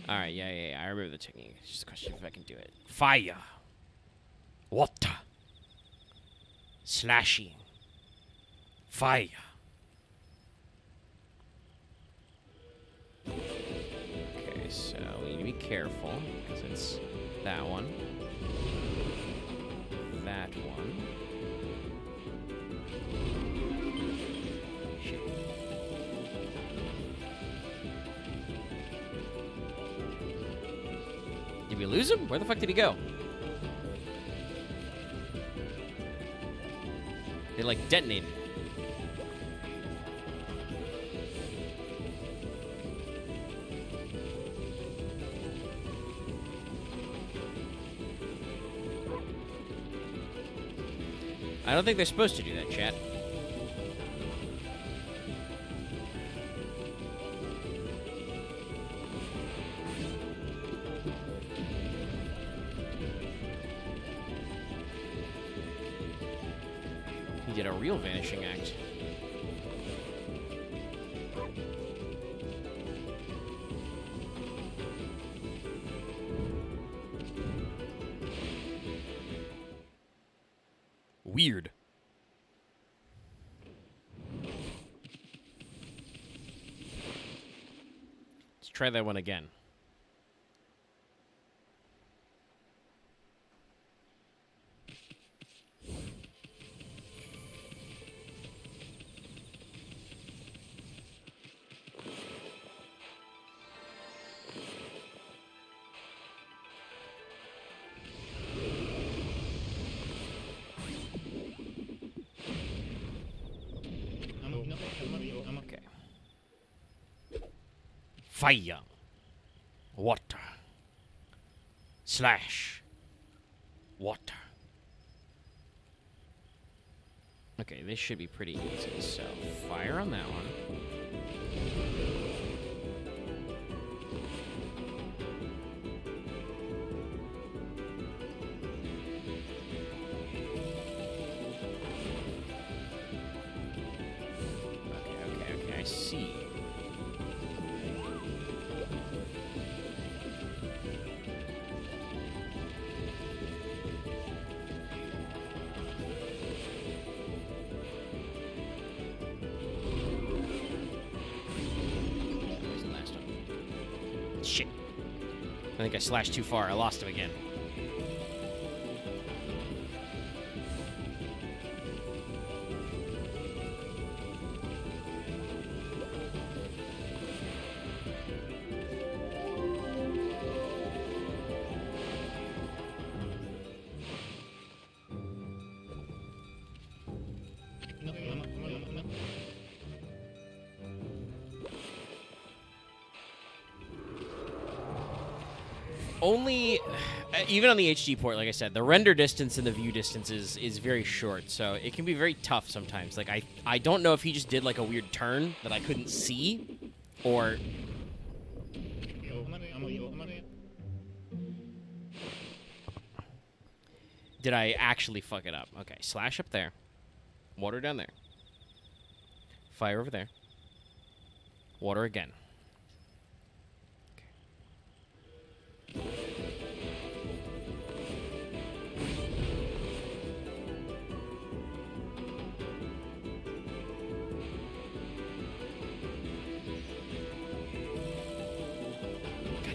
Alright, yeah, I remember the technique. It's just a question if I can do it. Fire. Water. Slashing. Fire. Okay, so we need to be careful, because it's that one. that one. Shit. Did we lose him? Where the fuck did he go? They, like, detonated. I don't think they're supposed to do that, chat. He did a real vanishing act. Weird. Let's try that one again. Okay. Fire. Water. Slash. Water. Okay, this should be pretty easy. So, fire on that one. Okay, I see. Where's the last one? Shit. I think I slashed too far. I lost him again. Only, even on the HD port, like I said, the render distance and the view distance is very short, so it can be very tough sometimes. Like, I don't know if he just did, like, a weird turn that I couldn't see, or... did I actually fuck it up? Okay, slash up there. Water down there. Fire over there. Water again. God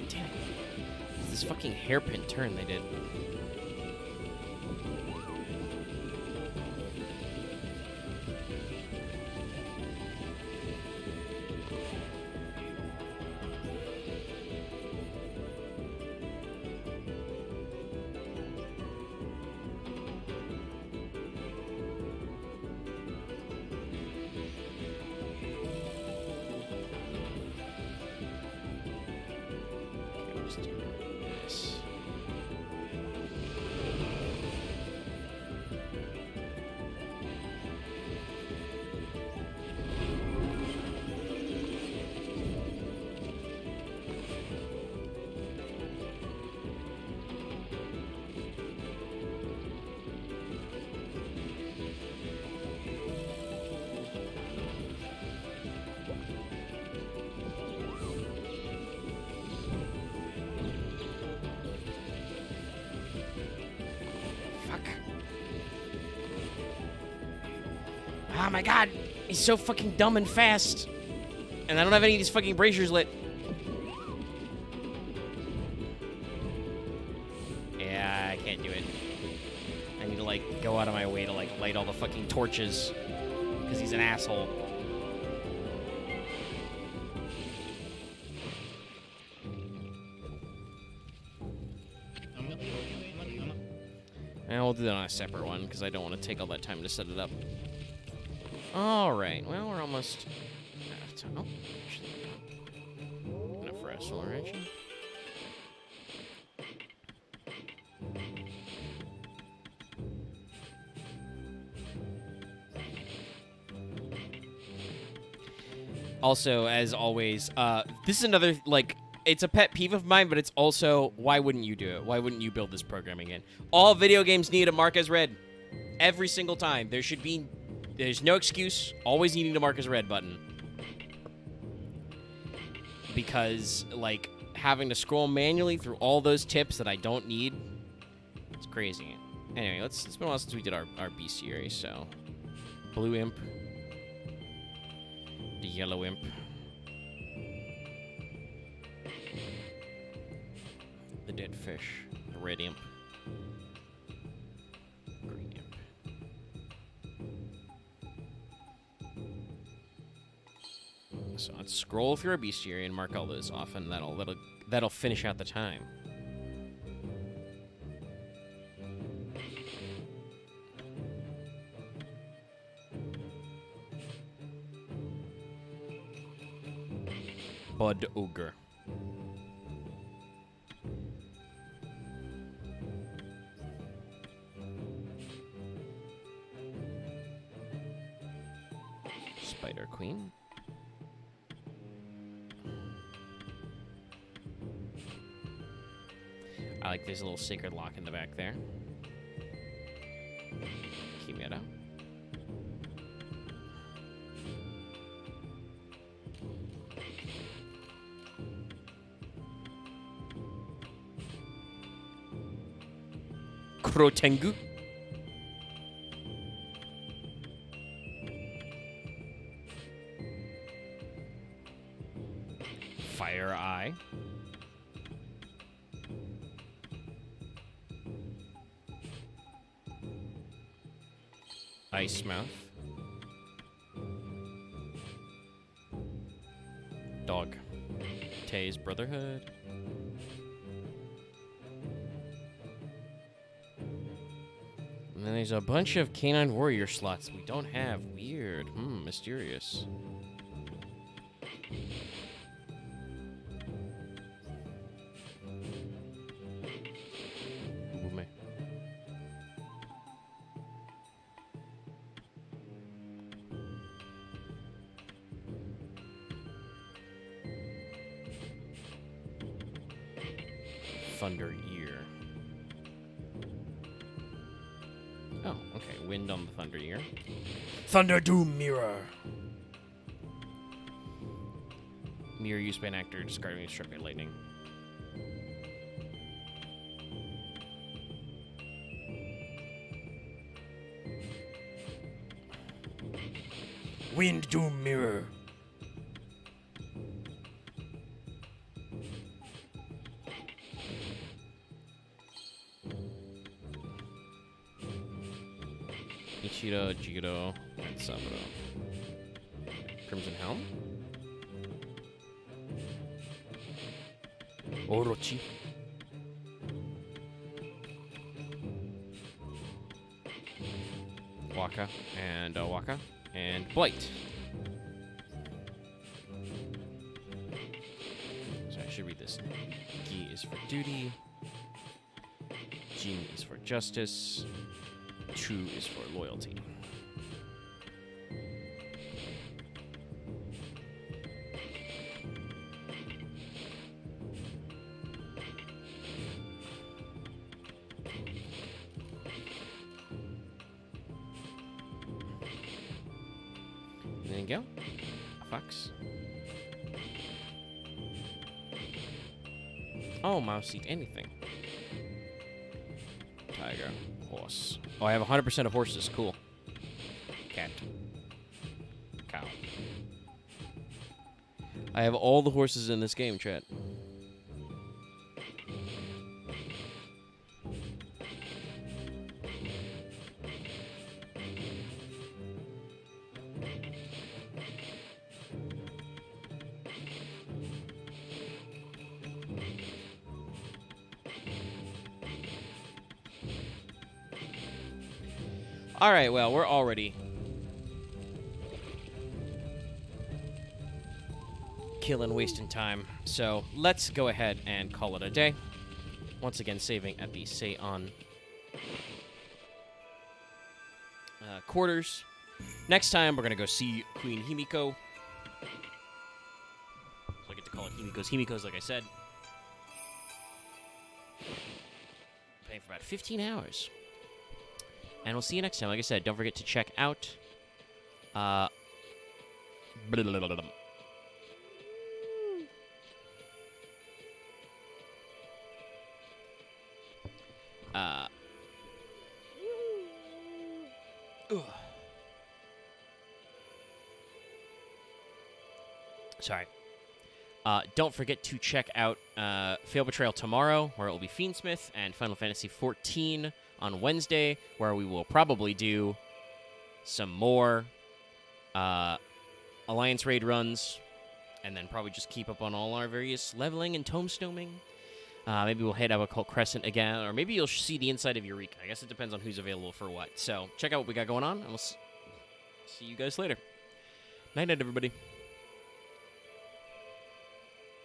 damn it. It's this fucking hairpin turn they did. Oh my god, he's so fucking dumb and fast. And I don't have any of these fucking braziers lit. Yeah, I can't do it. I need a like go out of my way to like light all the fucking torches because he's an asshole. And we'll do that on a separate one because I don't want to take all that time to set it up. All right. Well, we're almost. Oh, actually, enough for acceleration. Also, as always, this is another, like, it's a pet peeve of mine, but it's also, why wouldn't you do it? Why wouldn't you build this programming in? All video games need a mark as read. Every single time. There's no excuse, always needing to mark as read button. Because, like, having to scroll manually through all those tips that I don't need, it's crazy. Anyway, it's been a while since we did our bestiary, so. Blue imp. The yellow imp. The dead fish. The red imp. Green imp. So let's scroll through our bestiary and mark all those off, and that'll finish out the time. Bud Ogre. Spider Queen. I like there's a little sacred lock in the back there. Chimera. Krotengu. Fire Eye. Ice Mouth. Dog. Tay's Brotherhood. And then there's a bunch of Canine Warrior slots we don't have. Weird. Mysterious. Ubume. Thunder Ear. Oh, okay. Wind on the Thunder Ear. Thunder Doom Mirror. Mirror used by an actor discarding a struck by lightning. Wind Doom Mirror. Ichiro, Jiro, and Saburo. Crimson Helm. Orochi. Waka and Blight. So I should read this. Gi is for duty. Jin is for justice. Chu is for loyalty. There you go. Fox. Oh, mouse eat anything. Tiger. Horse. Oh, I have 100% of horses. Cool. Cat. Cow. I have all the horses in this game, chat. All right, well, we're already wasting time. So let's go ahead and call it a day. Once again, saving at the Seion quarters. Next time, we're going to go see Queen Himiko. So I get to call it Himiko's, like I said. Playing for about 15 hours. And we'll see you next time. Like I said, don't forget to check out... Sorry. Don't forget to check out Fail Betrayal tomorrow, where it will be Fiendsmith, and Final Fantasy XIV on Wednesday, where we will probably do some more Alliance Raid runs, and then probably just keep up on all our various leveling and tombstoning. Maybe we'll hit Occult Crescent again, or maybe you'll see the inside of Eureka. I guess it depends on who's available for what. So check out what we got going on, and we'll see you guys later. Night-night, everybody.